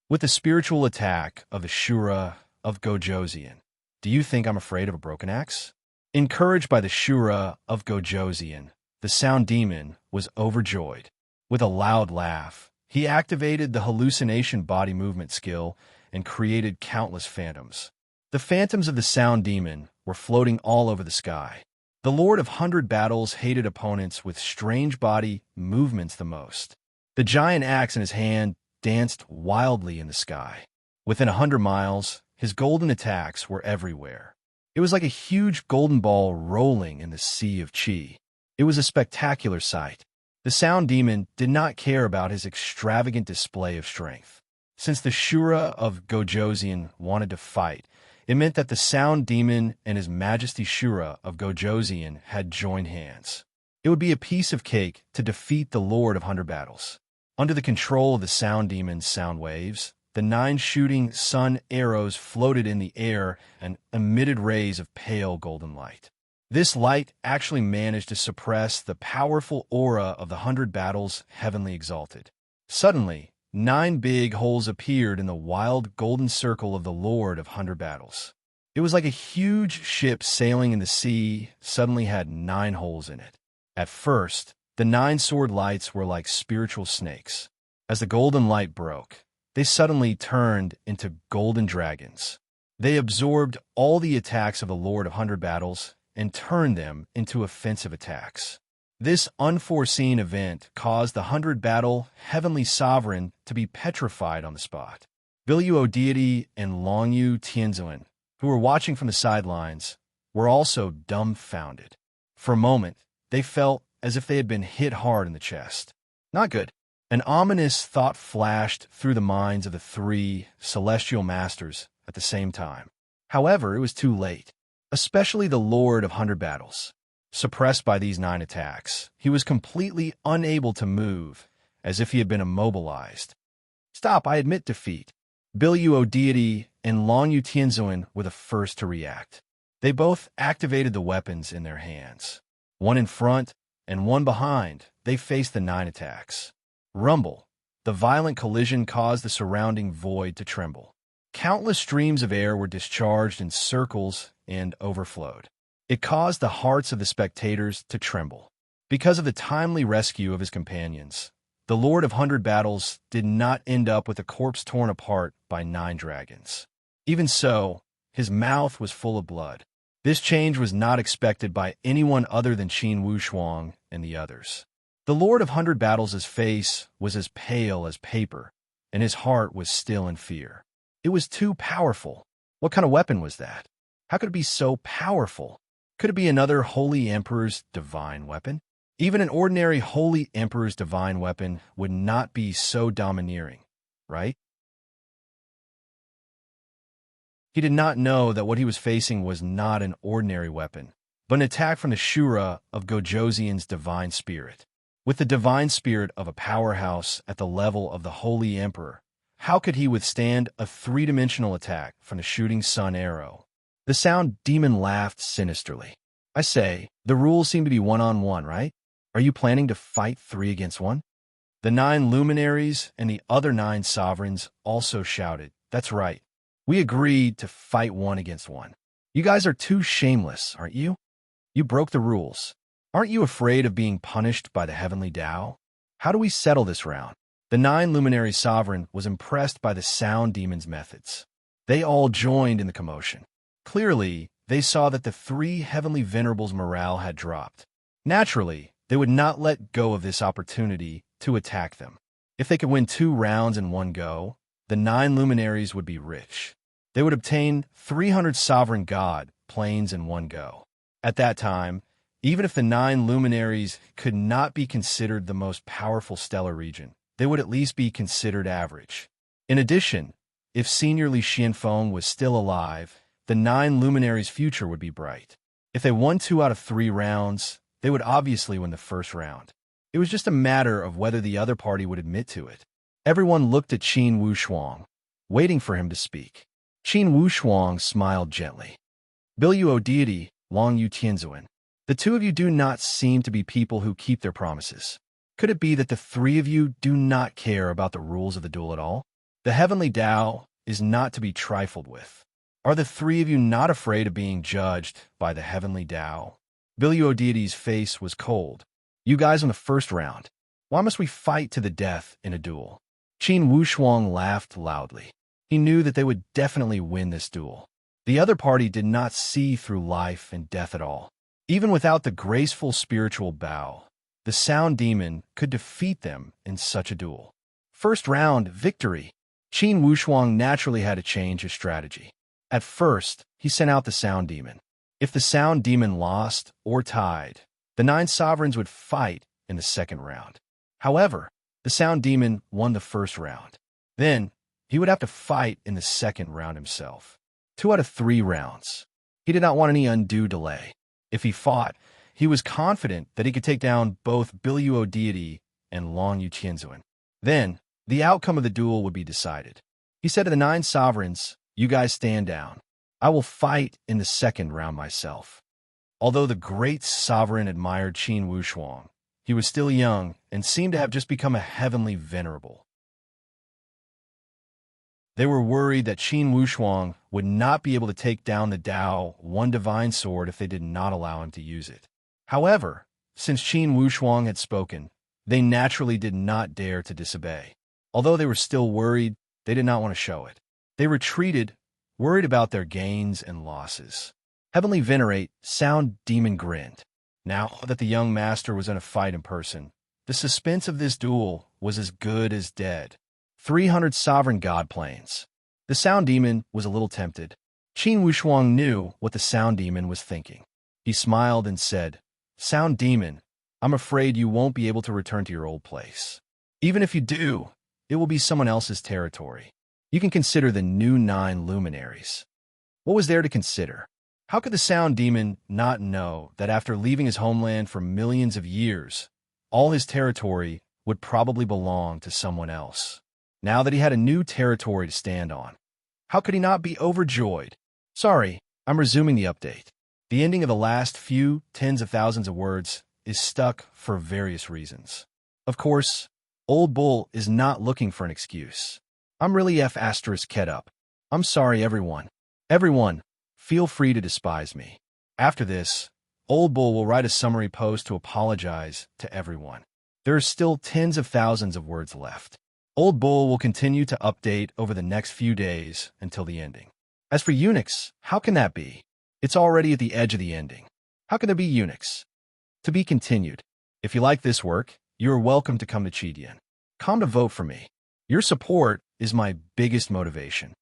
With the spiritual attack of the Shura of Gojosian, do you think I'm afraid of a broken axe? Encouraged by the Shura of Gojosian, the Sound Demon was overjoyed. With a loud laugh, he activated the hallucination body movement skill and created countless phantoms. The phantoms of the Sound Demon were floating all over the sky. The Lord of 100 Battles hated opponents with strange body movements the most. The giant axe in his hand danced wildly in the sky. Within 100 miles, his golden attacks were everywhere. It was like a huge golden ball rolling in the sea of chi. It was a spectacular sight. The Sound Demon did not care about his extravagant display of strength. Since the Shura of Gojosian wanted to fight, it meant that the Sound Demon and His Majesty Shura of Gojosian had joined hands. It would be a piece of cake to defeat the Lord of 100 Battles. Under the control of the Sound Demon's sound waves, the 9 shooting sun arrows floated in the air and emitted rays of pale golden light. This light actually managed to suppress the powerful aura of the 100 Battles heavenly exalted. Suddenly, 9 big holes appeared in the wild golden circle of the Lord of 100 Battles. It was like a huge ship sailing in the sea suddenly had 9 holes in it. At first, the 9 sword lights were like spiritual snakes. As the golden light broke, they suddenly turned into golden dragons. They absorbed all the attacks of the Lord of 100 Battles and turned them into offensive attacks. This unforeseen event caused the 100 Battle Heavenly Sovereign to be petrified on the spot. Bilyu Deity and Longyu Tianzuan, who were watching from the sidelines, were also dumbfounded. For a moment, they felt as if they had been hit hard in the chest. Not good. An ominous thought flashed through the minds of the 3 celestial masters at the same time. However, it was too late, especially the Lord of 100 Battles. Suppressed by these 9 attacks, he was completely unable to move as if he had been immobilized. "Stop, I admit defeat." Biluo deity and Longyu Tianzuan were the first to react. They both activated the weapons in their hands. One in front and one behind, they faced the 9 attacks. Rumble. The violent collision caused the surrounding void to tremble. Countless streams of air were discharged in circles and overflowed. It caused the hearts of the spectators to tremble. Because of the timely rescue of his companions, the Lord of 100 Battles did not end up with a corpse torn apart by 9 dragons. Even so, his mouth was full of blood. This change was not expected by anyone other than Qin Wushuang and the others. The Lord of 100 Battles' face was as pale as paper, and his heart was still in fear. It was too powerful. What kind of weapon was that? How could it be so powerful? Could it be another Holy Emperor's divine weapon? Even an ordinary Holy Emperor's divine weapon would not be so domineering, right? He did not know that what he was facing was not an ordinary weapon, but an attack from the Shura of Gojoseon's divine spirit. With the divine spirit of a powerhouse at the level of the Holy Emperor, how could he withstand a 3-dimensional attack from the shooting sun arrow? The sound demon laughed sinisterly. "I say, the rules seem to be 1-on-1, right? Are you planning to fight 3 against 1? The 9 luminaries and the other 9 sovereigns also shouted, "That's right. We agreed to fight 1 against 1. You guys are too shameless, aren't you? You broke the rules. Aren't you afraid of being punished by the heavenly Tao? How do we settle this round?" The 9 luminary sovereign was impressed by the sound demon's methods. They all joined in the commotion. Clearly, they saw that the 3 heavenly venerables' morale had dropped. Naturally, they would not let go of this opportunity to attack them. If they could win 2 rounds in one go, the 9 luminaries would be rich. They would obtain 300 sovereign god planes in one go. At that time, even if the 9 luminaries could not be considered the most powerful stellar region, they would at least be considered average. In addition, if Senior Li Xianfeng was still alive, the 9 luminaries' future would be bright. If they won 2 out of 3 rounds, they would obviously win the first round. It was just a matter of whether the other party would admit to it. Everyone looked at Qin Wushuang, waiting for him to speak. Qin Wushuang smiled gently. "Biluo deity, Longyu Tianzuan, the 2 of you do not seem to be people who keep their promises. Could it be that the 3 of you do not care about the rules of the duel at all? The heavenly Tao is not to be trifled with. Are the 3 of you not afraid of being judged by the heavenly Tao?" Biluo deity's face was cold. "You guys in the first round. Why must we fight to the death in a duel?" Qin Wushuang laughed loudly. He knew that they would definitely win this duel. The other party did not see through life and death at all. Even without the graceful spiritual bow, the sound demon could defeat them in such a duel. First round, victory. Qin Wushuang naturally had to change his strategy. At first, he sent out the sound demon. If the sound demon lost or tied, the 9 sovereigns would fight in the second round. However, the sound demon won the first round. Then, he would have to fight in the second round himself. 2 out of 3 rounds. He did not want any undue delay. If he fought, he was confident that he could take down both Biluo deity and Longyu Tianzuan. Then, the outcome of the duel would be decided. He said to the 9 sovereigns, "You guys stand down. I will fight in the second round myself." Although the great sovereign admired Qin Wushuang, he was still young and seemed to have just become a heavenly venerable. They were worried that Qin Wushuang would not be able to take down the Tao one divine sword if they did not allow him to use it. However, since Qin Wushuang had spoken, they naturally did not dare to disobey. Although they were still worried, they did not want to show it. They retreated, worried about their gains and losses. Heavenly Venerate, Sound Demon grinned. Now that the young master was in a fight in person, the suspense of this duel was as good as dead. 300 sovereign god planes. The sound demon was a little tempted. Qin Wushuang knew what the sound demon was thinking. He smiled and said, "Sound demon, I'm afraid you won't be able to return to your old place. Even if you do, it will be someone else's territory. You can consider the new 9 luminaries." What was there to consider? How could the sound demon not know that after leaving his homeland for millions of years, all his territory would probably belong to someone else. Now that he had a new territory to stand on, how could he not be overjoyed? Sorry, I'm resuming the update. The ending of the last few tens of thousands of words is stuck for various reasons. Of course, Old Bull is not looking for an excuse. I'm really F***ed up. I'm sorry, everyone. Everyone, feel free to despise me. After this, Old Bull will write a summary post to apologize to everyone. There are still tens of thousands of words left. Old Bull will continue to update over the next few days until the ending. As for Unix, how can that be? It's already at the edge of the ending. How can there be Unix? To be continued. If you like this work, you are welcome to come to Chidian. Come to vote for me. Your support is my biggest motivation.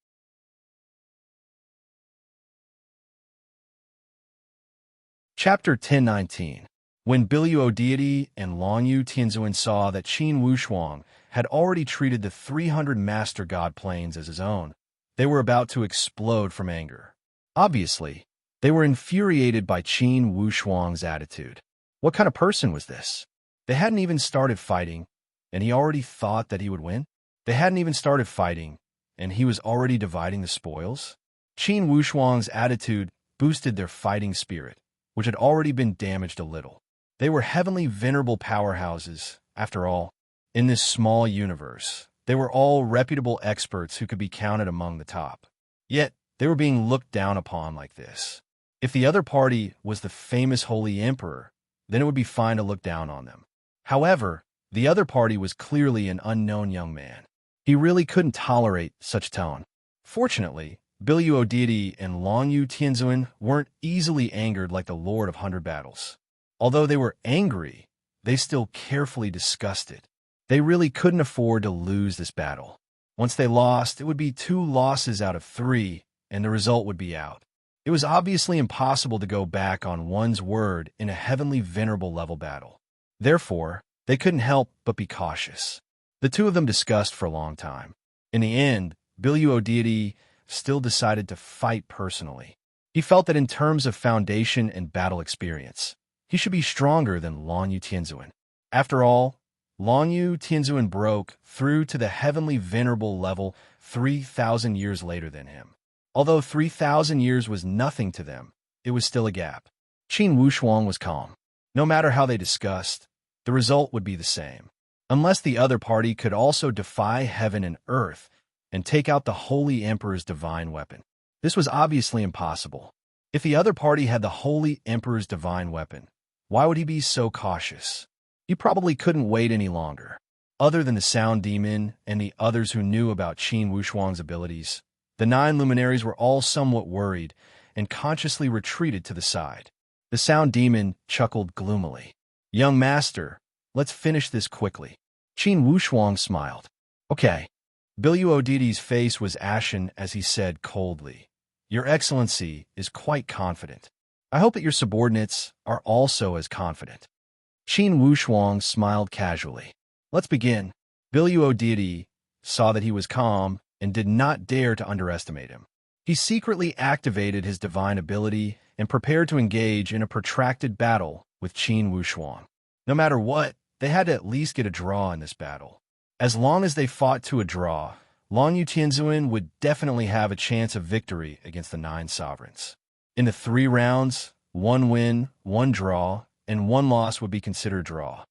Chapter 1019. When Biluo Deity and Longyu Tianzuan saw that Qin Wushuang had already treated the 300 Master God planes as his own, they were about to explode from anger. Obviously, they were infuriated by Qin Wushuang's attitude. What kind of person was this? They hadn't even started fighting, and he already thought that he would win? They hadn't even started fighting, and he was already dividing the spoils? Qin Wushuang's attitude boosted their fighting spirit, which had already been damaged a little. They were heavenly venerable powerhouses, after all. In this small universe, they were all reputable experts who could be counted among the top. Yet, they were being looked down upon like this. If the other party was the famous Holy Emperor, then it would be fine to look down on them. However, the other party was clearly an unknown young man. He really couldn't tolerate such tone. Fortunately, Biluo Deity and Longyu Tianzuan weren't easily angered like the Lord of 100 Battles. Although they were angry, they still carefully discussed it. They really couldn't afford to lose this battle. Once they lost, it would be 2 losses out of 3, and the result would be out. It was obviously impossible to go back on one's word in a heavenly venerable level battle. Therefore, they couldn't help but be cautious. The two of them discussed for a long time. In the end, Biluo Deity still decided to fight personally. He felt that in terms of foundation and battle experience, he should be stronger than Longyu Tianzuan. After all, Longyu Tianzuan broke through to the heavenly venerable level 3,000 years later than him. Although 3,000 years was nothing to them, it was still a gap. Qin Wushuang was calm. No matter how they discussed, the result would be the same. Unless the other party could also defy heaven and earth and take out the Holy Emperor's divine weapon. This was obviously impossible. If the other party had the Holy Emperor's divine weapon, why would he be so cautious? He probably couldn't wait any longer. Other than the Sound Demon and the others who knew about Qin Wushuang's abilities, the 9 luminaries were all somewhat worried and consciously retreated to the side. The Sound Demon chuckled gloomily. "Young master, let's finish this quickly." Qin Wushuang smiled. "Okay." Biluo Deity's face was ashen as he said coldly, "Your Excellency is quite confident. I hope that your subordinates are also as confident." Qin Wushuang smiled casually. "Let's begin." Biluo Deity saw that he was calm and did not dare to underestimate him. He secretly activated his divine ability and prepared to engage in a protracted battle with Qin Wushuang. No matter what, they had to at least get a draw in this battle. As long as they fought to a draw, Longyu Tianzuan would definitely have a chance of victory against the 9 sovereigns. In the 3 rounds, 1 win, 1 draw, and 1 loss would be considered draw.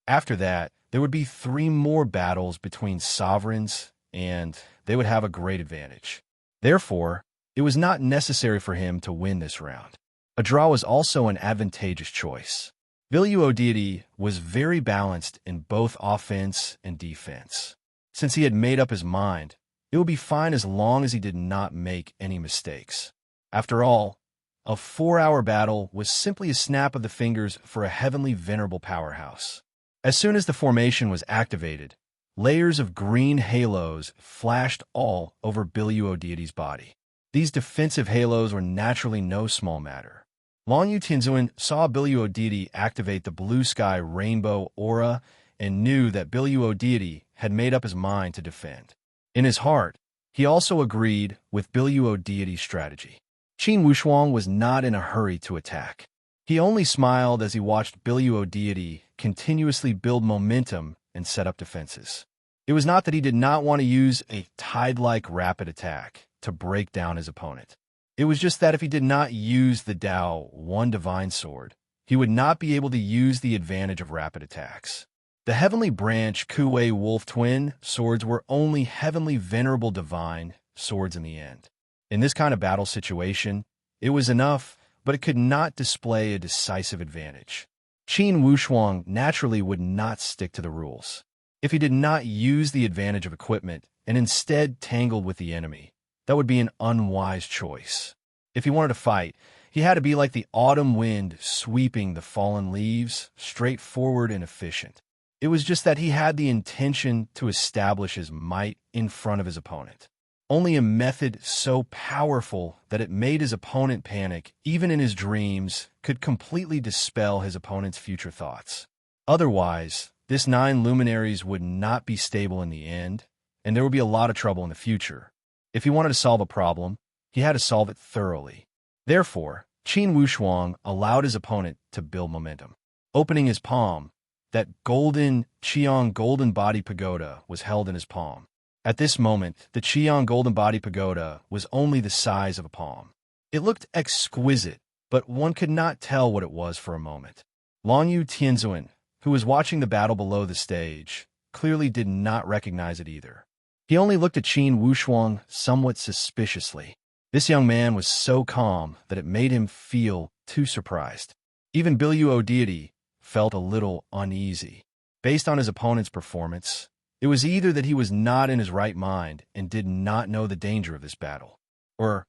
After that, there would be 3 more battles between sovereigns, and they would have a great advantage. Therefore, it was not necessary for him to win this round. A draw was also an advantageous choice. Biluo Deity was very balanced in both offense and defense. Since he had made up his mind, it would be fine as long as he did not make any mistakes. After all, a 4-hour battle was simply a snap of the fingers for a heavenly venerable powerhouse. As soon as the formation was activated, layers of green halos flashed all over Biluo Deity's body. These defensive halos were naturally no small matter. Longyu Tianzuan saw Biluo Deity activate the blue sky rainbow aura and knew that Biluo Deity had made up his mind to defend. In his heart, he also agreed with Biluo Deity's strategy. Qin Wushuang was not in a hurry to attack. He only smiled as he watched Biluo Deity continuously build momentum and set up defenses. It was not that he did not want to use a tide-like rapid attack to break down his opponent. It was just that if he did not use the Tao One Divine Sword, he would not be able to use the advantage of rapid attacks. The Heavenly Branch Kuei Wolf Twin swords were only Heavenly Venerable Divine swords in the end. In this kind of battle situation, it was enough, but it could not display a decisive advantage. Qin Wushuang naturally would not stick to the rules. If he did not use the advantage of equipment and instead tangled with the enemy, that would be an unwise choice. If he wanted to fight, he had to be like the autumn wind sweeping the fallen leaves, straightforward and efficient. It was just that he had the intention to establish his might in front of his opponent. Only a method so powerful that it made his opponent panic, even in his dreams, could completely dispel his opponent's future thoughts. Otherwise, this 9 luminaries would not be stable in the end, and there would be a lot of trouble in the future. If he wanted to solve a problem, he had to solve it thoroughly. Therefore, Qin Wushuang allowed his opponent to build momentum. Opening his palm, that golden Qiang Golden Body Pagoda was held in his palm. At this moment, the Qiang Golden Body Pagoda was only the size of a palm. It looked exquisite, but one could not tell what it was for a moment. Longyu Tianzuan, who was watching the battle below the stage, clearly did not recognize it either. He only looked at Qin Wushuang somewhat suspiciously. This young man was so calm that it made him feel too surprised. Even Biluo Deity felt a little uneasy. Based on his opponent's performance, it was either that he was not in his right mind and did not know the danger of this battle, or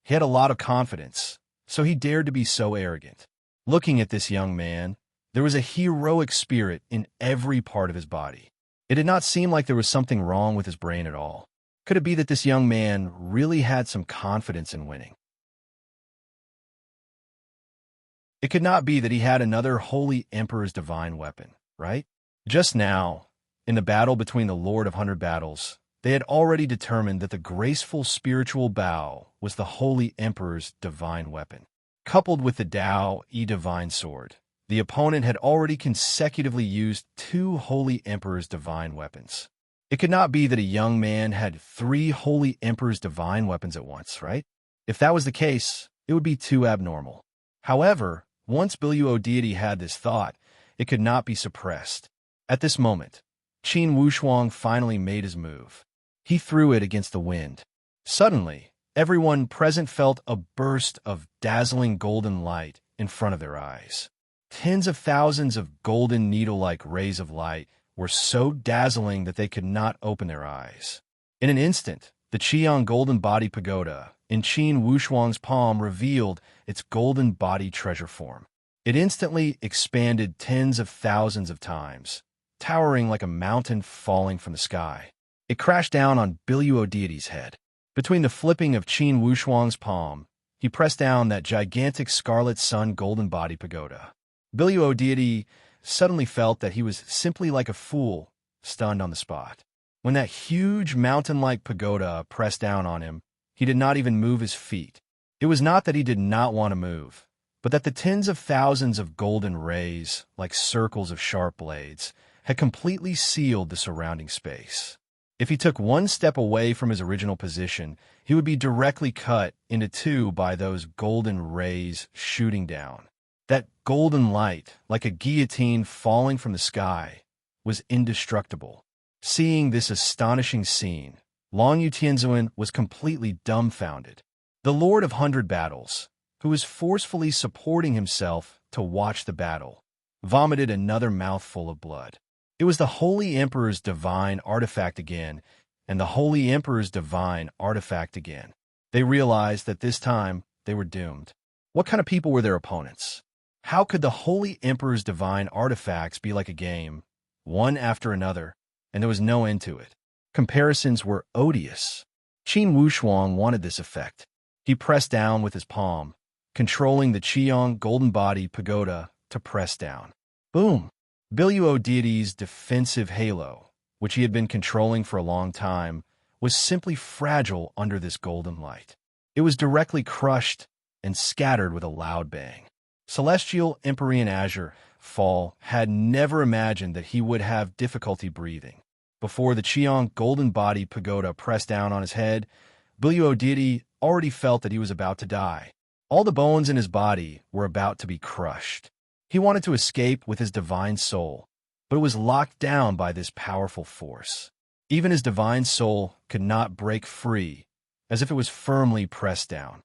he had a lot of confidence, so he dared to be so arrogant. Looking at this young man, there was a heroic spirit in every part of his body. It did not seem like there was something wrong with his brain at all. Could it be that this young man really had some confidence in winning? It could not be that he had another Holy Emperor's divine weapon, right? Just now, in the battle between the Lord of 100 Battles, they had already determined that the graceful spiritual bow was the Holy Emperor's divine weapon. Coupled with the Tao Yi divine sword, the opponent had already consecutively used 2 Holy Emperor's divine weapons. It could not be that a young man had 3 Holy Emperor's divine weapons at once, right? If that was the case, it would be too abnormal. However, once Biluo Deity had this thought, it could not be suppressed. At this moment, Qin Wushuang finally made his move. He threw it against the wind. Suddenly, everyone present felt a burst of dazzling golden light in front of their eyes. Tens of thousands of golden needle-like rays of light were so dazzling that they could not open their eyes. In an instant, the Qiang Golden Body Pagoda in Qin Wushuang's palm revealed its golden body treasure form. It instantly expanded tens of thousands of times, towering like a mountain falling from the sky. It crashed down on Biluo Deity's head. Between the flipping of Qin Wushuang's palm, he pressed down that gigantic scarlet sun golden body pagoda. Biluo Deity suddenly felt that he was simply like a fool, stunned on the spot. When that huge mountain-like pagoda pressed down on him, he did not even move his feet. It was not that he did not want to move, but that the tens of thousands of golden rays, like circles of sharp blades, had completely sealed the surrounding space. If he took one step away from his original position, he would be directly cut into 2 by those golden rays shooting down. That golden light, like a guillotine falling from the sky, was indestructible. Seeing this astonishing scene, Longyu Tianzuan was completely dumbfounded. The Lord of 100 Battles, who was forcefully supporting himself to watch the battle, vomited another mouthful of blood. It was the Holy Emperor's divine artifact again, and the Holy Emperor's divine artifact again. They realized that this time they were doomed. What kind of people were their opponents? How could the Holy Emperor's divine artifacts be like a game, one after another, and there was no end to it? Comparisons were odious. Qin Wushuang wanted this effect. He pressed down with his palm, controlling the Qiang Golden Body Pagoda to press down. Boom! Biluo Deity's defensive halo, which he had been controlling for a long time, was simply fragile under this golden light. It was directly crushed and scattered with a loud bang. Celestial Empyrean Azure fall had never imagined that he would have difficulty breathing. Before the Cheong golden body pagoda pressed down on his head, Biluodidi already felt that he was about to die. All the bones in his body were about to be crushed. He wanted to escape with his divine soul, but it was locked down by this powerful force. Even his divine soul could not break free, as if it was firmly pressed down.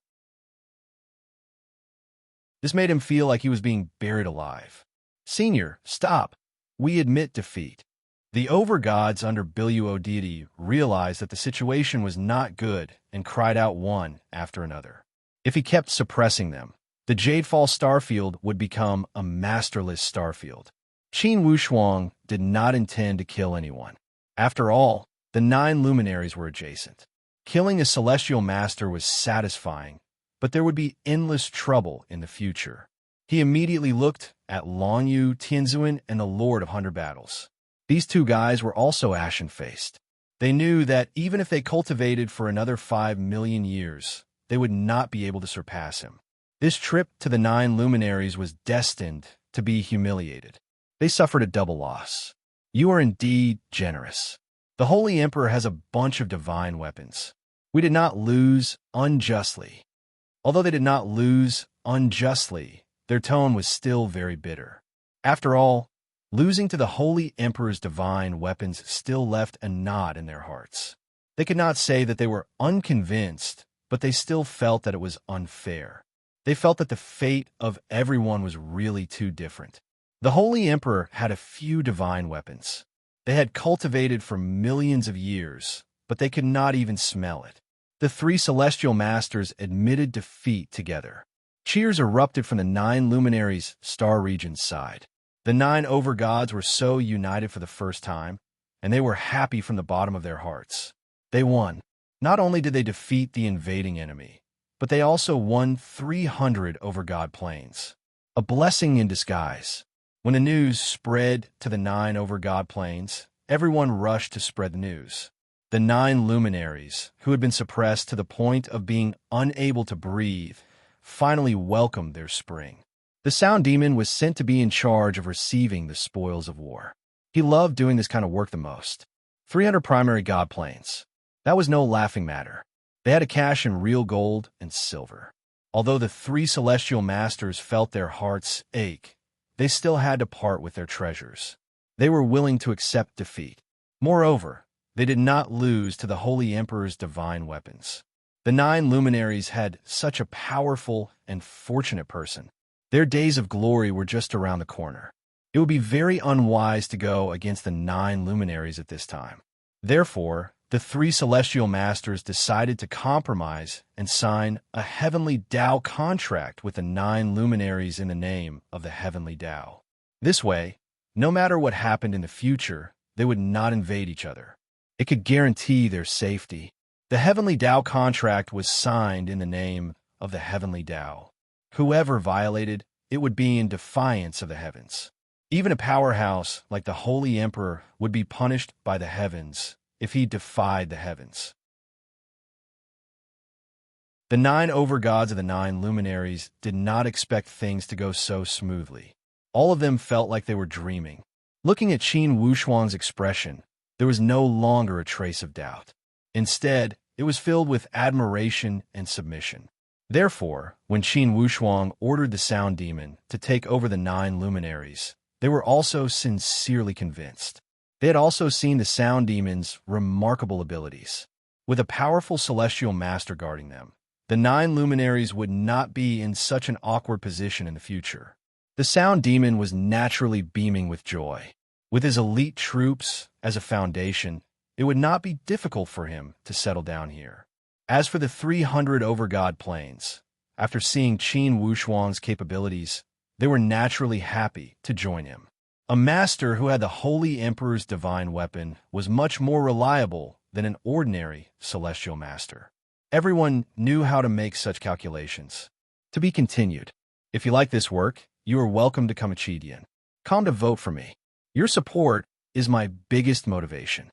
This made him feel like he was being buried alive. "Senior, stop. We admit defeat." The overgods under Biluodidi realized that the situation was not good and cried out one after another. If he kept suppressing them, the Jadefall starfield would become a masterless starfield. Qin Wushuang did not intend to kill anyone. After all, the 9 luminaries were adjacent. Killing a celestial master was satisfying, but there would be endless trouble in the future. He immediately looked at Longyu, Tianzuan, and the Lord of 100 Battles. These 2 guys were also ashen-faced. They knew that even if they cultivated for another 5 million years, they would not be able to surpass him. This trip to the 9 luminaries was destined to be humiliated. They suffered a double loss. "You are indeed generous. The Holy Emperor has a bunch of divine weapons. We did not lose unjustly." Although they did not lose unjustly, their tone was still very bitter. After all, losing to the Holy Emperor's divine weapons still left a knot in their hearts. They could not say that they were unconvinced, but they still felt that it was unfair. They felt that the fate of everyone was really too different. The Holy Emperor had a few divine weapons. They had cultivated for millions of years, but they could not even smell it. The 3 celestial masters admitted defeat together. Cheers erupted from the 9 luminaries' star region's side. The 9 overgods were so united for the first time, and they were happy from the bottom of their hearts. They won. Not only did they defeat the invading enemy, but they also won 300 overgod planes. A blessing in disguise. When the news spread to the 9 overgod planes, everyone rushed to spread the news. The 9 luminaries, who had been suppressed to the point of being unable to breathe, finally welcomed their spring. The Sound Demon was sent to be in charge of receiving the spoils of war. He loved doing this kind of work the most. 300 primary god planes. That was no laughing matter. They had to cash in real gold and silver. Although the 3 celestial masters felt their hearts ache, they still had to part with their treasures. They were willing to accept defeat. Moreover, they did not lose to the Holy Emperor's divine weapons. The 9 luminaries had such a powerful and fortunate person. Their days of glory were just around the corner. It would be very unwise to go against the 9 luminaries at this time. Therefore, the 3 celestial masters decided to compromise and sign a heavenly Tao contract with the 9 luminaries in the name of the heavenly Tao. This way, no matter what happened in the future, they would not invade each other. It could guarantee their safety. The heavenly Tao contract was signed in the name of the heavenly Tao. Whoever violated it would be in defiance of the heavens. Even a powerhouse like the Holy Emperor would be punished by the heavens if he defied the heavens. The 9 overgods of the 9 luminaries did not expect things to go so smoothly. All of them felt like they were dreaming. Looking at Qin Wushuang's expression, there was no longer a trace of doubt. Instead, it was filled with admiration and submission. Therefore, when Qin Wushuang ordered the Sound Demon to take over the 9 luminaries, they were also sincerely convinced. They had also seen the Sound Demon's remarkable abilities. With a powerful celestial master guarding them, the 9 luminaries would not be in such an awkward position in the future. The Sound Demon was naturally beaming with joy. With his elite troops as a foundation, it would not be difficult for him to settle down here. As for the 300 overgod planes, after seeing Qin Wushuang's capabilities, they were naturally happy to join him. A master who had the Holy Emperor's divine weapon was much more reliable than an ordinary celestial master. Everyone knew how to make such calculations. To be continued. If you like this work, you are welcome to come a Chidian. Come to vote for me. Your support is my biggest motivation.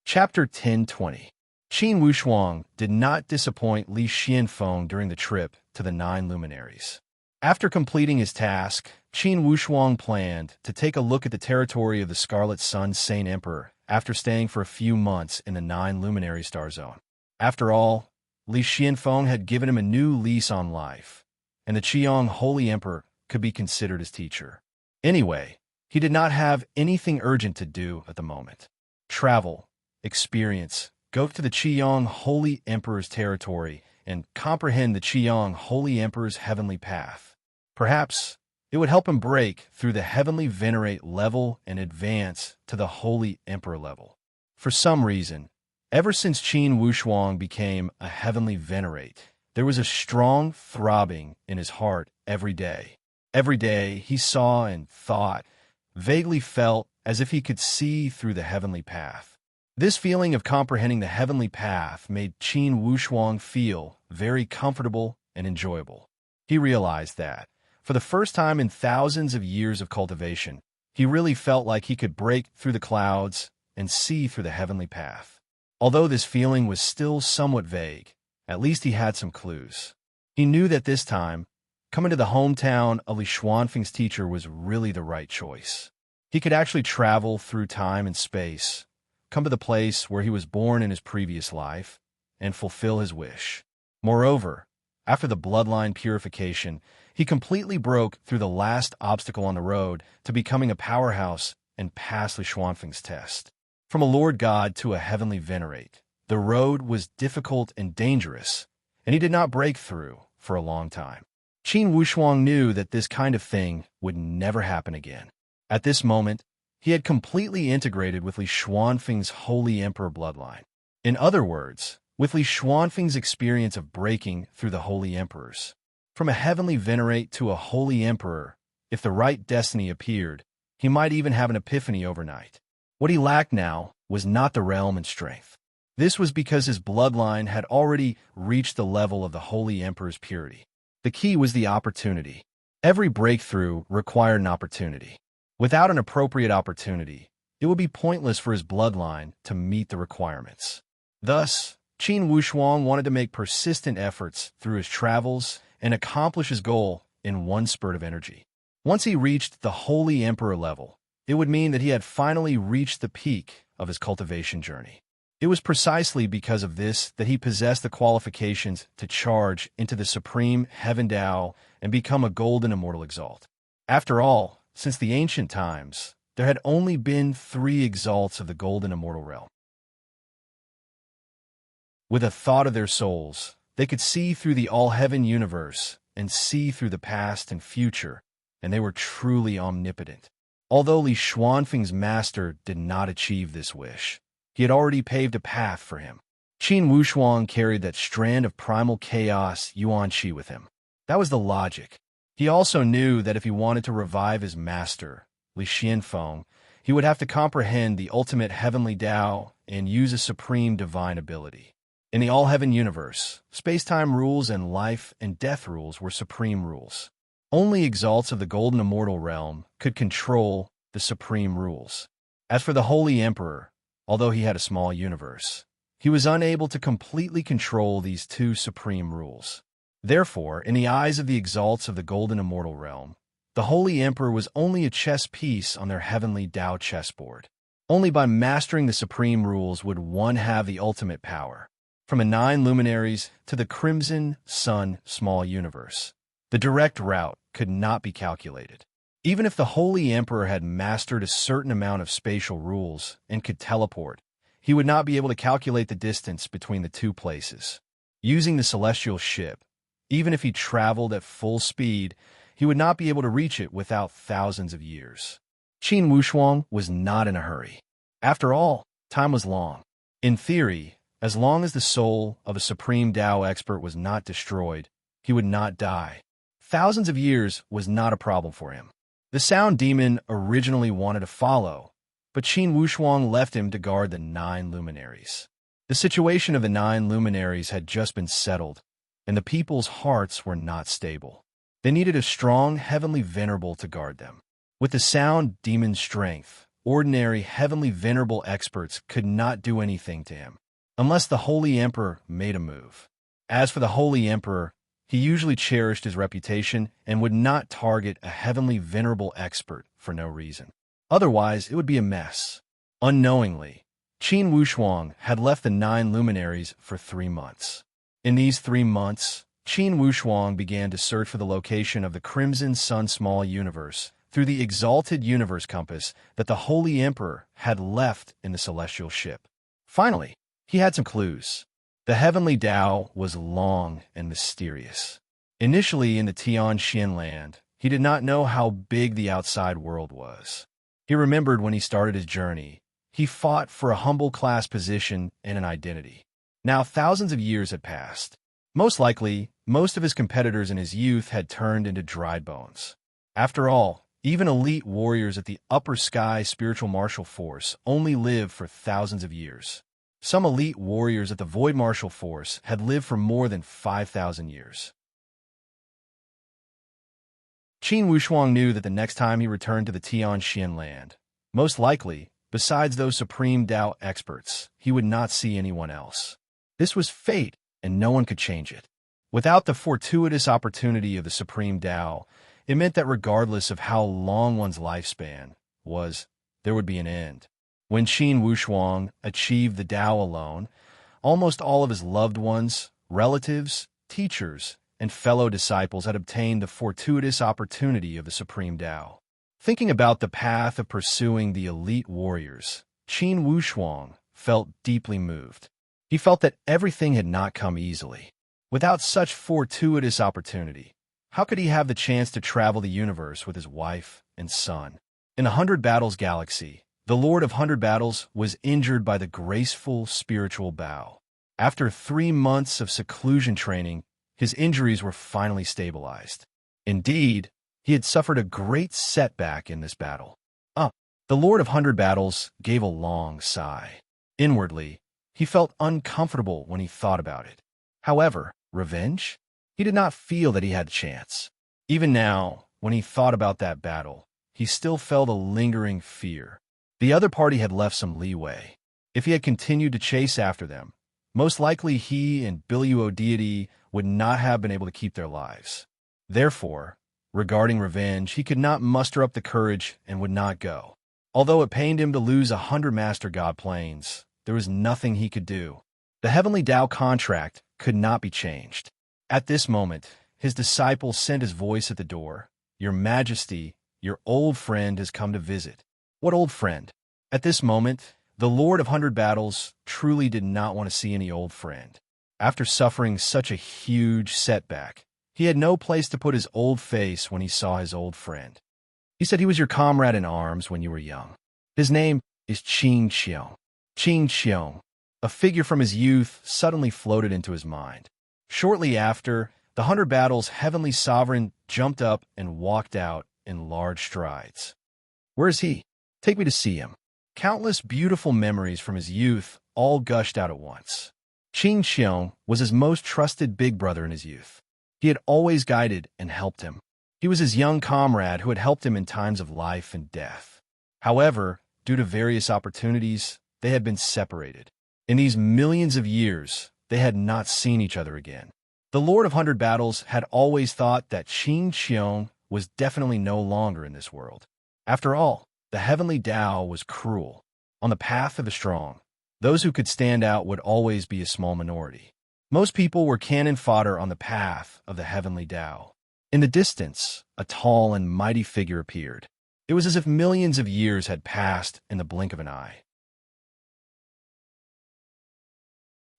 Chapter 1020. Qin Wushuang did not disappoint Li Xianfeng during the trip to the Nine Luminaries. After completing his task, Qin Wushuang planned to take a look at the territory of the Scarlet Sun Saint Emperor after staying for a few months in the Nine Luminary Star Zone. After all, Li Xianfeng had given him a new lease on life, and the Qiang Holy Emperor could be considered his teacher. Anyway, he did not have anything urgent to do at the moment. Travel, experience, go to the Qiang Holy Emperor's territory, and comprehend the Qiang Holy Emperor's heavenly path. Perhaps it would help him break through the heavenly venerate level and advance to the Holy Emperor level. For some reason, ever since Qin Wushuang became a heavenly venerate, there was a strong throbbing in his heart every day. Every day he saw and thought, vaguely felt as if he could see through the heavenly path. This feeling of comprehending the heavenly path made Qin Wushuang feel very comfortable and enjoyable. He realized that, for the first time in thousands of years of cultivation, he really felt like he could break through the clouds and see through the heavenly path. Although this feeling was still somewhat vague, at least he had some clues. He knew that this time, coming to the hometown of Li Xuanfeng's teacher was really the right choice. He could actually travel through time and space, come to the place where he was born in his previous life, and fulfill his wish. Moreover, after the bloodline purification, he completely broke through the last obstacle on the road to becoming a powerhouse and pass Li Xuanfeng's test. From a Lord God to a heavenly venerate, the road was difficult and dangerous, and he did not break through for a long time. Qin Wushuang knew that this kind of thing would never happen again. At this moment, he had completely integrated with Li Xuanfeng's Holy Emperor bloodline. In other words, with Li Xuanfeng's experience of breaking through the Holy Emperors. From a heavenly venerate to a Holy Emperor, if the right destiny appeared, he might even have an epiphany overnight. What he lacked now was not the realm and strength. This was because his bloodline had already reached the level of the Holy Emperor's purity. The key was the opportunity. Every breakthrough required an opportunity. Without an appropriate opportunity, it would be pointless for his bloodline to meet the requirements. Thus, Qin Wushuang wanted to make persistent efforts through his travels and accomplish his goal in one spurt of energy. Once he reached the Holy Emperor level, it would mean that he had finally reached the peak of his cultivation journey. It was precisely because of this that he possessed the qualifications to charge into the supreme Heaven Tao and become a golden immortal exalt. After all, since the ancient times, there had only been 3 exalts of the golden immortal realm. With a thought of their souls, they could see through the all-heaven universe and see through the past and future, and they were truly omnipotent. Although Li Xuanfeng's master did not achieve this wish, he had already paved a path for him. Qin Wushuang carried that strand of primal chaos Yuan Qi with him. That was the logic. He also knew that if he wanted to revive his master, Li Xianfeng, he would have to comprehend the ultimate heavenly Tao and use a supreme divine ability. In the all-heaven universe, space-time rules and life and death rules were supreme rules. Only exalts of the golden immortal realm could control the supreme rules. As for the Holy Emperor, although he had a small universe, he was unable to completely control these 2 supreme rules. Therefore, in the eyes of the exalts of the golden immortal realm, the Holy Emperor was only a chess piece on their heavenly Tao chessboard. Only by mastering the supreme rules would one have the ultimate power. From a 9 luminaries to the Crimson Sun small universe, the direct route could not be calculated. Even if the Holy Emperor had mastered a certain amount of spatial rules and could teleport, he would not be able to calculate the distance between the 2 places. Using the celestial ship, even if he traveled at full speed, he would not be able to reach it without thousands of years. Qin Wushuang was not in a hurry. After all, time was long. In theory, as long as the soul of a supreme Tao expert was not destroyed, he would not die. Thousands of years was not a problem for him. The Sound Demon originally wanted to follow, but Qin Wushuang left him to guard the 9 luminaries. The situation of the 9 luminaries had just been settled, and the people's hearts were not stable. They needed a strong heavenly venerable to guard them. With the Sound Demon's strength, ordinary heavenly venerable experts could not do anything to him. unless the Holy Emperor made a move. As for the Holy Emperor, he usually cherished his reputation and would not target a heavenly venerable expert for no reason. Otherwise, it would be a mess. Unknowingly, Qin Wushuang had left the 9 luminaries for 3 months. In these 3 months, Qin Wushuang began to search for the location of the Crimson Sun Small Universe through the exalted universe compass that the Holy Emperor had left in the celestial ship. Finally, he had some clues. The heavenly Tao was long and mysterious. Initially in the Tianxian land, he did not know how big the outside world was. He remembered when he started his journey, he fought for a humble class position and an identity. Now thousands of years had passed. Most likely, most of his competitors in his youth had turned into dried bones. After all, even elite warriors at the upper sky spiritual martial force only live for thousands of years. Some elite warriors at the Void Martial Force had lived for more than 5,000 years. Qin Wushuang knew that the next time he returned to the Tianxian land, most likely, besides those supreme Tao experts, he would not see anyone else. This was fate, and no one could change it. Without the fortuitous opportunity of the supreme Tao, it meant that regardless of how long one's lifespan was, there would be an end. When Qin Wushuang achieved the Tao alone, almost all of his loved ones, relatives, teachers, and fellow disciples had obtained the fortuitous opportunity of the supreme Tao. Thinking about the path of pursuing the elite warriors, Qin Wushuang felt deeply moved. He felt that everything had not come easily. Without such fortuitous opportunity, how could he have the chance to travel the universe with his wife and son? In 100 Battles Galaxy, the Lord of 100 Battles was injured by the graceful spiritual bow. After 3 months of seclusion training, his injuries were finally stabilized. Indeed, he had suffered a great setback in this battle. The Lord of 100 Battles gave a long sigh. Inwardly, he felt uncomfortable when he thought about it. However, revenge? He did not feel that he had a chance. Even now, when he thought about that battle, he still felt a lingering fear. The other party had left some leeway. If he had continued to chase after them, most likely he and Biluo deity would not have been able to keep their lives. Therefore, regarding revenge, he could not muster up the courage and would not go. Although it pained him to lose 100 Master God planes, there was nothing he could do. The heavenly Tao contract could not be changed. At this moment, his disciple sent his voice at the door. "Your Majesty, your old friend has come to visit." What old friend? At this moment, the Lord of 100 Battles truly did not want to see any old friend. After suffering such a huge setback, he had no place to put his old face when he saw his old friend. He said he was your comrade in arms when you were young. His name is Qin Qiong. Qin Qiong, a figure from his youth, suddenly floated into his mind. Shortly after, the 100 Battles' heavenly sovereign jumped up and walked out in large strides. Where is he? Take me to see him. Countless beautiful memories from his youth all gushed out at once. Qin Qiong was his most trusted big brother in his youth. He had always guided and helped him. He was his young comrade who had helped him in times of life and death. However, due to various opportunities, they had been separated. In these millions of years, they had not seen each other again. The Lord of 100 Battles had always thought that Qin Qiong was definitely no longer in this world. After all, the heavenly Tao was cruel. On the path of the strong, those who could stand out would always be a small minority. Most people were cannon fodder on the path of the heavenly Tao. In the distance, a tall and mighty figure appeared. It was as if millions of years had passed in the blink of an eye.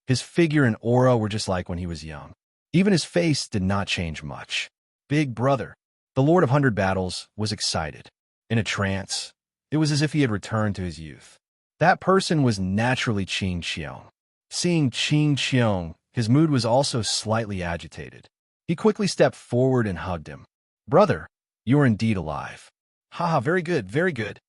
His figure and aura were just like when he was young. Even his face did not change much. Big brother, the Lord of 100 Battles, was excited. In a trance, it was as if he had returned to his youth. That person was naturally Qin Qiong. Seeing Qin Qiong, his mood was also slightly agitated. He quickly stepped forward and hugged him. "Brother, you are indeed alive." "Haha, very good, very good."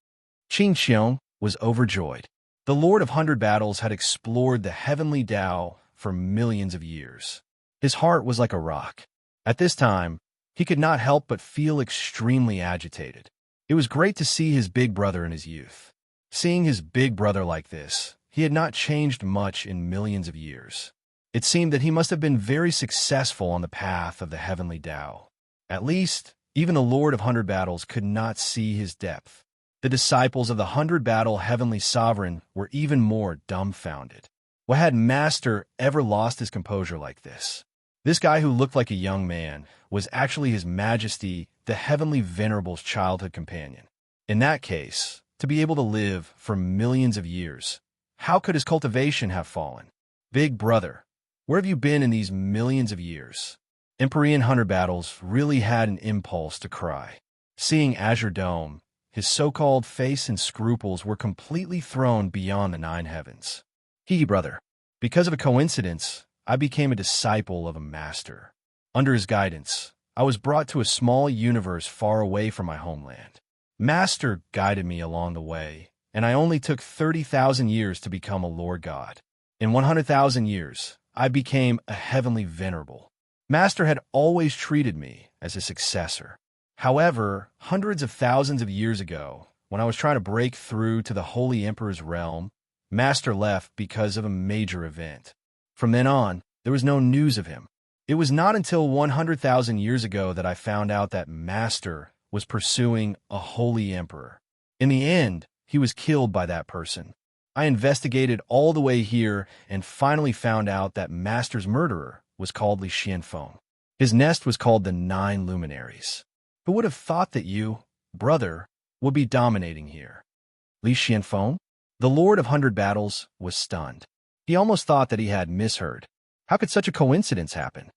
Qin Qiong was overjoyed. The Lord of 100 Battles had explored the heavenly Tao for millions of years. His heart was like a rock. At this time, he could not help but feel extremely agitated. It was great to see his big brother in his youth. Seeing his big brother like this, he had not changed much in millions of years. It seemed that he must have been very successful on the path of the heavenly Tao. At least, even the Lord of Hundred Battles could not see his depth. The disciples of the Hundred Battle Heavenly Sovereign were even more dumbfounded. Why had Master ever lost his composure like this? This guy who looked like a young man was actually His Majesty, the Heavenly Venerable's childhood companion. In that case, to be able to live for millions of years, how could his cultivation have fallen? Big brother, where have you been in these millions of years? Empyrean Hundred Battles really had an impulse to cry. Seeing Azure Dome, his so-called face and scruples were completely thrown beyond the nine heavens. Brother, because of a coincidence, I became a disciple of a master. Under his guidance, I was brought to a small universe far away from my homeland. Master guided me along the way, and I only took 30,000 years to become a Lord God. In 100,000 years, I became a heavenly venerable. Master had always treated me as a successor. However, hundreds of thousands of years ago, when I was trying to break through to the Holy Emperor's realm, Master left because of a major event. From then on, there was no news of him. It was not until 100,000 years ago that I found out that Master was pursuing a holy emperor. In the end, he was killed by that person. I investigated all the way here and finally found out that Master's murderer was called Li Xianfeng. His nest was called the Nine Luminaries. Who would have thought that you, brother, would be dominating here? Li Xianfeng? The Lord of Hundred Battles was stunned. He almost thought that he had misheard. How could such a coincidence happen?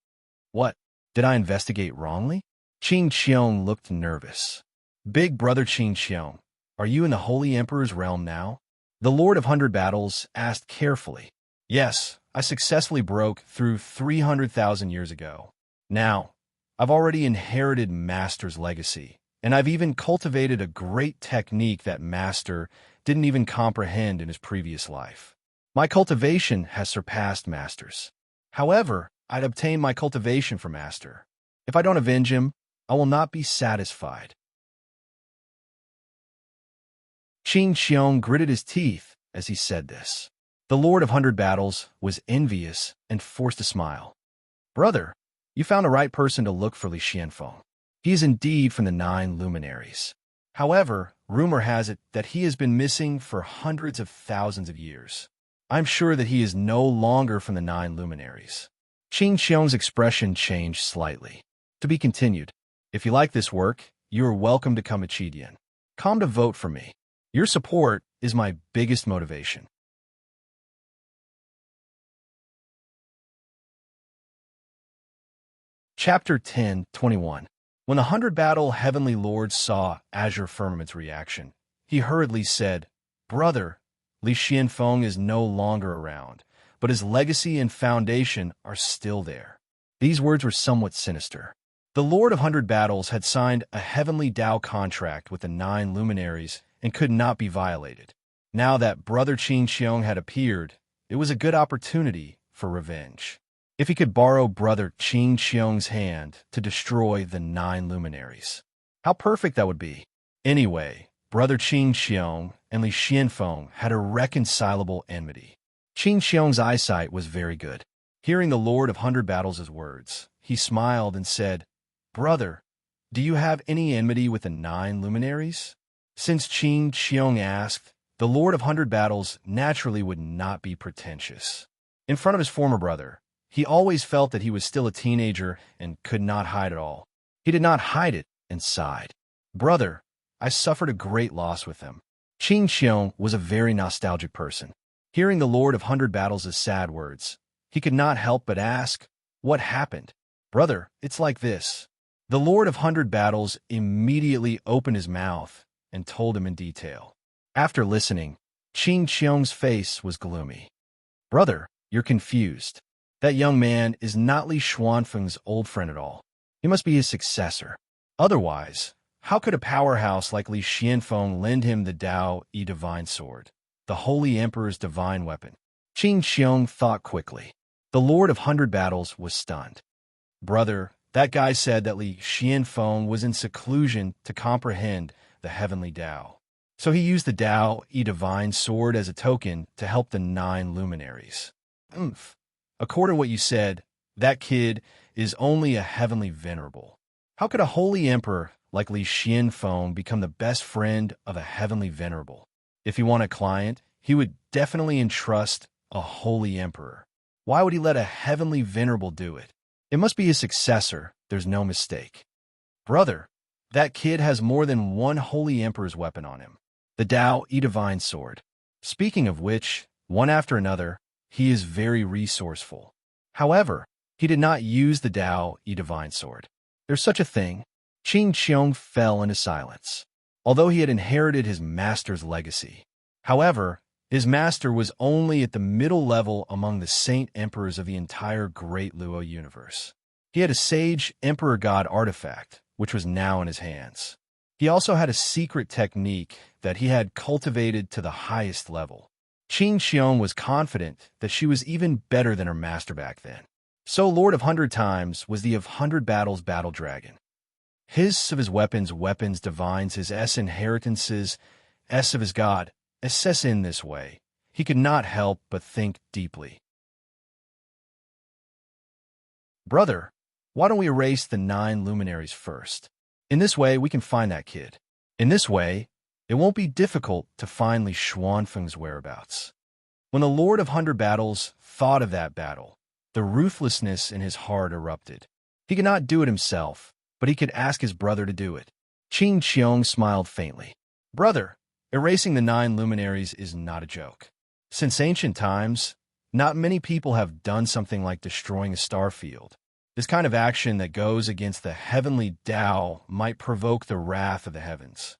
What? Did I investigate wrongly? Qing Qiong looked nervous. Big brother Qing Qiong, are you in the Holy Emperor's realm now? The Lord of Hundred Battles asked carefully. Yes, I successfully broke through 300,000 years ago. Now, I've already inherited Master's legacy, and I've even cultivated a great technique that Master didn't even comprehend in his previous life. My cultivation has surpassed Master's. However, I'd obtain my cultivation from Master. If I don't avenge him, I will not be satisfied. Qing Qiong gritted his teeth as he said this. The Lord of Hundred Battles was envious and forced a smile. Brother, you found the right person to look for Li Xianfeng. He is indeed from the Nine Luminaries. However, rumor has it that he has been missing for hundreds of thousands of years. I'm sure that he is no longer from the Nine Luminaries. Qing Qiong's expression changed slightly. To be continued. If you like this work, you are welcome to come to Chidian. Come to vote for me. Your support is my biggest motivation. Chapter 10:21. When the Hundred Battle Heavenly Lord saw Azure Firmament's reaction, he hurriedly said, Brother, Li Xianfeng is no longer around, but his legacy and foundation are still there. These words were somewhat sinister. The Lord of Hundred Battles had signed a heavenly Tao contract with the Nine Luminaries and could not be violated. Now that Brother Qing Qiong had appeared, it was a good opportunity for revenge. If he could borrow Brother Qing Qiong's hand to destroy the Nine Luminaries, how perfect that would be. Anyway, Brother Qing Qiong and Li Xianfeng had a reconcilable enmity. Qing Qiong's eyesight was very good. Hearing the Lord of Hundred Battles' words, he smiled and said, Brother, do you have any enmity with the Nine Luminaries? Since Qing Qiong asked, the Lord of Hundred Battles naturally would not be pretentious. In front of his former brother, he always felt that he was still a teenager and could not hide it all. He did not hide it and sighed. Brother, I suffered a great loss with him. Qing Qiong was a very nostalgic person. Hearing the Lord of Hundred Battles' sad words, he could not help but ask, what happened? Brother, it's like this. The Lord of Hundred Battles immediately opened his mouth and told him in detail. After listening, Qing Qiong's face was gloomy. Brother, you're confused. That young man is not Li Xianfeng's old friend at all. He must be his successor. Otherwise, how could a powerhouse like Li Xianfeng lend him the Tao-E Divine Sword, the Holy Emperor's divine weapon? Qing Qiong thought quickly. The Lord of Hundred Battles was stunned. Brother, that guy said that Li Xianfeng was in seclusion to comprehend the heavenly Tao. So he used the Tao-E divine sword as a token to help the 9 luminaries. According to what you said, that kid is only a heavenly venerable. How could a holy emperor like Li Xianfeng become the best friend of a heavenly venerable? If he wanted a client, he would definitely entrust a holy emperor. Why would he let a heavenly venerable do it? It must be his successor, there's no mistake. Brother, that kid has more than one holy emperor's weapon on him. The Tao-E divine sword. Speaking of which, one after another, he is very resourceful. However, he did not use the Tao-E divine sword. There's such a thing. Qing Qiong fell into silence. Although he had inherited his master's legacy. However, his master was only at the middle level among the saint emperors of the entire Great Luo universe. He had a sage emperor god artifact, which was now in his hands. He also had a secret technique that he had cultivated to the highest level. Qing Qiong was confident that she was even better than her master back then. So Lord of 100 Times was the of 100 Battles battle dragon. His of his weapons divines, his S inheritances, S of his god, assess in this way. He could not help but think deeply. Brother, why don't we erase the 9 luminaries first? In this way, we can find that kid. In this way, it won't be difficult to find Li Xuanfeng's whereabouts. When the Lord of 100 Battles thought of that battle, the ruthlessness in his heart erupted. He could not do it himself, but he could ask his brother to do it. Qing Qiong smiled faintly. Brother, erasing the 9 luminaries is not a joke. Since ancient times, not many people have done something like destroying a star field. This kind of action that goes against the heavenly Tao might provoke the wrath of the heavens.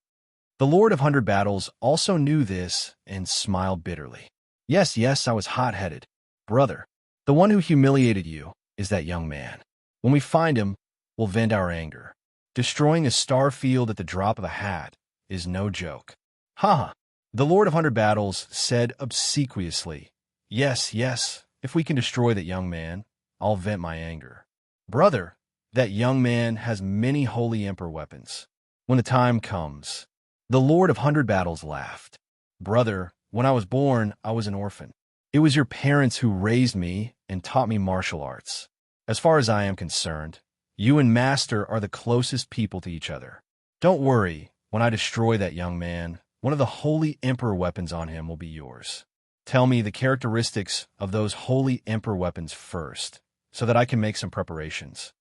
The Lord of 100 Battles also knew this and smiled bitterly. Yes, I was hot-headed. Brother, the one who humiliated you is that young man. When we find him, we'll vent our anger. Destroying a star field at the drop of a hat is no joke. Ha! The Lord of 100 Battles said obsequiously, Yes, if we can destroy that young man, I'll vent my anger. Brother, that young man has many holy emperor weapons. When the time comes, the Lord of 100 Battles laughed. Brother, when I was born, I was an orphan. It was your parents who raised me and taught me martial arts. As far as I am concerned, you and Master are the closest people to each other. Don't worry, when I destroy that young man, one of the holy emperor weapons on him will be yours. Tell me the characteristics of those holy emperor weapons first, so that I can make some preparations.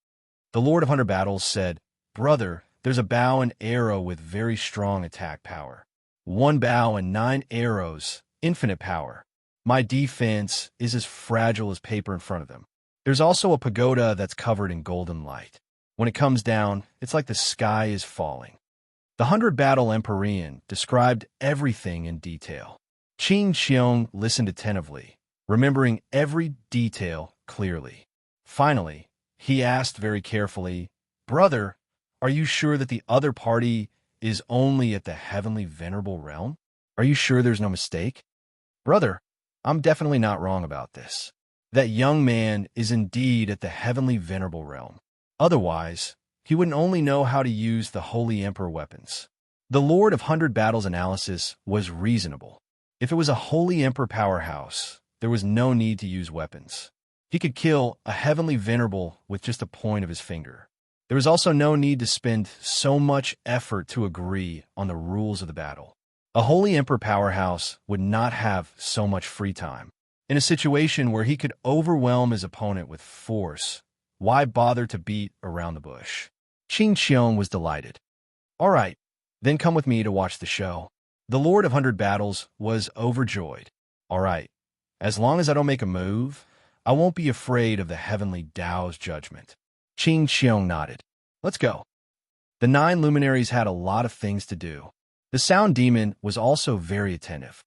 The Lord of 100 Battles said, Brother, there's a bow and arrow with very strong attack power. 1 bow and 9 arrows, infinite power. My defense is as fragile as paper in front of them. There's also a pagoda that's covered in golden light. When it comes down, it's like the sky is falling. The 100 Battle Empyrean described everything in detail. Qing Qiong listened attentively, remembering every detail clearly. Finally, he asked very carefully, Brother, are you sure that the other party is only at the heavenly venerable realm? Are you sure there's no mistake? Brother, I'm definitely not wrong about this. That young man is indeed at the heavenly venerable realm. Otherwise, he wouldn't only know how to use the holy emperor weapons. The Lord of 100 Battles analysis was reasonable. If it was a holy emperor powerhouse, there was no need to use weapons. He could kill a heavenly venerable with just a point of his finger. There was also no need to spend so much effort to agree on the rules of the battle. A holy emperor powerhouse would not have so much free time. In a situation where he could overwhelm his opponent with force, why bother to beat around the bush? Qing Qiong was delighted. All right, then come with me to watch the show. The Lord of 100 Battles was overjoyed. All right, as long as I don't make a move, I won't be afraid of the heavenly Tao's judgment. Qing Qiong nodded. Let's go. The 9 luminaries had a lot of things to do. The sound demon was also very attentive.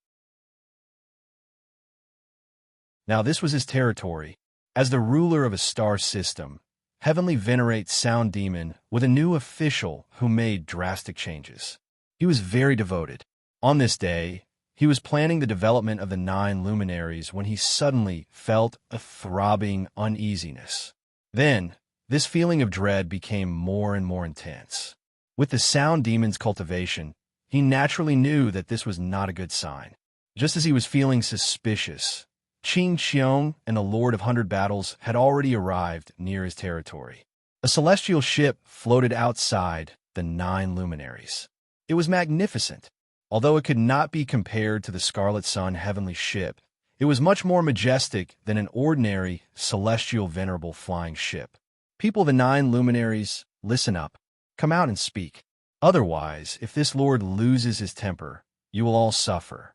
Now this was his territory. As the ruler of a star system, Heavenly venerates Sound Demon with a new official who made drastic changes. He was very devoted. On this day, he was planning the development of the 9 luminaries when he suddenly felt a throbbing uneasiness. Then, this feeling of dread became more and more intense. With the Sound Demon's cultivation, He naturally knew that this was not a good sign. Just as he was feeling suspicious, Qing Xiong and the Lord of Hundred Battles had already arrived near his territory. A celestial ship floated outside the 9 luminaries. It was magnificent. Although it could not be compared to the Scarlet Sun heavenly ship, it was much more majestic than an ordinary, celestial, venerable flying ship. People of the 9 luminaries, listen up. Come out and speak. Otherwise, if this lord loses his temper, you will all suffer.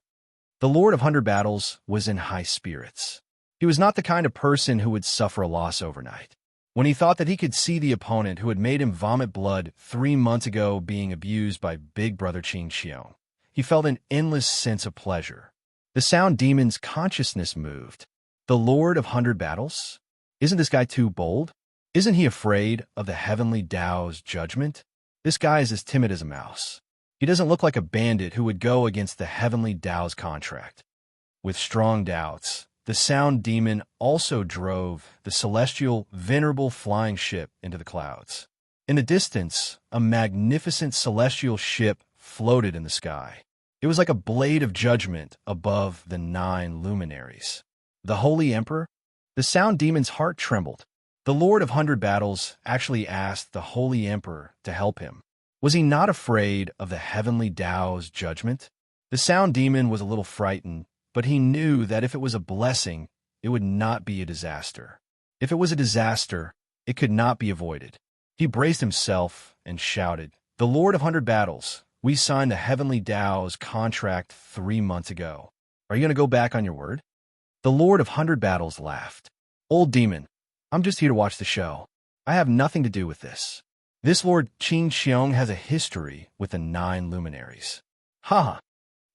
The Lord of Hundred Battles was in high spirits. He was not the kind of person who would suffer a loss overnight. When he thought that he could see the opponent who had made him vomit blood 3 months ago being abused by Big Brother Qing Xiong, he felt an endless sense of pleasure. The Sound Demon's consciousness moved. The Lord of Hundred Battles? Isn't this guy too bold? Isn't he afraid of the heavenly Tao's judgment? This guy is as timid as a mouse. He doesn't look like a bandit who would go against the heavenly Tao's contract. With strong doubts, the Sound Demon also drove the celestial, venerable flying ship into the clouds. In the distance, a magnificent celestial ship floated in the sky. It was like a blade of judgment above the 9 luminaries. The Holy Emperor? The Sound Demon's heart trembled. The Lord of Hundred Battles actually asked the Holy Emperor to help him. Was he not afraid of the heavenly Tao's judgment? The Sound Demon was a little frightened, but he knew that if it was a blessing, it would not be a disaster. If it was a disaster, it could not be avoided. He braced himself and shouted, "The Lord of Hundred Battles, we signed the heavenly Tao's contract 3 months ago. Are you going to go back on your word?" The Lord of Hundred Battles laughed. "Old demon, I'm just here to watch the show. I have nothing to do with this. This Lord Qing Xiong has a history with the 9 luminaries." "Ha!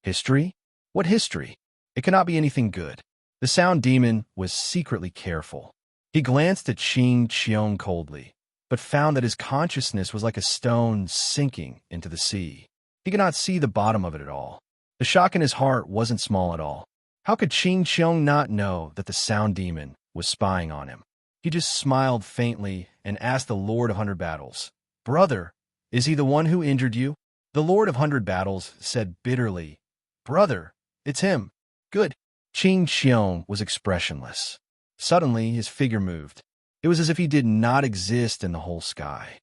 History? What history? It cannot be anything good." The Sound Demon was secretly careful. He glanced at Qing Xiong coldly, but found that his consciousness was like a stone sinking into the sea. He could not see the bottom of it at all. The shock in his heart wasn't small at all. How could Qing Xiong not know that the Sound Demon was spying on him? He just smiled faintly and asked the Lord of Hundred Battles, "Brother, is he the one who injured you?" The Lord of Hundred Battles said bitterly, "Brother, it's him." "Good." Qing Xiong was expressionless. Suddenly, his figure moved. It was as if he did not exist in the whole sky.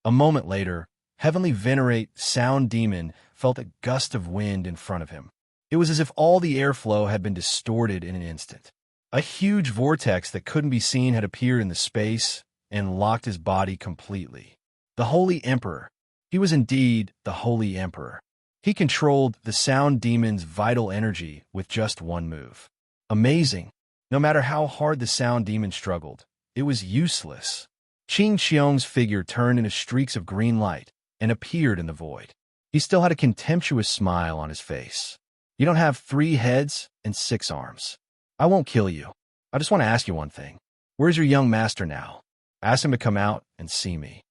A moment later, Heavenly Venerate Sound Demon felt a gust of wind in front of him. It was as if all the airflow had been distorted in an instant. A huge vortex that couldn't be seen had appeared in the space and locked his body completely. The Holy Emperor. He was indeed the Holy Emperor. He controlled the Sound Demon's vital energy with just one move. Amazing. No matter how hard the Sound Demon struggled, it was useless. Qing Xiong's figure turned into streaks of green light and appeared in the void. He still had a contemptuous smile on his face. "You don't have 3 heads and 6 arms. I won't kill you. I just want to ask you one thing. Where's your young master now? Ask him to come out and see me."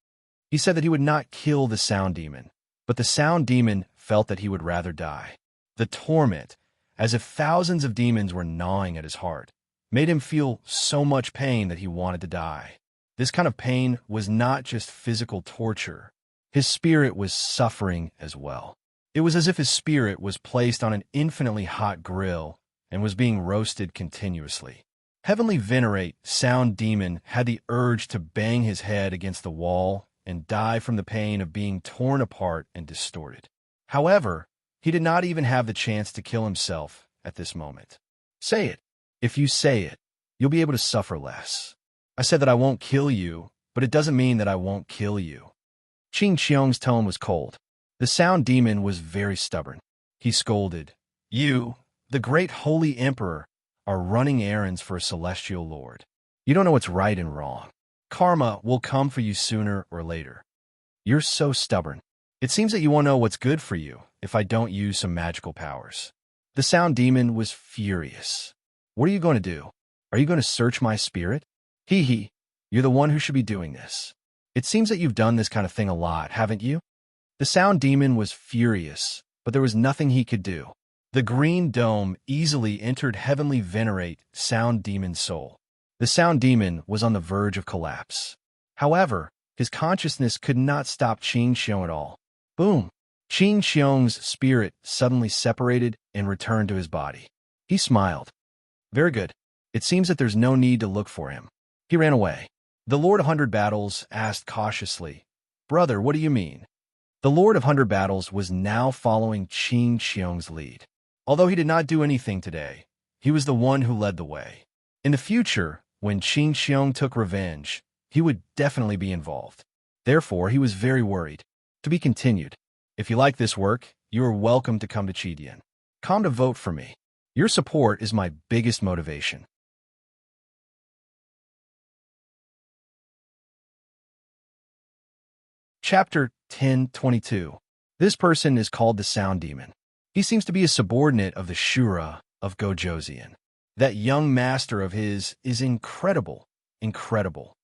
He said that he would not kill the Sound Demon, but the Sound Demon felt that he would rather die. The torment, as if thousands of demons were gnawing at his heart, made him feel so much pain that he wanted to die. This kind of pain was not just physical torture. His spirit was suffering as well. It was as if his spirit was placed on an infinitely hot grill and was being roasted continuously. Heavenly Venerate Sound Demon had the urge to bang his head against the wall and die from the pain of being torn apart and distorted. However, he did not even have the chance to kill himself at this moment. "Say it. If you say it, you'll be able to suffer less. I said that I won't kill you, but it doesn't mean that I won't kill you." Qing Xiong's tone was cold. The Sound Demon was very stubborn. He scolded, "You, the great Holy Emperor, are running errands for a celestial lord. You don't know what's right and wrong. Karma will come for you sooner or later. You're so stubborn. It seems that you won't know what's good for you if I don't use some magical powers." The Sound Demon was furious. "What are you going to do? Are you going to search my spirit? Hee, you're the one who should be doing this. It seems that you've done this kind of thing a lot, haven't you?" The Sound Demon was furious, but there was nothing he could do. The green dome easily entered Heavenly Venerate Sound Demon's soul. The Sound Demon was on the verge of collapse. However, His consciousness could not stop Qin Xiong at all. Boom! Qin Xiong's spirit suddenly separated and returned to his body. He smiled. Very good. It seems that there's no need to look for him. He ran away. The Lord of Hundred Battles asked cautiously, "Brother, what do you mean?" The Lord of Hundred Battles was now following Qin Xiong's lead. Although he did not do anything today, he was the one who led the way. In the future, when Qin Xiong took revenge, he would definitely be involved. Therefore, he was very worried. To be continued. If you like this work, you are welcome to come to Chidian. Come to vote for me. Your support is my biggest motivation. Chapter 1022. This person is called the Sound Demon. He seems to be a subordinate of the Shura of Gojoseon. That young master of his is incredible, incredible.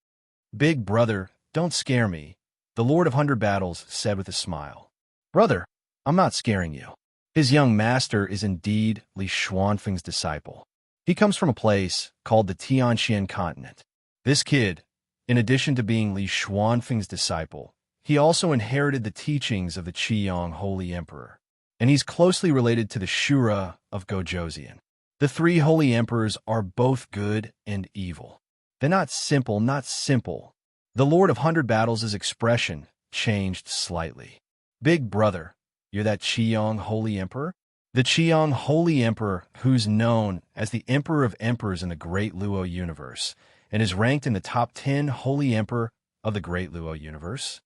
Big brother, don't scare me, the Lord of Hundred Battles said with a smile. Brother, I'm not scaring you. His young master is indeed Li Xuanfeng's disciple. He comes from a place called the Tianxian continent. This kid, in addition to being Li Xuanfeng's disciple, he also inherited the teachings of the Qiyang Holy Emperor, and he's closely related to the Shura of Gojoseon. The three Holy Emperors are both good and evil. They're not simple, not simple. The Lord of Hundred Battles' expression changed slightly. Big brother, you're that Qiyang Holy Emperor? The Qiyang Holy Emperor, who's known as the Emperor of Emperors in the Great Luo universe, and is ranked in the top 10 Holy Emperor of the Great Luo universe?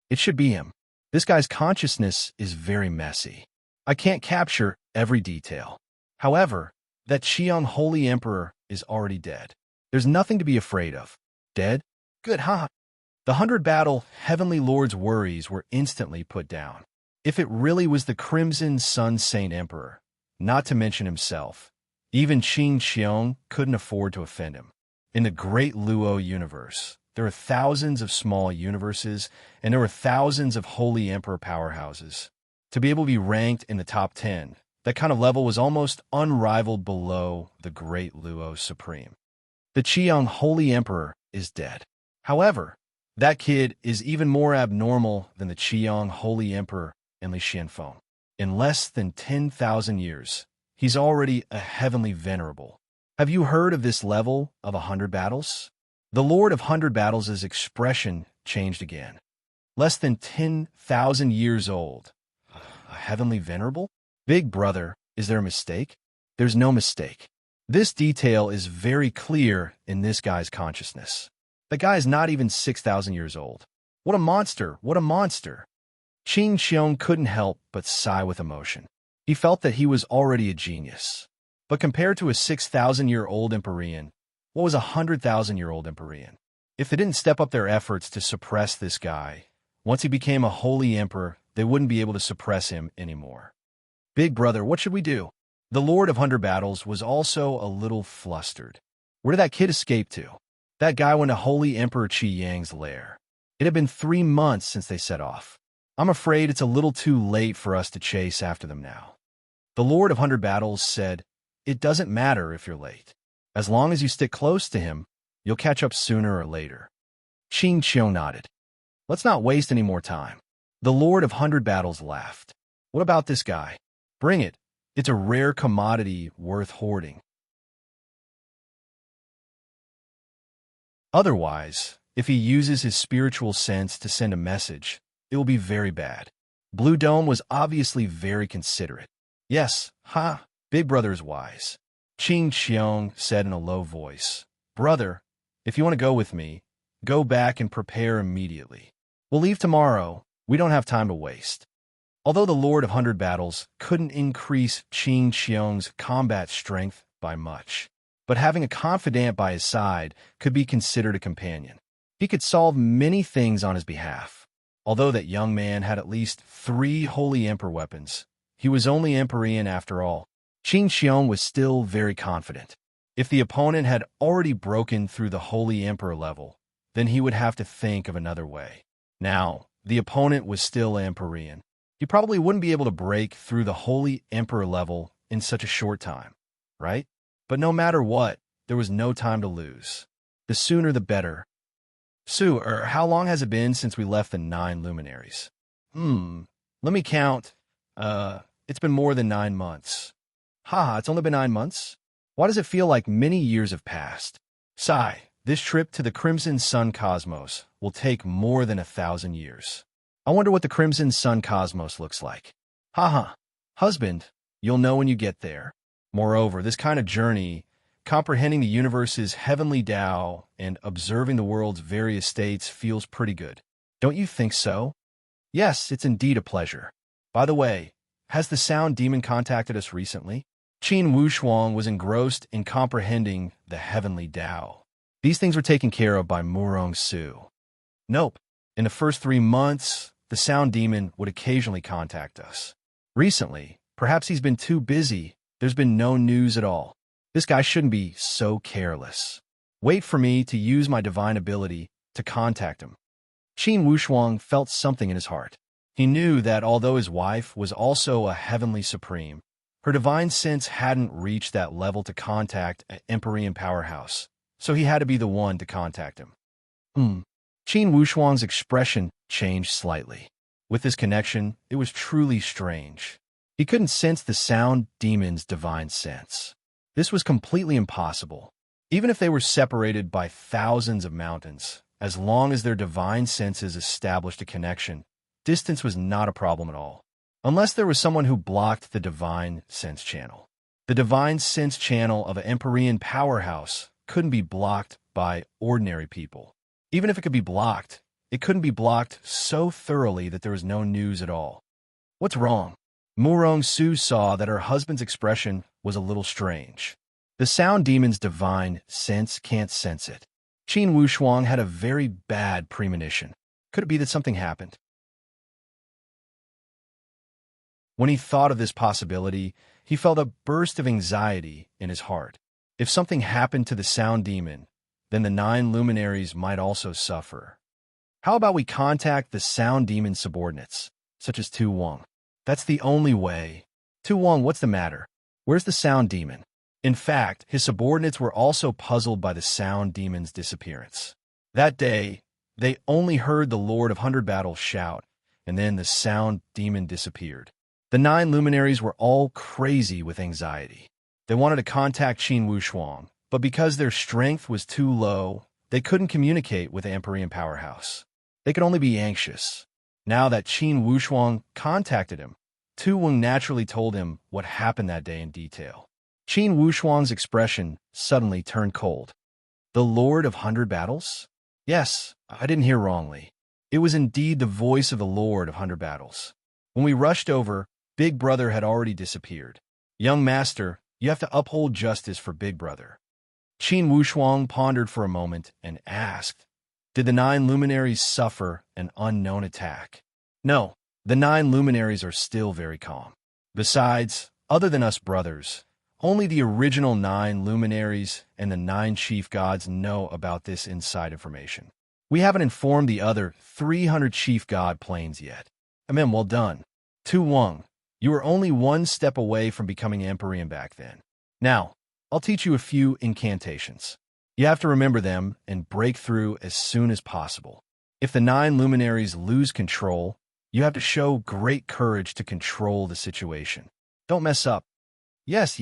It should be him. This guy's consciousness is very messy. I can't capture every detail. However, that Qiyang Holy Emperor is already dead. There's nothing to be afraid of. Dead? Good, huh? The Hundred Battle Heavenly Lord's worries were instantly put down. If it really was the Crimson Sun Saint Emperor, not to mention himself, even Qin Xiong couldn't afford to offend him. In the Great Luo universe, there are thousands of small universes, and there are thousands of Holy Emperor powerhouses. To be able to be ranked in the top 10, that kind of level was almost unrivaled below the Great Luo Supreme. The Qiyang Holy Emperor is dead. However, that kid is even more abnormal than the Qiyang Holy Emperor and Li Xianfeng. In less than 10,000 years, he's already a heavenly venerable. Have you heard of this level of 100 battles? The Lord of Hundred Battles' expression changed again. Less than 10,000 years old. A heavenly venerable? Big brother, is there a mistake? There's no mistake. This detail is very clear in this guy's consciousness. The guy is not even 6,000 years old. What a monster, what a monster. Qin Xiong couldn't help but sigh with emotion. He felt that he was already a genius. But compared to a 6,000-year-old Empyrean, what was a 100,000-year-old Empyrean? If they didn't step up their efforts to suppress this guy, once he became a holy emperor, they wouldn't be able to suppress him anymore. Big brother, what should we do? The Lord of Hundred Battles was also a little flustered. Where did that kid escape to? That guy went to Holy Emperor Qi Yang's lair. It had been 3 months since they set off. I'm afraid it's a little too late for us to chase after them now. The Lord of Hundred Battles said, "It doesn't matter if you're late. As long as you stick close to him, you'll catch up sooner or later." Qin Xiong nodded. Let's not waste any more time. The Lord of Hundred Battles laughed. What about this guy? Bring it. It's a rare commodity worth hoarding. Otherwise, if he uses his spiritual sense to send a message, it will be very bad. Blue Dome was obviously very considerate. Yes, Big Brother is wise. Qin Xiong said in a low voice, Brother, if you want to go with me, go back and prepare immediately. We'll leave tomorrow. We don't have time to waste. Although the Lord of Hundred Battles couldn't increase Qin Xiong's combat strength by much, but having a confidant by his side could be considered a companion. He could solve many things on his behalf. Although that young man had at least 3 Holy Emperor weapons, he was only Empyrean after all. Qin Xiong was still very confident. If the opponent had already broken through the Holy Emperor level, then he would have to think of another way. Now, the opponent was still Empyrean. He probably wouldn't be able to break through the Holy Emperor level in such a short time, right? But no matter what, there was no time to lose. The sooner the better. Sue, how long has it been since we left the nine luminaries? Let me count. It's been more than 9 months. Haha, it's only been 9 months? Why does it feel like many years have passed? Sigh, this trip to the Crimson Sun Cosmos will take more than 1,000 years. I wonder what the Crimson Sun Cosmos looks like. Haha, husband, you'll know when you get there. Moreover, this kind of journey, comprehending the universe's heavenly Tao and observing the world's various states feels pretty good. Don't you think so? Yes, it's indeed a pleasure. By the way, has the sound demon contacted us recently? Qin Wushuang was engrossed in comprehending the heavenly Tao. These things were taken care of by Murong Su. Nope. In the first 3 months, the sound demon would occasionally contact us. Recently, perhaps he's been too busy. There's been no news at all. This guy shouldn't be so careless. Wait for me to use my divine ability to contact him. Qin Wushuang felt something in his heart. He knew that although his wife was also a heavenly supreme, her divine sense hadn't reached that level to contact an Empyrean powerhouse, so he had to be the one to contact him. Qin Wushuang's expression changed slightly. With this connection, it was truly strange. He couldn't sense the sound demon's divine sense. This was completely impossible. Even if they were separated by thousands of mountains, as long as their divine senses established a connection, distance was not a problem at all. Unless there was someone who blocked the divine sense channel. The divine sense channel of an Empyrean powerhouse couldn't be blocked by ordinary people. Even if it could be blocked, it couldn't be blocked so thoroughly that there was no news at all. What's wrong? Murong Su saw that her husband's expression was a little strange. The sound demon's divine sense can't sense it. Qin Wushuang had a very bad premonition. Could it be that something happened? When he thought of this possibility, he felt a burst of anxiety in his heart. If something happened to the sound demon, then the 9 luminaries might also suffer. How about we contact the sound demon's subordinates, such as Tu Wang? That's the only way. Tu Wang, what's the matter? Where's the sound demon? In fact, his subordinates were also puzzled by the sound demon's disappearance. That day, they only heard the Lord of 100 Battles shout, and then the sound demon disappeared. The 9 luminaries were all crazy with anxiety. They wanted to contact Qin Wushuang, but because their strength was too low, they couldn't communicate with the Empyrean powerhouse. They could only be anxious. Now that Qin Wushuang contacted him, Tu Wang naturally told him what happened that day in detail. Qin Wushuang's expression suddenly turned cold. The Lord of 100 Battles? Yes, I didn't hear wrongly. It was indeed the voice of the Lord of 100 Battles. When we rushed over, Big Brother had already disappeared. Young master, you have to uphold justice for Big Brother. Qin Wushuang pondered for a moment and asked, did the 9 luminaries suffer an unknown attack? No, the 9 luminaries are still very calm. Besides, other than us brothers, only the original 9 luminaries and the 9 chief gods know about this inside information. We haven't informed the other 300 chief god planes yet. Amen, well done. Tu Wang, you were only 1 step away from becoming Empyrean back then. Now, I'll teach you a few incantations. You have to remember them and break through as soon as possible. If the 9 luminaries lose control, you have to show great courage to control the situation. Don't mess up. Yes,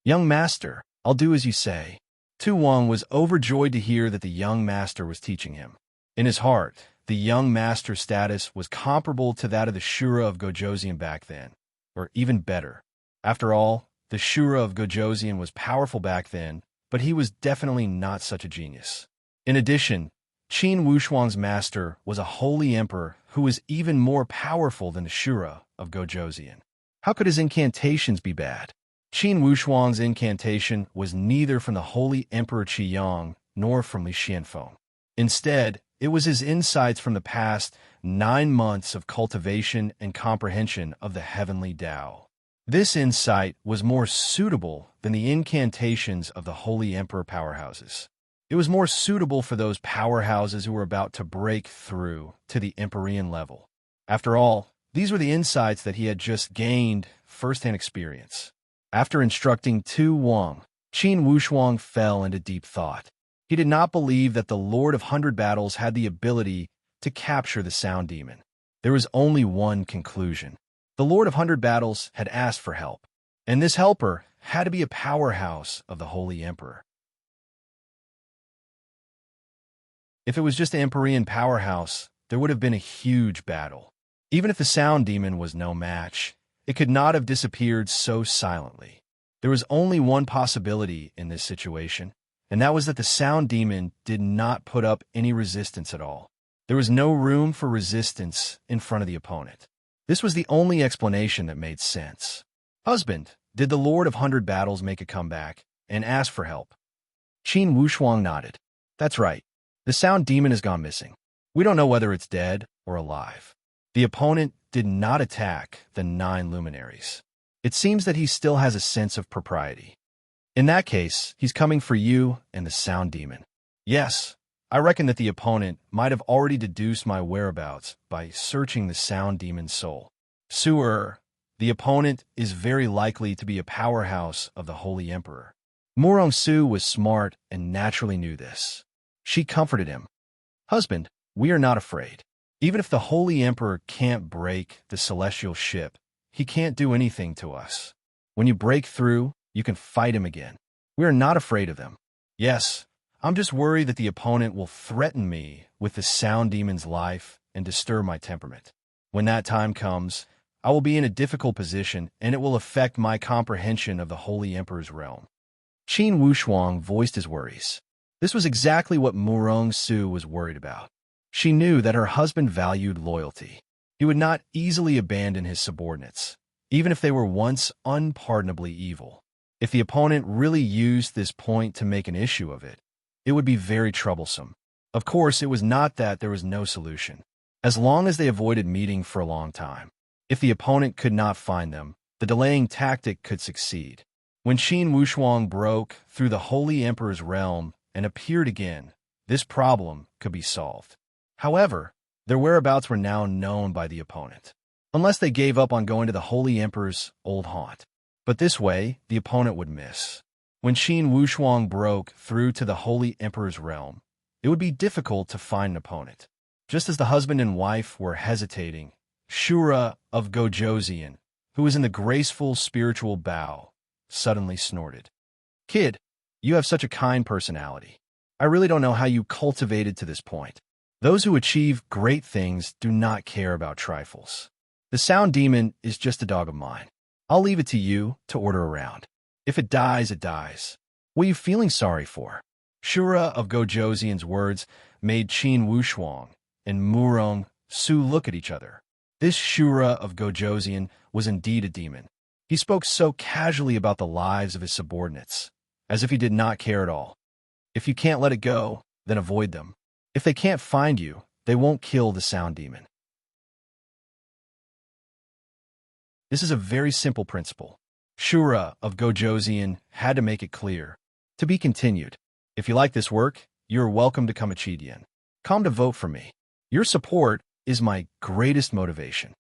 young master, I'll do as you say. Tu Wang was overjoyed to hear that the young master was teaching him. In his heart, the young master's status was comparable to that of the Shura of Gojoseon back then, or even better. After all, the Shura of Gojoseon was powerful back then, but he was definitely not such a genius. In addition, Qin Wushuang's master was a holy emperor who was even more powerful than the Shura of Gojoseon. How could his incantations be bad? Qin Wushuang's incantation was neither from the holy Emperor Qiyang nor from Li Xianfeng. Instead, it was his insights from the past 9 months of cultivation and comprehension of the heavenly Tao. This insight was more suitable than the incantations of the holy emperor powerhouses. It was more suitable for those powerhouses who were about to break through to the Empyrean level. After all, these were the insights that he had just gained first-hand experience. After instructing Tu Wang, Qin Wushuang fell into deep thought. He did not believe that the Lord of Hundred Battles had the ability to capture the Sound Demon. There was only one conclusion. The Lord of Hundred Battles had asked for help, and this helper had to be a powerhouse of the Holy Emperor. If it was just an Empyrean powerhouse, there would have been a huge battle. Even if the Sound Demon was no match, it could not have disappeared so silently. There was only one possibility in this situation, and that was that the Sound Demon did not put up any resistance at all. There was no room for resistance in front of the opponent. This was the only explanation that made sense. Husband, did the Lord of Hundred Battles make a comeback and ask for help? Qin Wushuang nodded. That's right. The Sound Demon has gone missing. We don't know whether it's dead or alive. The opponent did not attack the 9 luminaries. It seems that he still has a sense of propriety. In that case, he's coming for you and the Sound Demon. Yes, I reckon that the opponent might have already deduced my whereabouts by searching the Sound Demon's soul. Sewer, the opponent is very likely to be a powerhouse of the Holy Emperor. Murong Su was smart and naturally knew this. She comforted him. Husband, we are not afraid. Even if the Holy Emperor can't break the celestial ship, he can't do anything to us. When you break through, you can fight him again. We are not afraid of them. Yes, I'm just worried that the opponent will threaten me with the Sound Demon's life and disturb my temperament. When that time comes, I will be in a difficult position and it will affect my comprehension of the Holy Emperor's realm. Qin Wushuang voiced his worries. This was exactly what Murong Su was worried about. She knew that her husband valued loyalty. He would not easily abandon his subordinates, even if they were once unpardonably evil. If the opponent really used this point to make an issue of it, it would be very troublesome. Of course, it was not that there was no solution. As long as they avoided meeting for a long time, if the opponent could not find them, the delaying tactic could succeed. When Qin Wushuang broke through the Holy Emperor's realm and appeared again, this problem could be solved. However, their whereabouts were now known by the opponent, unless they gave up on going to the Holy Emperor's old haunt. But this way, the opponent would miss. When Qin Wushuang broke through to the Holy Emperor's realm, it would be difficult to find an opponent. Just as the husband and wife were hesitating, Shura of Gojoseon, who was in the graceful spiritual bow, suddenly snorted. Kid, you have such a kind personality. I really don't know how you cultivated to this point. Those who achieve great things do not care about trifles. The Sound Demon is just a dog of mine. I'll leave it to you to order around. If it dies, it dies. What are you feeling sorry for? Shura of Gojoseon's words made Qin Wushuang and Murong Su look at each other. This Shura of Gojoseon was indeed a demon. He spoke so casually about the lives of his subordinates, as if he did not care at all. If you can't let it go, then avoid them. If they can't find you, they won't kill the Sound Demon. This is a very simple principle. Shura of Gojoseon had to make it clear. To be continued. If you like this work, you are welcome to come a Chidian. Come to vote for me. Your support is my greatest motivation.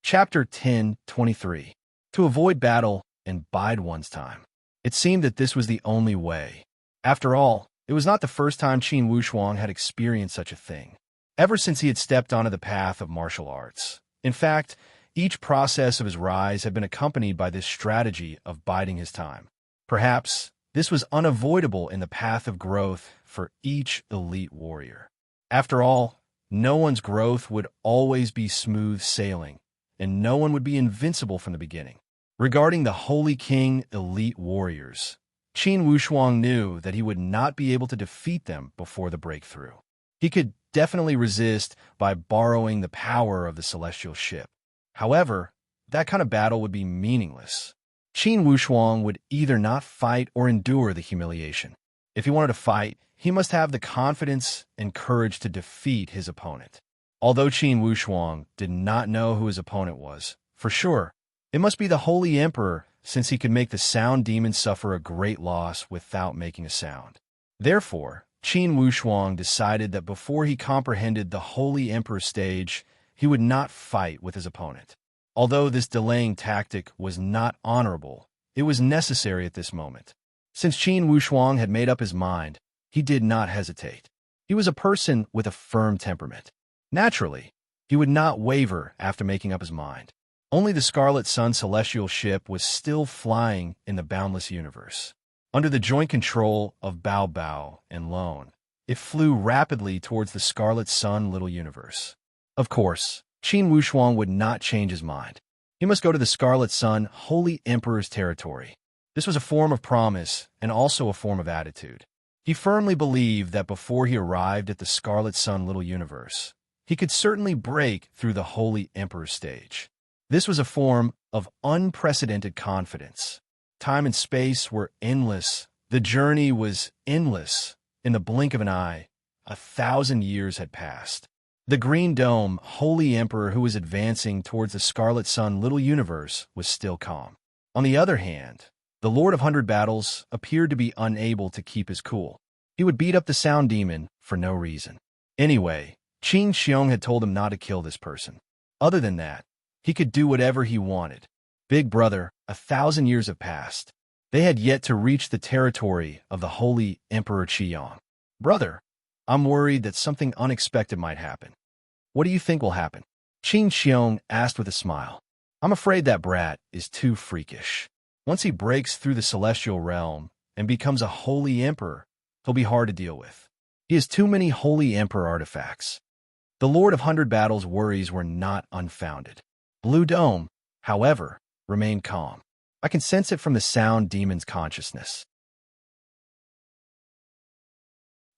Chapter 10:23. To avoid battle and bide one's time. It seemed that this was the only way. After all, it was not the first time Qin Wushuang had experienced such a thing, ever since he had stepped onto the path of martial arts. In fact, each process of his rise had been accompanied by this strategy of biding his time. Perhaps this was unavoidable in the path of growth for each elite warrior. After all, no one's growth would always be smooth sailing, and no one would be invincible from the beginning. Regarding the Holy King elite warriors, Qin Wushuang knew that he would not be able to defeat them before the breakthrough. He could definitely resist by borrowing the power of the celestial ship. However, that kind of battle would be meaningless. Qin Wushuang would either not fight or endure the humiliation. If he wanted to fight, he must have the confidence and courage to defeat his opponent. Although Qin Wushuang did not know who his opponent was, for sure, it must be the Holy Emperor, since he could make the Sound Demon suffer a great loss without making a sound. Therefore, Qin Wushuang decided that before he comprehended the Holy Emperor's stage, he would not fight with his opponent. Although this delaying tactic was not honorable, it was necessary at this moment. Since Qin Wushuang had made up his mind, he did not hesitate. He was a person with a firm temperament. Naturally, he would not waver after making up his mind. Only the Scarlet Sun celestial ship was still flying in the boundless universe. Under the joint control of Bao Bao and Lone, it flew rapidly towards the Scarlet Sun little universe. Of course, Qin Wushuang would not change his mind. He must go to the Scarlet Sun Holy Emperor's territory. This was a form of promise and also a form of attitude. He firmly believed that before he arrived at the Scarlet Sun little universe, he could certainly break through the Holy Emperor's stage. This was a form of unprecedented confidence. Time and space were endless. The journey was endless. In the blink of an eye, 1,000 years had passed. The Green Dome, Holy Emperor who was advancing towards the Scarlet Sun little universe, was still calm. On the other hand, the Lord of 100 Battles appeared to be unable to keep his cool. He would beat up the Sound Demon for no reason. Anyway, Qin Xiong had told him not to kill this person. Other than that, he could do whatever he wanted. Big brother, 1,000 years have passed. They had yet to reach the territory of the Holy Emperor Qiyong. Brother, I'm worried that something unexpected might happen. What do you think will happen? Qin Xiong asked with a smile. I'm afraid that brat is too freakish. Once he breaks through the celestial realm and becomes a Holy Emperor, he'll be hard to deal with. He has too many Holy Emperor artifacts. The Lord of 100 Battles' worries were not unfounded. Blue Dome, however, remained calm. I can sense it from the Sound Demon's consciousness.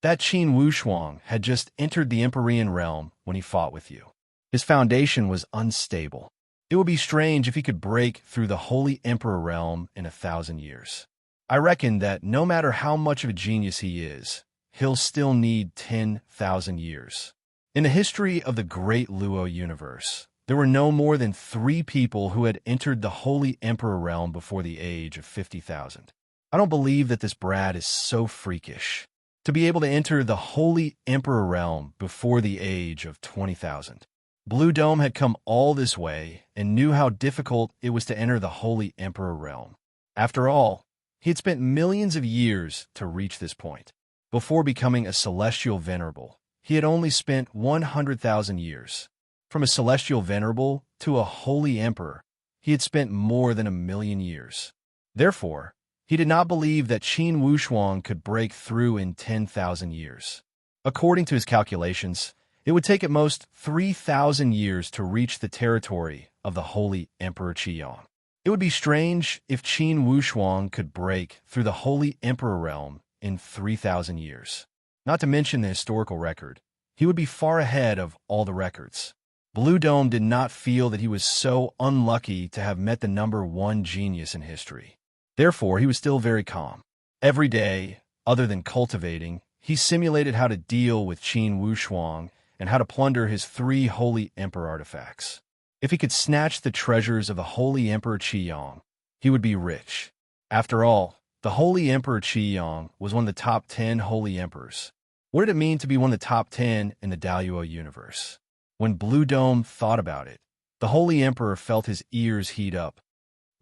That Qin Wushuang had just entered the Empyrean realm when he fought with you. His foundation was unstable. It would be strange if he could break through the Holy Emperor realm in 1,000 years. I reckon that no matter how much of a genius he is, he'll still need 10,000 years. In the history of the great Luo universe, there were no more than 3 people who had entered the Holy Emperor realm before the age of 50,000. I don't believe that this brat is so freakish to be able to enter the Holy Emperor realm before the age of 20,000. Blue Dome had come all this way and knew how difficult it was to enter the Holy Emperor realm. After all, he had spent millions of years to reach this point. Before becoming a celestial venerable, he had only spent 100,000 years. From a celestial venerable to a holy emperor, he had spent more than 1,000,000 years. Therefore, he did not believe that Qin Wushuang could break through in 10,000 years. According to his calculations, it would take at most 3,000 years to reach the territory of the Holy Emperor Qiyong. It would be strange if Qin Wushuang could break through the Holy Emperor realm in 3,000 years. Not to mention the historical record, he would be far ahead of all the records. Blue Dome did not feel that he was so unlucky to have met the number 1 genius in history. Therefore, he was still very calm. Every day, other than cultivating, he simulated how to deal with Qin Wushuang and how to plunder his 3 Holy Emperor artifacts. If he could snatch the treasures of the Holy Emperor Qiyong, he would be rich. After all, the Holy Emperor Qiyong was one of the top 10 Holy Emperors. What did it mean to be one of the top 10 in the Daluo universe? When Blue Dome thought about it, the Holy Emperor felt his ears heat up.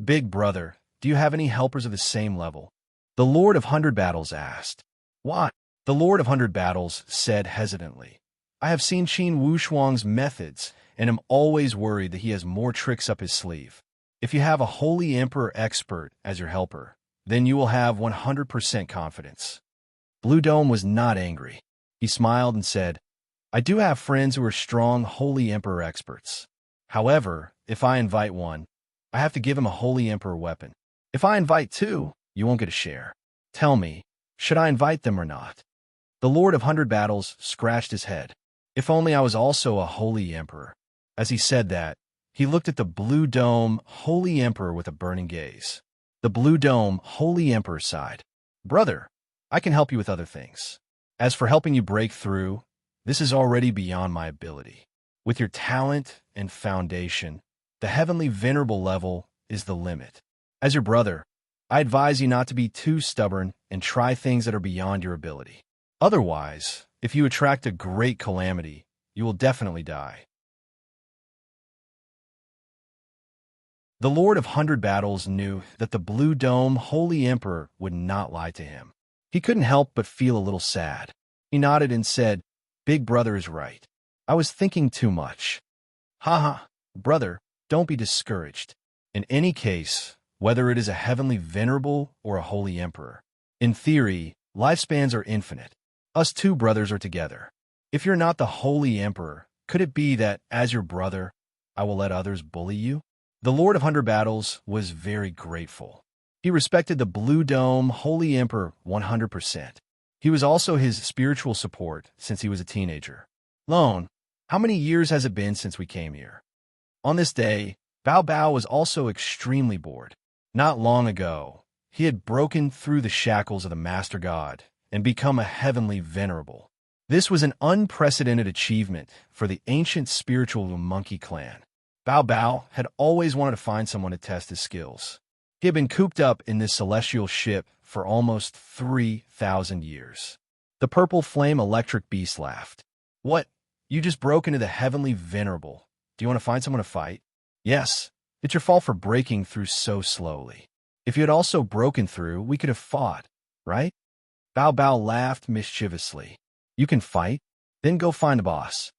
Big brother, do you have any helpers of the same level? The Lord of 100 Battles asked. What? The Lord of 100 Battles said hesitantly. I have seen Qin Wushuang's methods and am always worried that he has more tricks up his sleeve. If you have a Holy Emperor expert as your helper, then you will have 100% confidence. Blue Dome was not angry. He smiled and said, I do have friends who are strong Holy Emperor experts. However, if I invite one, I have to give him a Holy Emperor weapon. If I invite 2, you won't get a share. Tell me, should I invite them or not? The Lord of 100 Battles scratched his head. If only I was also a Holy Emperor. As he said that, he looked at the Blue Dome Holy Emperor with a burning gaze. The Blue Dome Holy Emperor sighed. Brother, I can help you with other things. As for helping you break through, this is already beyond my ability. With your talent and foundation, the heavenly venerable level is the limit. As your brother, I advise you not to be too stubborn and try things that are beyond your ability. Otherwise, if you attract a great calamity, you will definitely die. The Lord of 100 Battles knew that the Blue Dome Holy Emperor would not lie to him. He couldn't help but feel a little sad. He nodded and said, "Big brother is right. I was thinking too much." "Ha, brother, don't be discouraged. In any case, whether it is a heavenly venerable or a holy emperor, in theory, lifespans are infinite. Us two brothers are together. If you're not the holy emperor, could it be that, as your brother, I will let others bully you?" The Lord of 100 Battles was very grateful. He respected the Blue Dome Holy Emperor 100%. He was also his spiritual support since he was a teenager. "Lone, how many years has it been since we came here?" On this day, Bao Bao was also extremely bored. Not long ago, he had broken through the shackles of the Master God and become a heavenly venerable. This was an unprecedented achievement for the ancient spiritual monkey clan. Bao Bao had always wanted to find someone to test his skills. He had been cooped up in this celestial ship for almost 3,000 years. The purple flame electric beast laughed. "What? You just broke into the heavenly venerable. Do you want to find someone to fight?" "Yes. It's your fault for breaking through so slowly. If you had also broken through, we could have fought, right?" Bao Bao laughed mischievously. "You can fight? Then go find a boss."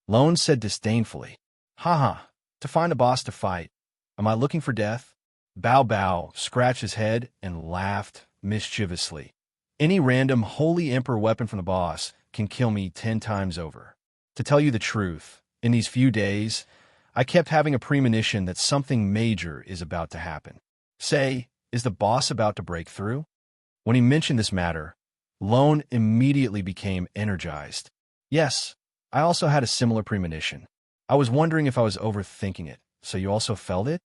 Lone said disdainfully. "Ha. To find a boss to fight. Am I looking for death?" Bao Bao scratched his head and laughed mischievously. "Any random holy emperor weapon from the boss can kill me 10 times over. To tell you the truth, in these few days, I kept having a premonition that something major is about to happen. Say, is the boss about to break through?" When he mentioned this matter, Lone immediately became energized. "Yes, I also had a similar premonition. I was wondering if I was overthinking it, so you also felt it?"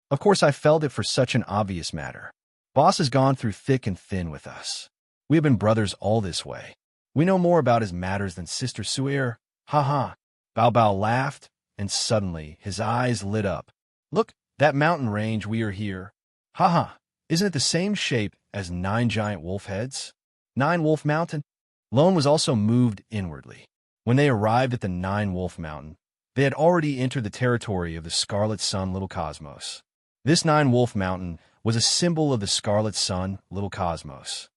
"Of course I felt it for such an obvious matter. Boss has gone through thick and thin with us. We have been brothers all this way. We know more about his matters than Sister Suer. Ha. Bao Bao laughed, and suddenly his eyes lit up. "Look, that mountain range we are here. Ha. Isn't it the same shape as 9 giant wolf heads? 9 Wolf Mountain?" Lone was also moved inwardly. When they arrived at the 9 Wolf Mountain, they had already entered the territory of the Scarlet Sun Little Cosmos. This 9 Wolf Mountain was a symbol of the Scarlet Sun Little Cosmos.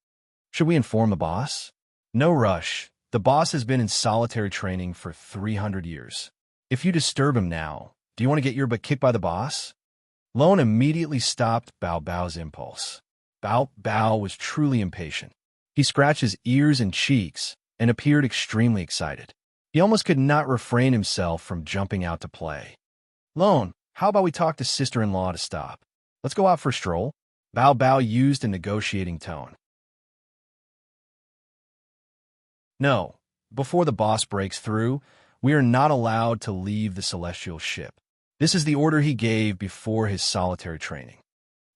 "Should we inform the boss?" "No rush. The boss has been in solitary training for 300 years. If you disturb him now, do you want to get your butt kicked by the boss?" Lone immediately stopped Bao Bao's impulse. Bao Bao was truly impatient. He scratched his ears and cheeks and appeared extremely excited. He almost could not refrain himself from jumping out to play. "Lone, how about we talk to sister-in-law to stop? Let's go out for a stroll." Bao Bao used a negotiating tone. "No, before the boss breaks through, we are not allowed to leave the celestial ship. This is the order he gave before his solitary training."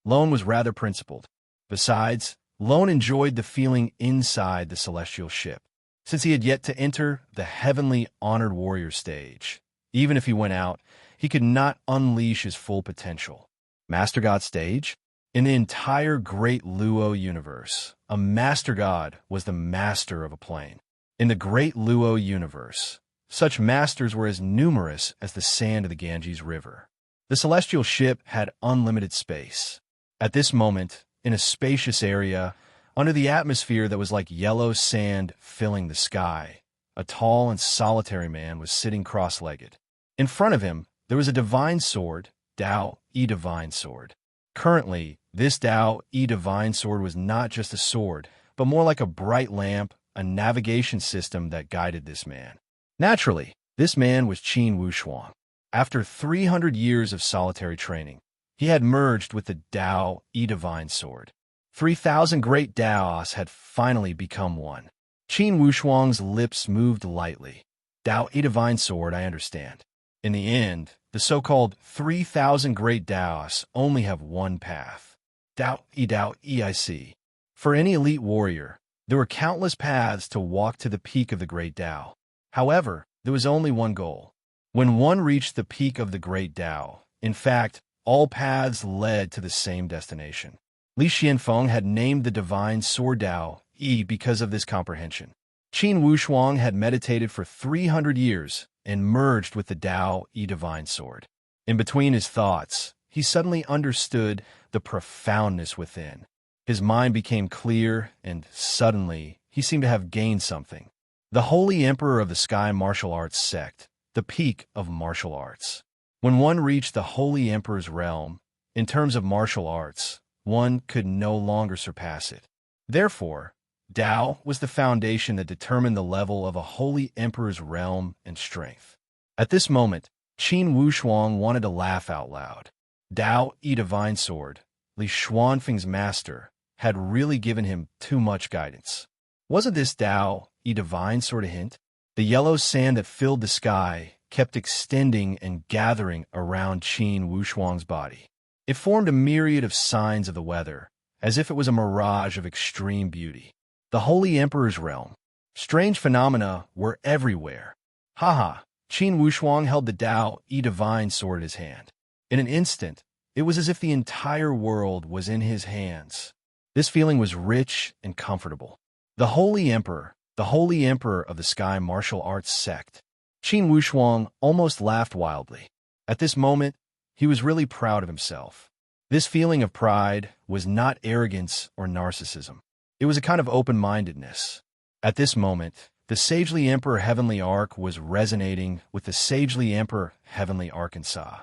Lone was rather principled. Besides, Lone enjoyed the feeling inside the celestial ship, since he had yet to enter the heavenly honored warrior stage. Even if he went out, he could not unleash his full potential. Master God stage? In the entire great Luo universe, a Master God was the master of a plane. In the great Luo universe, such masters were as numerous as the sand of the Ganges River. The celestial ship had unlimited space. At this moment, in a spacious area, under the atmosphere that was like yellow sand filling the sky, a tall and solitary man was sitting cross-legged. In front of him, there was a divine sword, Tao-E divine sword. Currently, this Tao-E divine sword was not just a sword, but more like a bright lamp, a navigation system that guided this man. Naturally, this man was Qin Wushuang. After 300 years of solitary training, he had merged with the Tao-E divine sword. 3,000 great Daos had finally become one. Qin Wushuang's lips moved lightly. Tao-E divine sword, I understand. In the end, the so-called 3,000 great Daos only have one path. Tao-E, I see. For any elite warrior, there were countless paths to walk to the peak of the great Tao. However, there was only one goal. When one reached the peak of the great Tao, in fact, all paths led to the same destination. Li Xianfeng had named the divine sword Tao-E because of this comprehension. Qin Wushuang had meditated for 300 years and merged with the Tao-E divine sword. In between his thoughts, he suddenly understood the profoundness within. His mind became clear, and suddenly he seemed to have gained something. The Holy Emperor of the Sky Martial Arts Sect, the peak of martial arts. When one reached the Holy Emperor's realm, in terms of martial arts, one could no longer surpass it. Therefore, Tao was the foundation that determined the level of a Holy Emperor's realm and strength. At this moment, Qin Wushuang wanted to laugh out loud. Tao, Divine Sword, Li Xuanfeng's master, had really given him too much guidance. Wasn't this Tao, Divine Sword a hint? The yellow sand that filled the sky kept extending and gathering around Qin Wushuang's body. It formed a myriad of signs of the weather, as if it was a mirage of extreme beauty. The Holy Emperor's realm. Strange phenomena were everywhere. Haha, Qin Wushuang held the Tao, Divine Sword in his hand. In an instant, it was as if the entire world was in his hands. This feeling was rich and comfortable. The Holy Emperor of the Sky Martial Arts Sect. Qin Wushuang almost laughed wildly. At this moment, he was really proud of himself. This feeling of pride was not arrogance or narcissism. It was a kind of open-mindedness. At this moment, the Sagely Emperor Heavenly Arc was resonating with the Sagely Emperor Heavenly Arkansas.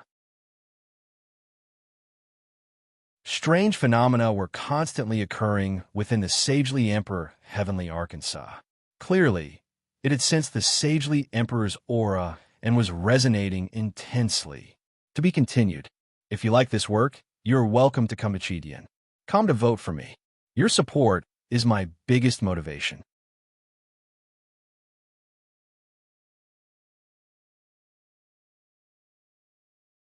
Strange phenomena were constantly occurring within the Sagely Emperor Heavenly Arkansas. Clearly, it had sensed the Sagely Emperor's aura and was resonating intensely. To be continued. If you like this work, you're welcome to come to Chidian. Come to vote for me. Your support is my biggest motivation.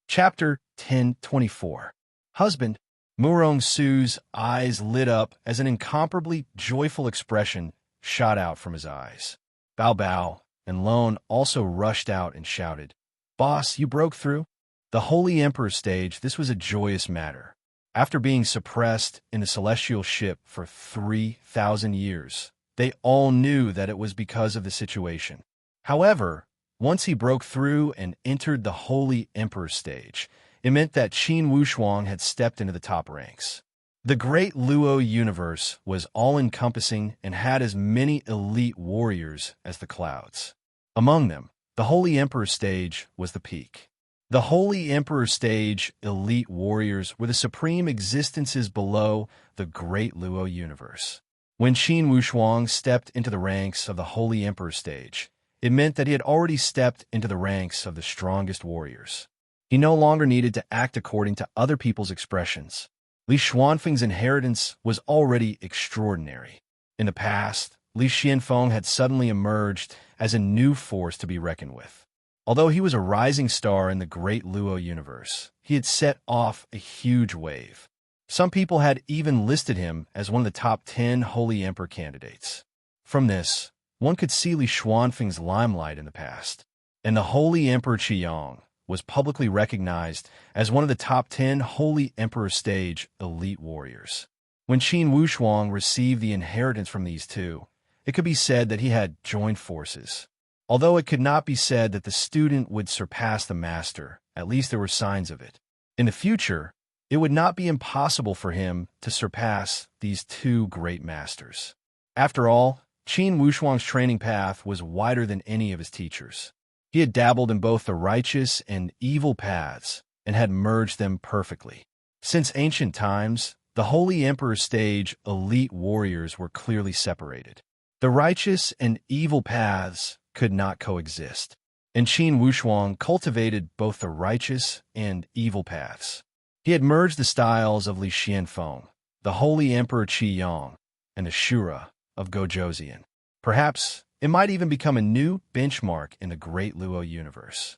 Chapter 1024. Husband. Murong Su's eyes lit up as an incomparably joyful expression shot out from his eyes. Bao Bao and Lone also rushed out and shouted, "Boss, you broke through?" The Holy Emperor stage, this was a joyous matter. After being suppressed in the celestial ship for 3,000 years, they all knew that it was because of the situation. However, once he broke through and entered the Holy Emperor stage, it meant that Qin Wushuang had stepped into the top ranks. The great Luo universe was all-encompassing and had as many elite warriors as the clouds. Among them, the Holy Emperor stage was the peak. The Holy Emperor stage elite warriors were the supreme existences below the great Luo universe. When Qin Wushuang stepped into the ranks of the Holy Emperor stage, it meant that he had already stepped into the ranks of the strongest warriors. He no longer needed to act according to other people's expressions. Li Xuanfeng's inheritance was already extraordinary. In the past, Li Xianfeng had suddenly emerged as a new force to be reckoned with. Although he was a rising star in the great Luo universe, he had set off a huge wave. Some people had even listed him as one of the top 10 Holy Emperor candidates. From this, one could see Li Xuanfeng's limelight in the past. And the Holy Emperor Qiyang was publicly recognized as one of the top 10 Holy Emperor stage elite warriors. When Qin Wushuang received the inheritance from these two, it could be said that he had joined forces. Although it could not be said that the student would surpass the master, at least there were signs of it. In the future, it would not be impossible for him to surpass these two great masters. After all, Qin Wushuang's training path was wider than any of his teachers. He had dabbled in both the righteous and evil paths and had merged them perfectly. Since ancient times, the Holy Emperor stage elite warriors were clearly separated. The righteous and evil paths could not coexist, and Qin Wushuang cultivated both the righteous and evil paths. He had merged the styles of Li Xianfeng, the Holy Emperor Qiyang, and the Shura of Gojoseon. Perhaps it might even become a new benchmark in the great Luo universe.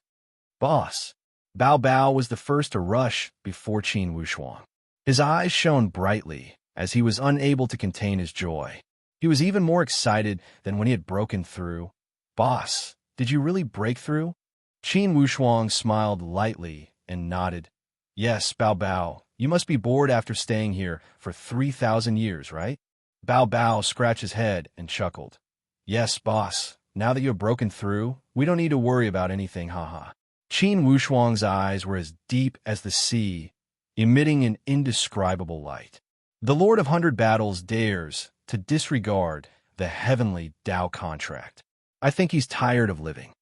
Boss. Bao Bao was the first to rush before Qin Wushuang. His eyes shone brightly as he was unable to contain his joy. He was even more excited than when he had broken through. Boss, did you really break through? Qin Wushuang smiled lightly and nodded. Yes, Bao Bao, you must be bored after staying here for 3,000 years, right? Bao Bao scratched his head and chuckled. Yes, boss, now that you have broken through, we don't need to worry about anything, haha. Qin Wushuang's eyes were as deep as the sea emitting an indescribable light. The Lord of Hundred Battles dares to disregard the heavenly Tao contract. I think he's tired of living.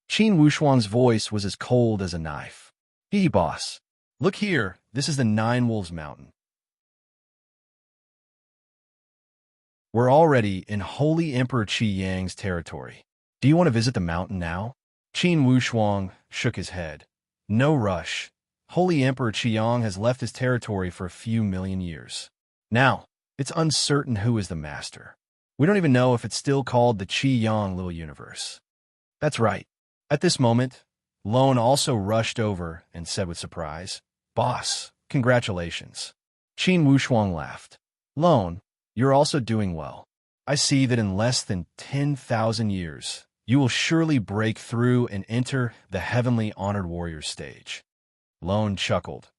Qin Wushuang's voice was as cold as a knife. Hee, boss. Look here, this is the Nine Wolves Mountain. We're already in Holy Emperor Qi Yang's territory. Do you want to visit the mountain now? Qin Wushuang shook his head. No rush. Holy Emperor Qi Yang has left his territory for a few million years. Now, it's uncertain who is the master. We don't even know if it's still called the Qi Yang Little Universe. That's right. At this moment, Lone also rushed over and said with surprise, Boss, congratulations. Qin Wushuang laughed. Lone, you're also doing well. I see that in less than 10,000 years, you will surely break through and enter the heavenly honored warrior stage. Lone chuckled.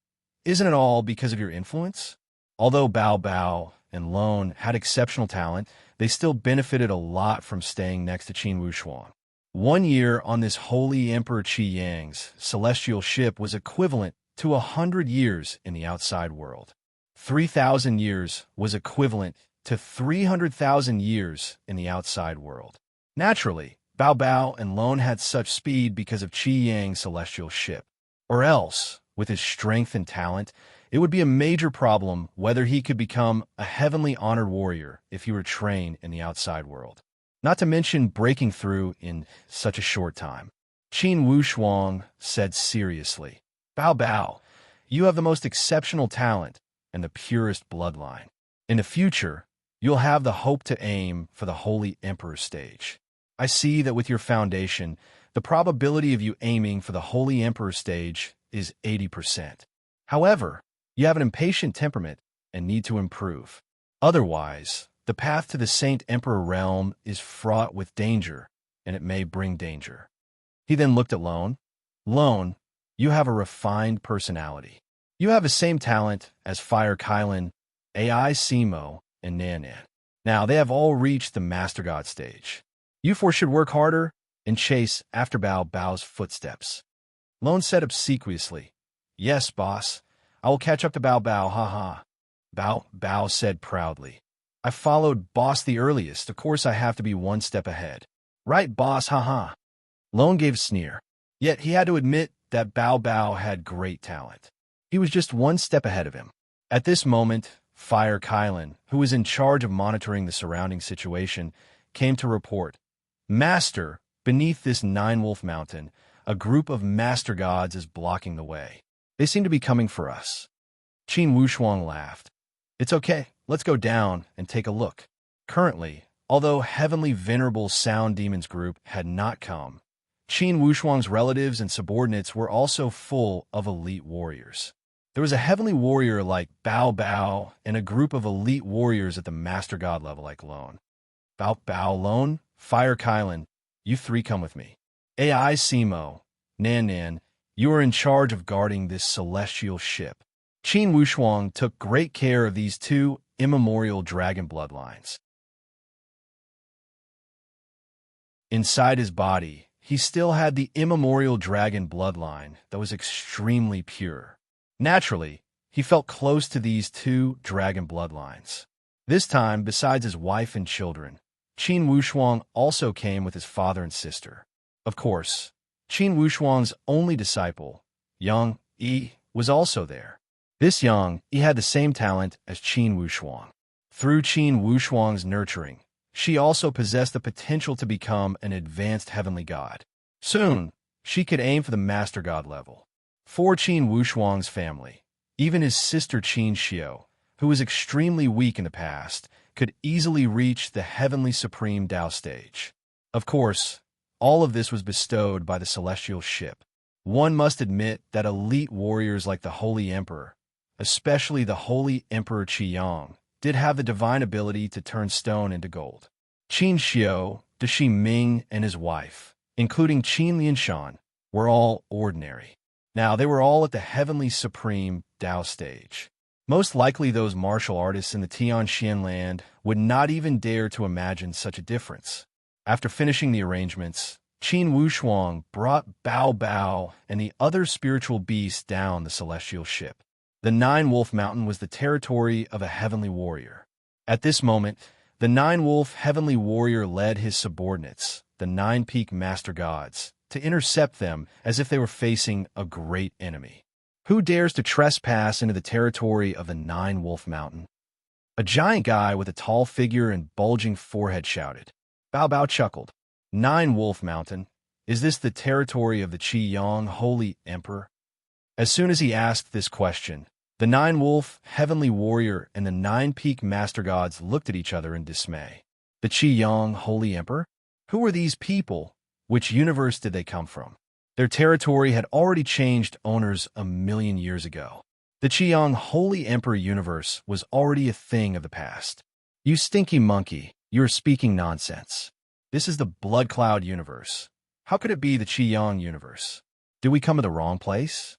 Isn't it all because of your influence? Although Bao Bao and Lone had exceptional talent, they still benefited a lot from staying next to Qin Wushuang. 1 year on this Holy Emperor Qi Yang's celestial ship was equivalent to 100 years in the outside world. 3,000 years was equivalent to 300,000 years in the outside world. Naturally, Bao Bao and Lone had such speed because of Qi Yang's celestial ship. Or else, with his strength and talent, it would be a major problem whether he could become a heavenly honored warrior if he were trained in the outside world. Not to mention breaking through in such a short time. Qin Wushuang said seriously, Bao Bao, you have the most exceptional talent and the purest bloodline. In the future, you'll have the hope to aim for the Holy Emperor stage. I see that with your foundation, the probability of you aiming for the Holy Emperor stage is 80%. However, you have an impatient temperament and need to improve. Otherwise, the path to the Saint Emperor realm is fraught with danger, and it may bring danger. He then looked at Lone. Lone, you have a refined personality. You have the same talent as Fire Kylan, AI Simo, and Nanan. Now, they have all reached the Master God stage. You four should work harder and chase after Bao Bao's footsteps. Lone said obsequiously, Yes, boss. I will catch up to Bao Bao, ha. Bao Bao said proudly. I followed boss the earliest. Of course I have to be one step ahead. Right, boss, ha. Lone gave a sneer. Yet he had to admit that Bao Bao had great talent. He was just one step ahead of him. At this moment, Fire Kylan, who was in charge of monitoring the surrounding situation, came to report. Master, beneath this Nine-Wolf Mountain, a group of master gods is blocking the way. They seem to be coming for us. Qin Wushuang laughed. It's okay, let's go down and take a look. Currently, although Heavenly Venerable Sound Demons group had not come, Qin Wushuang's relatives and subordinates were also full of elite warriors. There was a heavenly warrior like Bao Bao and a group of elite warriors at the Master God level like Lone. Bao Bao, Lone, Fire Kylan, you three come with me. AI Simo, Nan, you are in charge of guarding this celestial ship. Qin Wushuang took great care of these two immemorial dragon bloodlines. Inside his body, he still had the immemorial dragon bloodline that was extremely pure. Naturally, he felt close to these two dragon bloodlines. This time, besides his wife and children, Qin Wushuang also came with his father and sister. Of course, Qin Wushuang's only disciple, Yang Yi, was also there. This Yang Yi had the same talent as Qin Wushuang. Through Qin Wushuang's nurturing, she also possessed the potential to become an advanced heavenly god. Soon, she could aim for the Master God level. For Qin Wushuang's family, even his sister Qin Xiao, who was extremely weak in the past, could easily reach the heavenly supreme Tao stage. Of course, all of this was bestowed by the celestial ship. One must admit that elite warriors like the Holy Emperor, especially the Holy Emperor Qi Yang, did have the divine ability to turn stone into gold. Qin Xiao, Dashi Ming, and his wife, including Qin Lianshan, were all ordinary. Now, they were all at the heavenly supreme Tao stage. Most likely those martial artists in the Tianxian land would not even dare to imagine such a difference. After finishing the arrangements, Qin Wushuang brought Bao Bao and the other spiritual beasts down the celestial ship. The Nine-Wolf Mountain was the territory of a heavenly warrior. At this moment, the Nine-Wolf heavenly warrior led his subordinates, the Nine-Peak Master Gods, to intercept them as if they were facing a great enemy. Who dares to trespass into the territory of the Nine-Wolf Mountain? A giant guy with a tall figure and bulging forehead shouted. Bao Bao chuckled. Nine-Wolf Mountain, is this the territory of the Qi-Yang Holy Emperor? As soon as he asked this question, the Nine-Wolf heavenly warrior and the Nine-Peak Master Gods looked at each other in dismay. The Qi-Yang Holy Emperor? Who were these people? Which universe did they come from? Their territory had already changed owners 1,000,000 years ago. The Qi-Yang Holy Emperor universe was already a thing of the past. You stinky monkey, you are speaking nonsense. This is the Blood Cloud universe. How could it be the Qi-Yang universe? Did we come to the wrong place?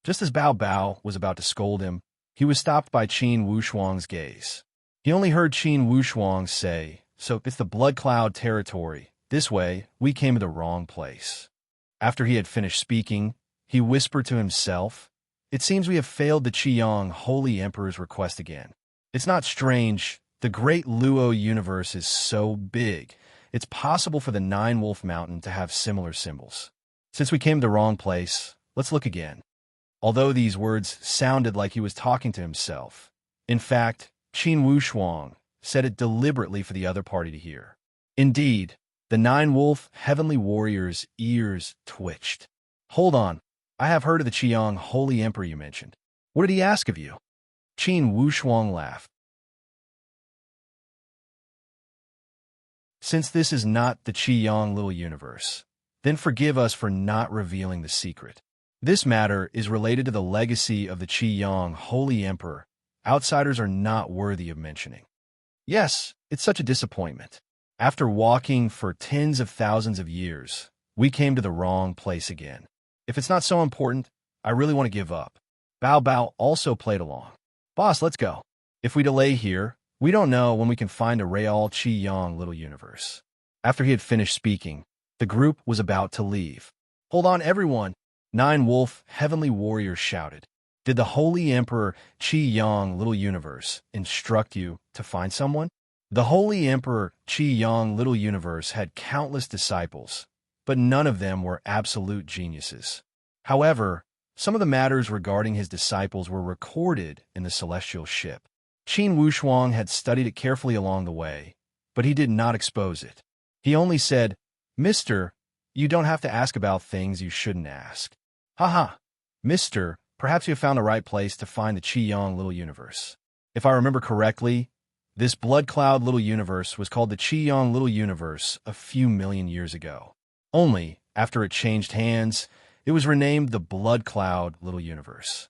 Just as Bao Bao was about to scold him, he was stopped by Qin Wushuang's gaze. He only heard Qin Wushuang say, "So it's the Blood Cloud territory. This way, we came to the wrong place." After he had finished speaking, he whispered to himself, "It seems we have failed the Qi-Yang Holy Emperor's request again. It's not strange. The great Luo universe is so big. It's possible for the Nine-Wolf Mountain to have similar symbols. Since we came to the wrong place, let's look again." Although these words sounded like he was talking to himself, in fact, Qin Wushuang said it deliberately for the other party to hear. Indeed, the Nine-Wolf heavenly warrior's ears twitched. "Hold on, I have heard of the Qi-Yang Holy Emperor you mentioned. What did he ask of you?" Qin Wushuang laughed. "Since this is not the Qi-Yang little universe, then forgive us for not revealing the secret. This matter is related to the legacy of the Qi-Yang Holy Emperor. Outsiders are not worthy of mentioning." Yes, it's such a disappointment. After walking for tens of thousands of years, we came to the wrong place again. If it's not so important, I really want to give up. Bao Bao also played along. "Boss, let's go. If we delay here, we don't know when we can find a real Qi-Yang little universe." After he had finished speaking, the group was about to leave. "Hold on, everyone," Nine-Wolf heavenly warriors shouted. "Did the Holy Emperor Qi-Yang little universe instruct you to find someone?" The Holy Emperor Qi-Yang little universe had countless disciples, but none of them were absolute geniuses. However, some of the matters regarding his disciples were recorded in the celestial ship. Qin Wushuang had studied it carefully along the way, but he did not expose it. He only said, "Mister, you don't have to ask about things you shouldn't ask." "Haha, mister, perhaps you have found the right place to find the Qi-Yang little universe. If I remember correctly, this Blood Cloud little universe was called the Qi-Yang little universe a few million years ago. Only, after it changed hands, it was renamed the Blood Cloud little universe."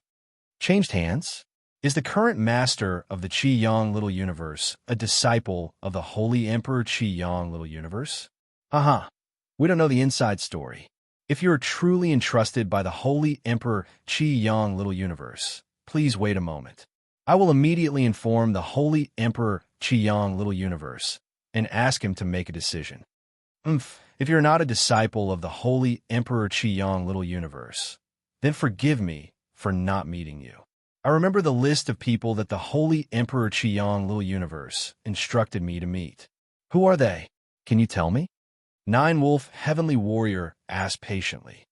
Changed hands? Is the current master of the Qi-Yang little universe a disciple of the Holy Emperor Qi-Yang little universe? Haha, we don't know the inside story. If you are truly entrusted by the Holy Emperor Qi-Yang little universe, please wait a moment. I will immediately inform the Holy Emperor Qi-Yang little universe and ask him to make a decision. If you're not a disciple of the Holy Emperor Qi-Yang little universe, then forgive me for not meeting you. I remember the list of people that the Holy Emperor Qi-Yang little universe instructed me to meet. Who are they? Can you tell me? Nine-Wolf heavenly warrior asked patiently.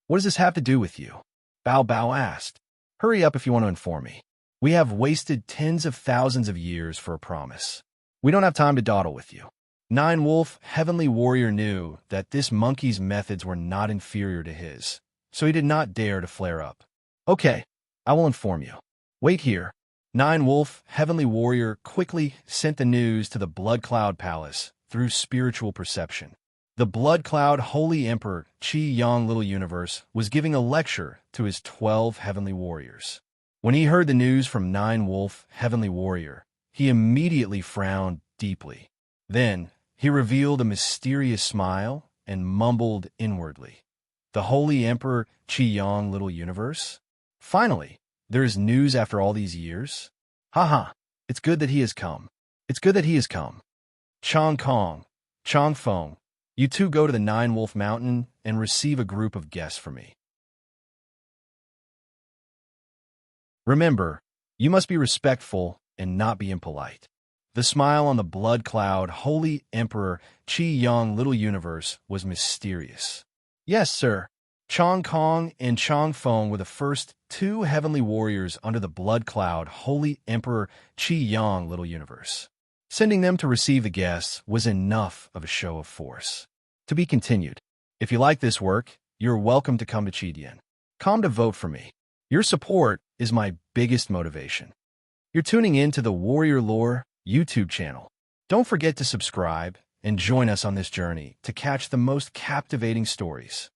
What does this have to do with you? Bao Bao asked. Hurry up if you want to inform me. We have wasted tens of thousands of years for a promise. We don't have time to dawdle with you. Nine-Wolf heavenly warrior knew that this monkey's methods were not inferior to his, so he did not dare to flare up. Okay, I will inform you. Wait here. Nine-Wolf heavenly warrior quickly sent the news to the Blood Cloud Palace through spiritual perception. The Blood Cloud Holy Emperor Qi-Yang little universe was giving a lecture to his 12 heavenly warriors. When he heard the news from Nine-Wolf heavenly warrior, he immediately frowned deeply. Then, he revealed a mysterious smile and mumbled inwardly. The Holy Emperor Qi-Yang little universe? Finally, there is news after all these years? Haha, it's good that he has come. It's good that he has come. Chong Kong, Chong Feng, you two go to the Nine-Wolf Mountain and receive a group of guests for me. Remember, you must be respectful and not be impolite. The smile on the blood cloud, Holy Emperor Qi Yang Little Universe, was mysterious. Yes, sir. Chong Kong and Chong Feng were the first two heavenly warriors under the blood cloud, Holy Emperor Qi Yang Little Universe. Sending them to receive the guests was enough of a show of force. To be continued. If you like this work, you're welcome to come to Qidian. Come to vote for me. Your support is my biggest motivation. You're tuning in to the Warrior Lore YouTube channel. Don't forget to subscribe and join us on this journey to catch the most captivating stories.